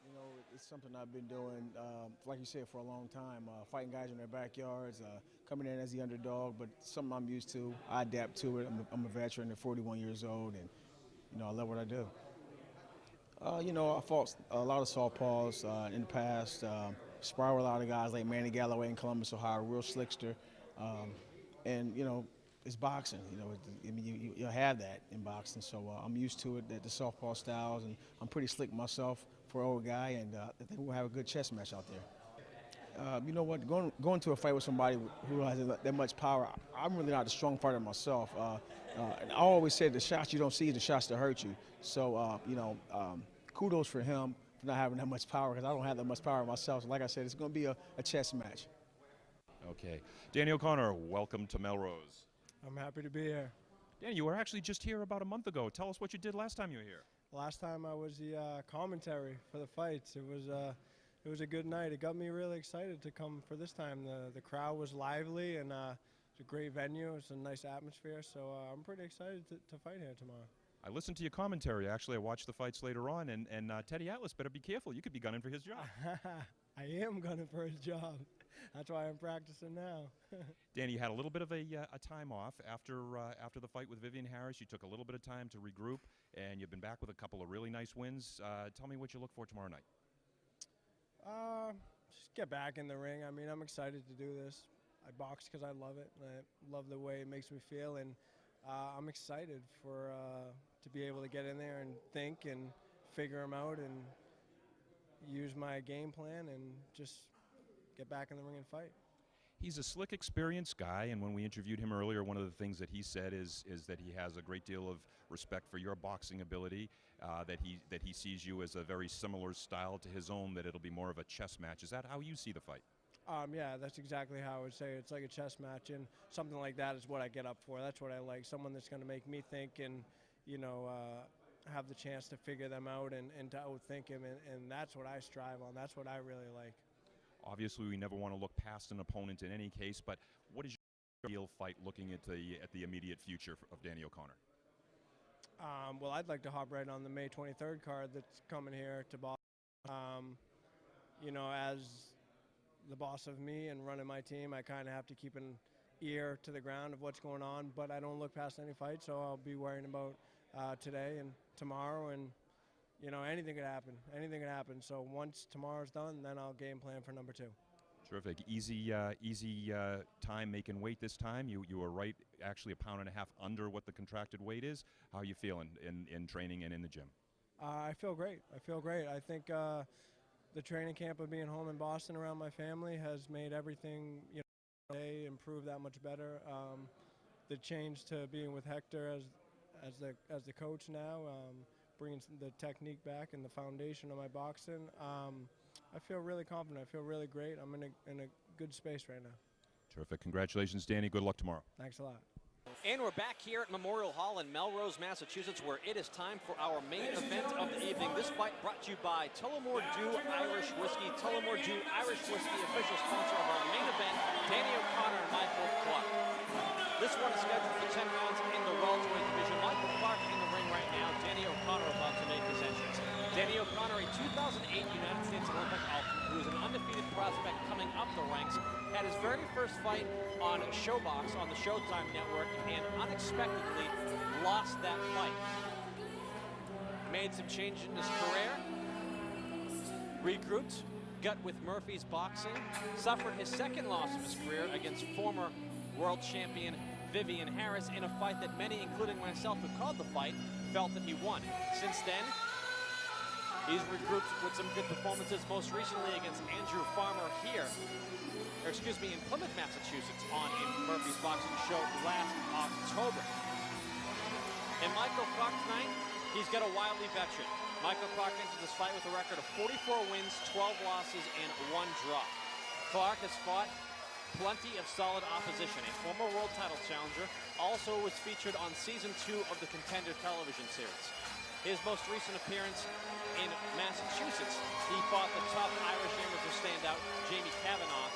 You know, it's something I've been doing, like you said, for a long time. Fighting guys in their backyards, coming in as the underdog, but something I'm used to. I adapt to it. I'm a veteran at 41 years old, and, you know, I love what I do. You know, I fought a lot of southpaws in the past. Sparred with a lot of guys like Manny Galloway in Columbus, Ohio, real slickster. And, you know, it's boxing. You know, I mean, you have that in boxing. So I'm used to it, the southpaw styles, and I'm pretty slick myself for an old guy, and I think we'll have a good chess match out there. You know what, going to a fight with somebody who has that much power, I'm really not a strong fighter myself. And I always say the shots you don't see are the shots that hurt you. So, you know, kudos for him for not having that much power, because I don't have that much power myself. So like I said, it's going to be a chess match. Okay. Danny O'Connor, welcome to Melrose. I'm happy to be here. Danny, you were actually just here about a month ago. Tell us what you did last time you were here. Last time I was the commentary for the fights. It was a good night. It got me really excited to come for this time. The crowd was lively, and it's a great venue. It's a nice atmosphere, so I'm pretty excited to fight here tomorrow. I listened to your commentary. Actually, I watched the fights later on, and Teddy Atlas better be careful. You could be gunning for his job. I am gunning for his job. That's why I'm practicing now. Danny, you had a little bit of a time off after the fight with Vivian Harris. You took a little bit of time to regroup, and you've been back with a couple of really nice wins. Tell me what you look for tomorrow night. Just get back in the ring. I mean, I'm excited to do this. I box because I love it. I love the way it makes me feel, and I'm excited for to be able to get in there and think and figure them out and use my game plan and just get back in the ring and fight. He's a slick, experienced guy, and when we interviewed him earlier, one of the things that he said is that he has a great deal of respect for your boxing ability, that he sees you as a very similar style to his own, that it'll be more of a chess match. Is that how you see the fight? Yeah, that's exactly how I would say it. It's like a chess match, and something like that is what I get up for. That's what I like. Someone that's going to make me think and, you know, have the chance to figure them out and to outthink him, and that's what I strive on. That's what I really like. Obviously, we never want to look past an opponent in any case, but what is your ideal fight looking at the immediate future of Danny O'Connor? Well, I'd like to hop right on the May 23rd card that's coming here to Boston. You know, as the boss of me and running my team, I kind of have to keep an ear to the ground of what's going on, but I don't look past any fight, so I'll be worrying about today and tomorrow, and you know, anything could happen. Anything could happen. So once tomorrow's done, then I'll game plan for number 2. Terrific. Easy time making weight this time. You were right, actually 1.5 pounds under what the contracted weight is. How are you feeling in training and in the gym? I feel great. I feel great. I think the training camp of being home in Boston around my family has made everything, you know, improve that much better. The change to being with Hector as the coach now, bringing the technique back and the foundation of my boxing. I feel really confident. I feel really great. I'm in a good space right now. Terrific. Congratulations, Danny. Good luck tomorrow. Thanks a lot. And we're back here at Memorial Hall in Melrose, Massachusetts, where it is time for our main event of the evening. This fight brought to you by Tullamore Dew Irish Whiskey. Tullamore Dew Irish Whiskey, official sponsor of our main event, Danny O'Connor and Michael Clark. This one is scheduled for 10 rounds in the welterweight division. Michael Clark in the ring right now. Danny O'Connor about to make his entrance. Danny O'Connor, a 2008 United States Olympic athlete who is an undefeated prospect coming up the ranks, had his very first fight on ShoBox on the Showtime network and unexpectedly lost that fight. Made some changes in his career, regrouped, got with Murphy's Boxing, suffered his second loss of his career against former world champion Vivian Harris in a fight that many, including myself who called the fight, felt that he won. Since then, he's regrouped with some good performances, most recently against Andrew Farmer here, or excuse me, in Plymouth, Massachusetts, on a Murphy's Boxing show last October. And Michael Clark tonight, he's got a wily veteran. Michael Clark enters this fight with a record of 44 wins, 12 losses, and 1 draw. Clark has fought plenty of solid opposition. A former world title challenger, also was featured on season 2 of the Contender television series. His most recent appearance in Massachusetts, he fought the top Irish amateur standout, Jamie Kavanaugh,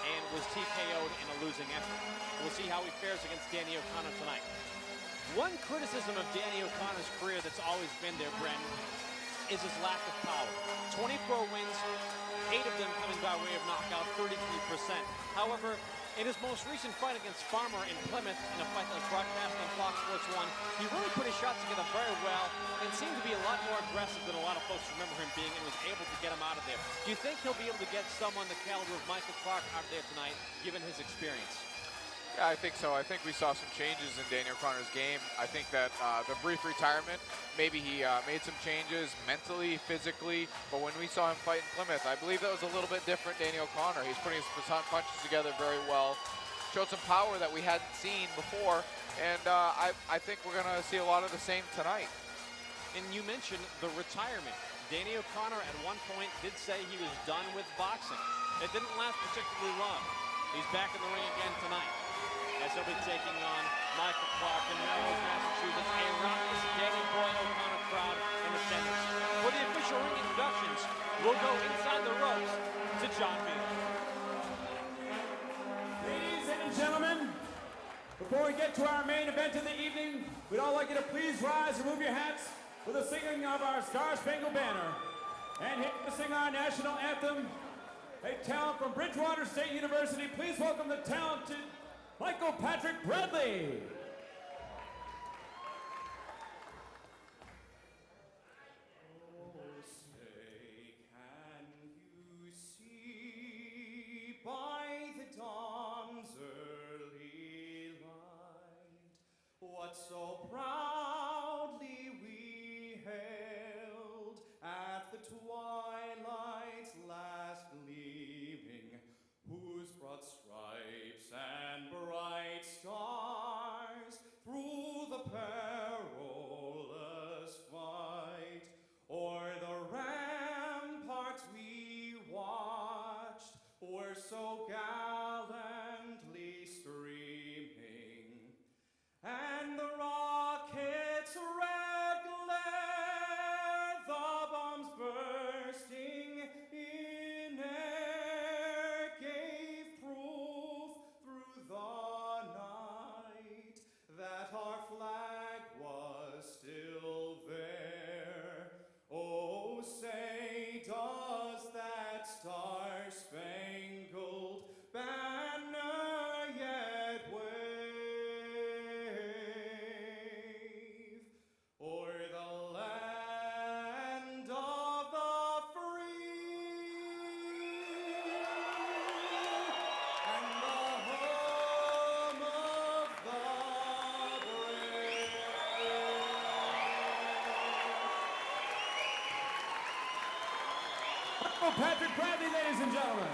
and was TKO'd in a losing effort. We'll see how he fares against Danny O'Connor tonight. One criticism of Danny O'Connor's career that's always been there, Brendan, is his lack of power. 24 wins, 8 of them coming by way of knockout, 33%. However, in his most recent fight against Farmer in Plymouth, in a fight that was broadcast on Fox Sports 1, he really put his shots together very well and seemed to be a lot more aggressive than a lot of folks remember him being, and was able to get him out of there. Do you think he'll be able to get someone the caliber of Michael Clark out of there tonight, given his experience? Yeah, I think so. I think we saw some changes in Danny O'Connor's game. I think that the brief retirement, maybe he made some changes mentally, physically, but when we saw him fight in Plymouth, I believe that was a little bit different Danny O'Connor. He's putting his punches together very well, showed some power that we hadn't seen before, and I think we're going to see a lot of the same tonight. And you mentioned the retirement. Danny O'Connor at one point did say he was done with boxing. It didn't last particularly long. He's back in the ring again tonight, as he'll be taking on Michael Clark in Melrose, Massachusetts. A raucous Danny Boy O'Connor crowd in attendance. For the official ring introductions, we'll go inside the ropes to John Beal. Ladies and gentlemen, before we get to our main event of the evening, we'd all like you to please rise and remove your hats for the singing of our Star-Spangled Banner. And here to sing our national anthem, a talent from Bridgewater State University. Please welcome the talented Michael Patrick Bradley. By the dawn's early light, what so proudly we hailed at the twilight's last gleaming, whose broad stripes and bright stars through the perilous fight o'er the ramparts we watched, were so Michael Patrick Bradley, ladies and gentlemen.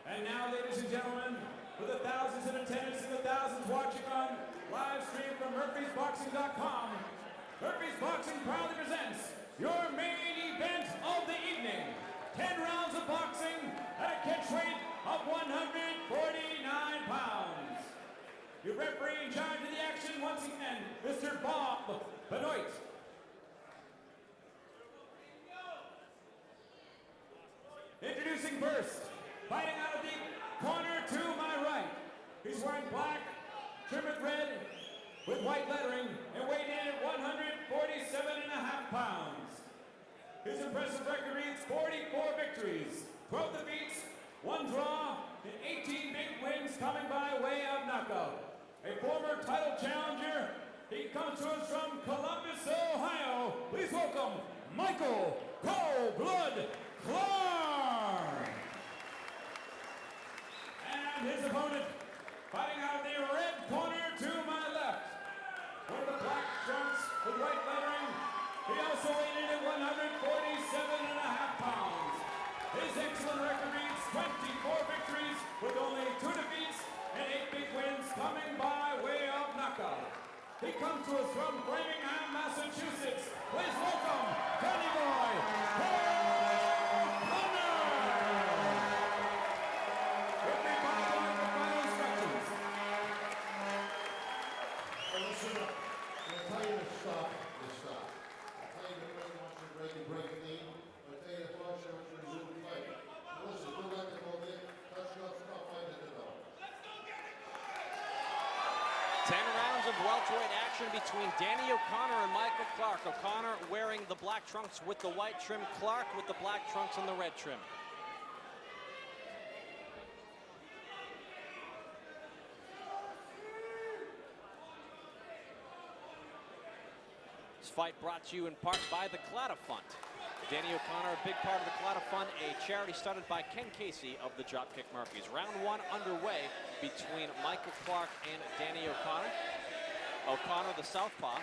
And now, ladies and gentlemen, for the thousands in attendance and the thousands watching on live stream from Murphy'sBoxing.com, Murphy's Boxing proudly presents your main event of the evening. 10 rounds of boxing at a catch weight of 149 pounds. Your referee in charge of the action once again, Mr. Bob Benoit. Introducing first, fighting out of the corner to my right. He's wearing black, trimmed with red, with white lettering, and weighed in at 147.5 pounds. His impressive record reads 44 victories, 12 defeats, 1 draw, and 18 big wins coming by way of knockout. A former title challenger, he comes to us from Columbus, Ohio. Please welcome Michael Cold Blood Clark. And his opponent, fighting out of the red corner to my left. One of the black trunks with white lettering. He also weighed in at 147.5 pounds. His excellent record reads 24 victories with only 2 defeats and 8 big wins coming by way of knockout. He comes to us from Framingham, Massachusetts. Please welcome Danny Boy O'Connor. Referee Bob Benoit with final instructions. Listen up. When I tell you to stop, you stop. I tell you to break, I want you to break and break clean. When I tell you to flush, I want you to resume the fight. Now listen, good luck to both of you. Touch gloves, stop fighting the dog. 10 rounds of welterweight action between Danny O'Connor and Michael Clark. O'Connor wearing the black trunks with the white trim, Clark with the black trunks and the red trim. This fight brought to you in part by the Claddagh Fund. Danny O'Connor, a big part of the Claddagh Fund, a charity started by Ken Casey of the Dropkick Murphys. Round 1 underway between Michael Clark and Danny O'Connor. O'Connor, the southpaw.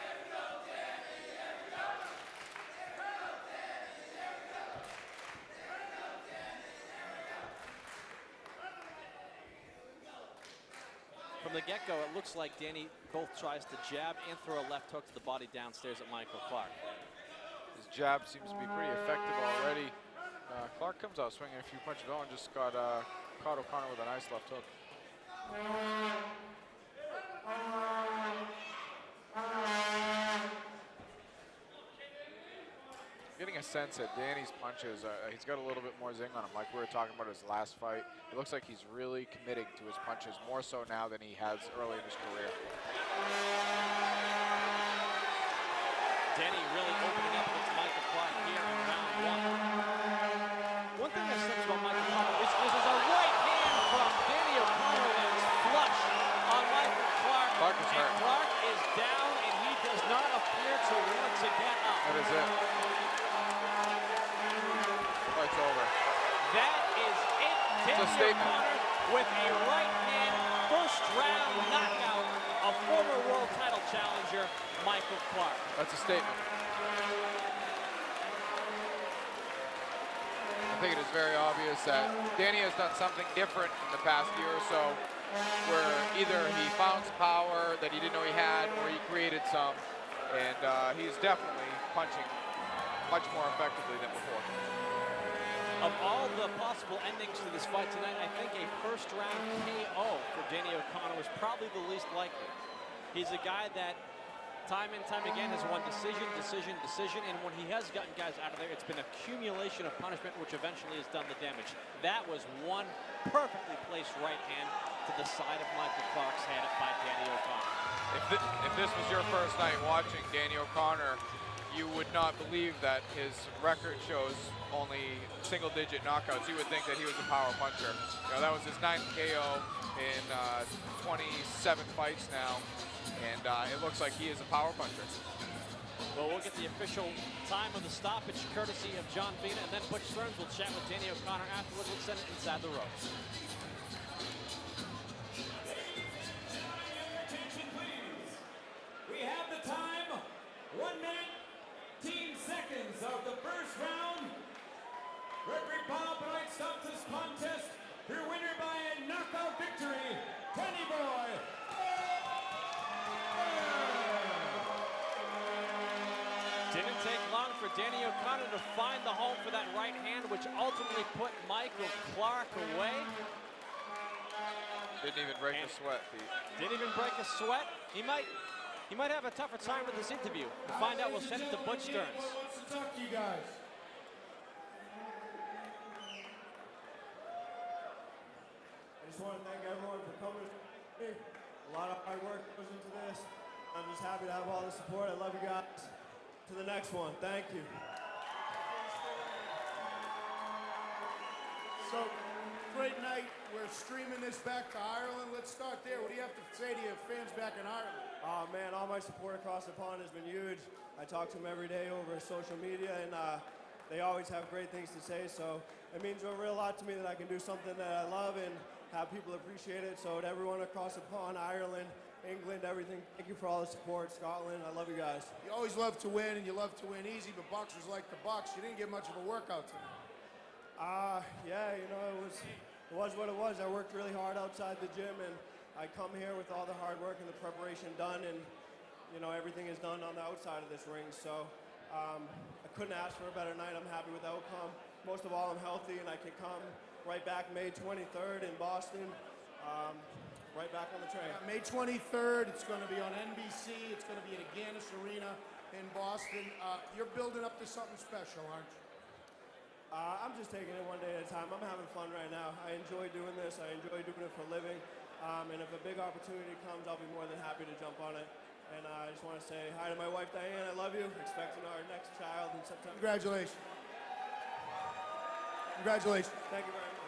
From the get-go, it looks like Danny both tries to jab and throw a left hook to the body downstairs at Michael Clark. His jab seems to be pretty effective already. Clark comes out swinging a few punches. Owen just got caught O'Connor with a nice left hook. Getting a sense that Danny's punches, he's got a little bit more zing on him, like we were talking about his last fight. It looks like he's really committing to his punches, more so now than he has early in his career. Danny really opening up against Michael Clark here in round 1. One thing that sticks about Michael Clark is there's a right hand from Danny O'Connor that is flush on Michael Clark. Clark is hurt. Clark is down and he does not appear to want to get up. That is it. Fight's over. That is it. Danny O'Connor with a right hand first round knockout of former world title challenger Michael Clark. That's a statement. I think it is very obvious that Danny has done something different in the past year or so, where either he found some power that he didn't know he had, or he created some, and he's definitely punching much more effectively than before. Of all the possible endings to this fight tonight, I think a first round KO for Danny O'Connor was probably the least likely. He's a guy that time and time again has won decision, and when he has gotten guys out of there, it's been accumulation of punishment, which eventually has done the damage. That was one perfectly placed right hand to the side of Michael Clark's head by Danny O'Connor. If this was your first night watching Danny O'Connor, you would not believe that his record shows only single-digit knockouts. You would think that he was a power puncher. You know, that was his 9th KO in 27 fights now. And it looks like he is a power puncher. Well, we'll get the official time of the stoppage courtesy of John Vina, and then Butch Stearns will chat with Danny O'Connor afterwards. Let's send it inside the ropes. take long for Danny O'Connor to find the home for that right hand, which ultimately put Michael Clark away. Didn't even break a sweat, Pete. Didn't even break a sweat. He might have a tougher time with this interview. To find out, we'll send it to Butch Stearns. Who wants to talk to you guys? I just want to thank everyone for coming. A lot of hard work goes into this. I'm just happy to have all the support. I love you guys. To the next one. Thank you. So, great night. We're streaming this back to Ireland. Let's start there. What do you have to say to your fans back in Ireland? Oh man, all my support across the pond has been huge. I talk to them every day over social media, and they always have great things to say. So it means a real lot to me that I can do something that I love and have people appreciate it. So to everyone across the pond, Ireland, England, everything, thank you for all the support. Scotland, I love you guys. You always love to win, and you love to win easy, but boxers like to box. You didn't get much of a workout tonight. Yeah, you know, it was what it was. I worked really hard outside the gym, and I come here with all the hard work and the preparation done, and you know, everything is done on the outside of this ring. So I couldn't ask for a better night. I'm happy with the outcome. Most of all, I'm healthy, and I can come right back May 23rd in Boston. Right back on the train. Yeah, May 23rd, it's going to be on NBC. It's going to be at Agganis Arena in Boston. You're building up to something special, aren't you? I'm just taking it one day at a time. I'm having fun right now. I enjoy doing this. I enjoy doing it for a living. And if a big opportunity comes, I'll be more than happy to jump on it. And I just want to say hi to my wife, Diane. I love you. Expecting our next child in September. Congratulations. Congratulations. Thank you very much.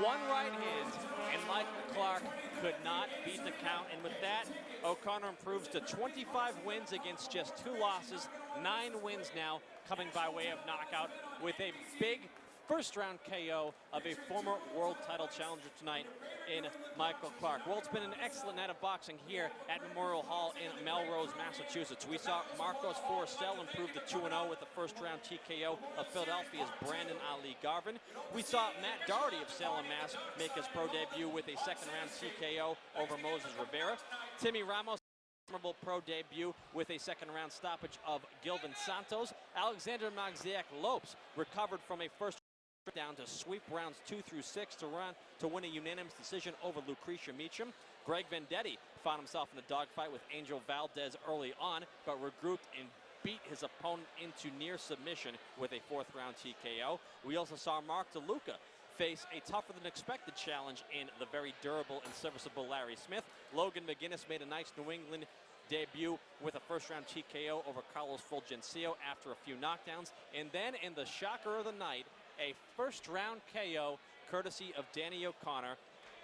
One right hand, and Michael Clark could not beat the count. And with that, O'Connor improves to 25 wins against just 2 losses, 9 wins now, coming by way of knockout with a big first-round KO of a former world title challenger tonight in Michael Clark. Well, it's been an excellent night of boxing here at Memorial Hall in Melrose, Massachusetts. We saw Marcos Forestell improve to 2-0 with the first-round TKO of Philadelphia's Brandon Ali Garvin. We saw Matt Doherty of Salem, Mass. make his pro debut with a second-round TKO over Moses Rivera. Timmy Ramos memorable pro debut with a second-round stoppage of Gilvin Santos. Alexander Magziak Lopes recovered from a first down to sweep rounds 2 through 6 to win a unanimous decision over Lucretia Meacham. Greg Vendetti found himself in a dogfight with Angel Valdez early on, but regrouped and beat his opponent into near submission with a 4th-round TKO. We also saw Mark DeLuca face a tougher-than-expected challenge in the very durable and serviceable Larry Smith. Logan McGuinness made a nice New England debut with a first-round TKO over Carlos Fulgencio after a few knockdowns. And then in the shocker of the night, a first-round KO courtesy of Danny O'Connor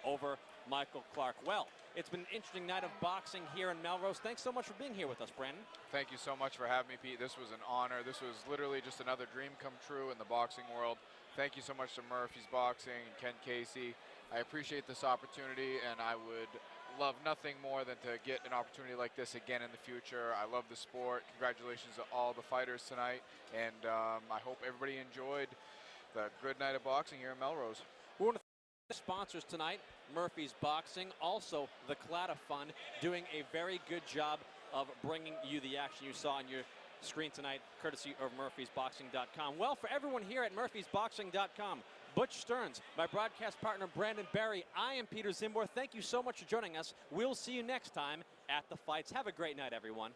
over Michael Clark. Well, it's been an interesting night of boxing here in Melrose. Thanks so much for being here with us, Brandon. Thank you so much for having me, Pete. This was an honor. This was literally just another dream come true in the boxing world. Thank you so much to Murphy's Boxing and Ken Casey. I appreciate this opportunity, and I would love nothing more than to get an opportunity like this again in the future. I love the sport. Congratulations to all the fighters tonight, and I hope everybody enjoyed the good night of boxing here in Melrose. We want to thank the sponsors tonight, Murphy's Boxing, also the Clatta Fund, doing a very good job of bringing you the action you saw on your screen tonight, courtesy of murphysboxing.com. Well, for everyone here at murphysboxing.com, Butch Stearns, my broadcast partner Brandon Barry, I am Peter Zimbor. Thank you so much for joining us. We'll see you next time at the fights. Have a great night, everyone.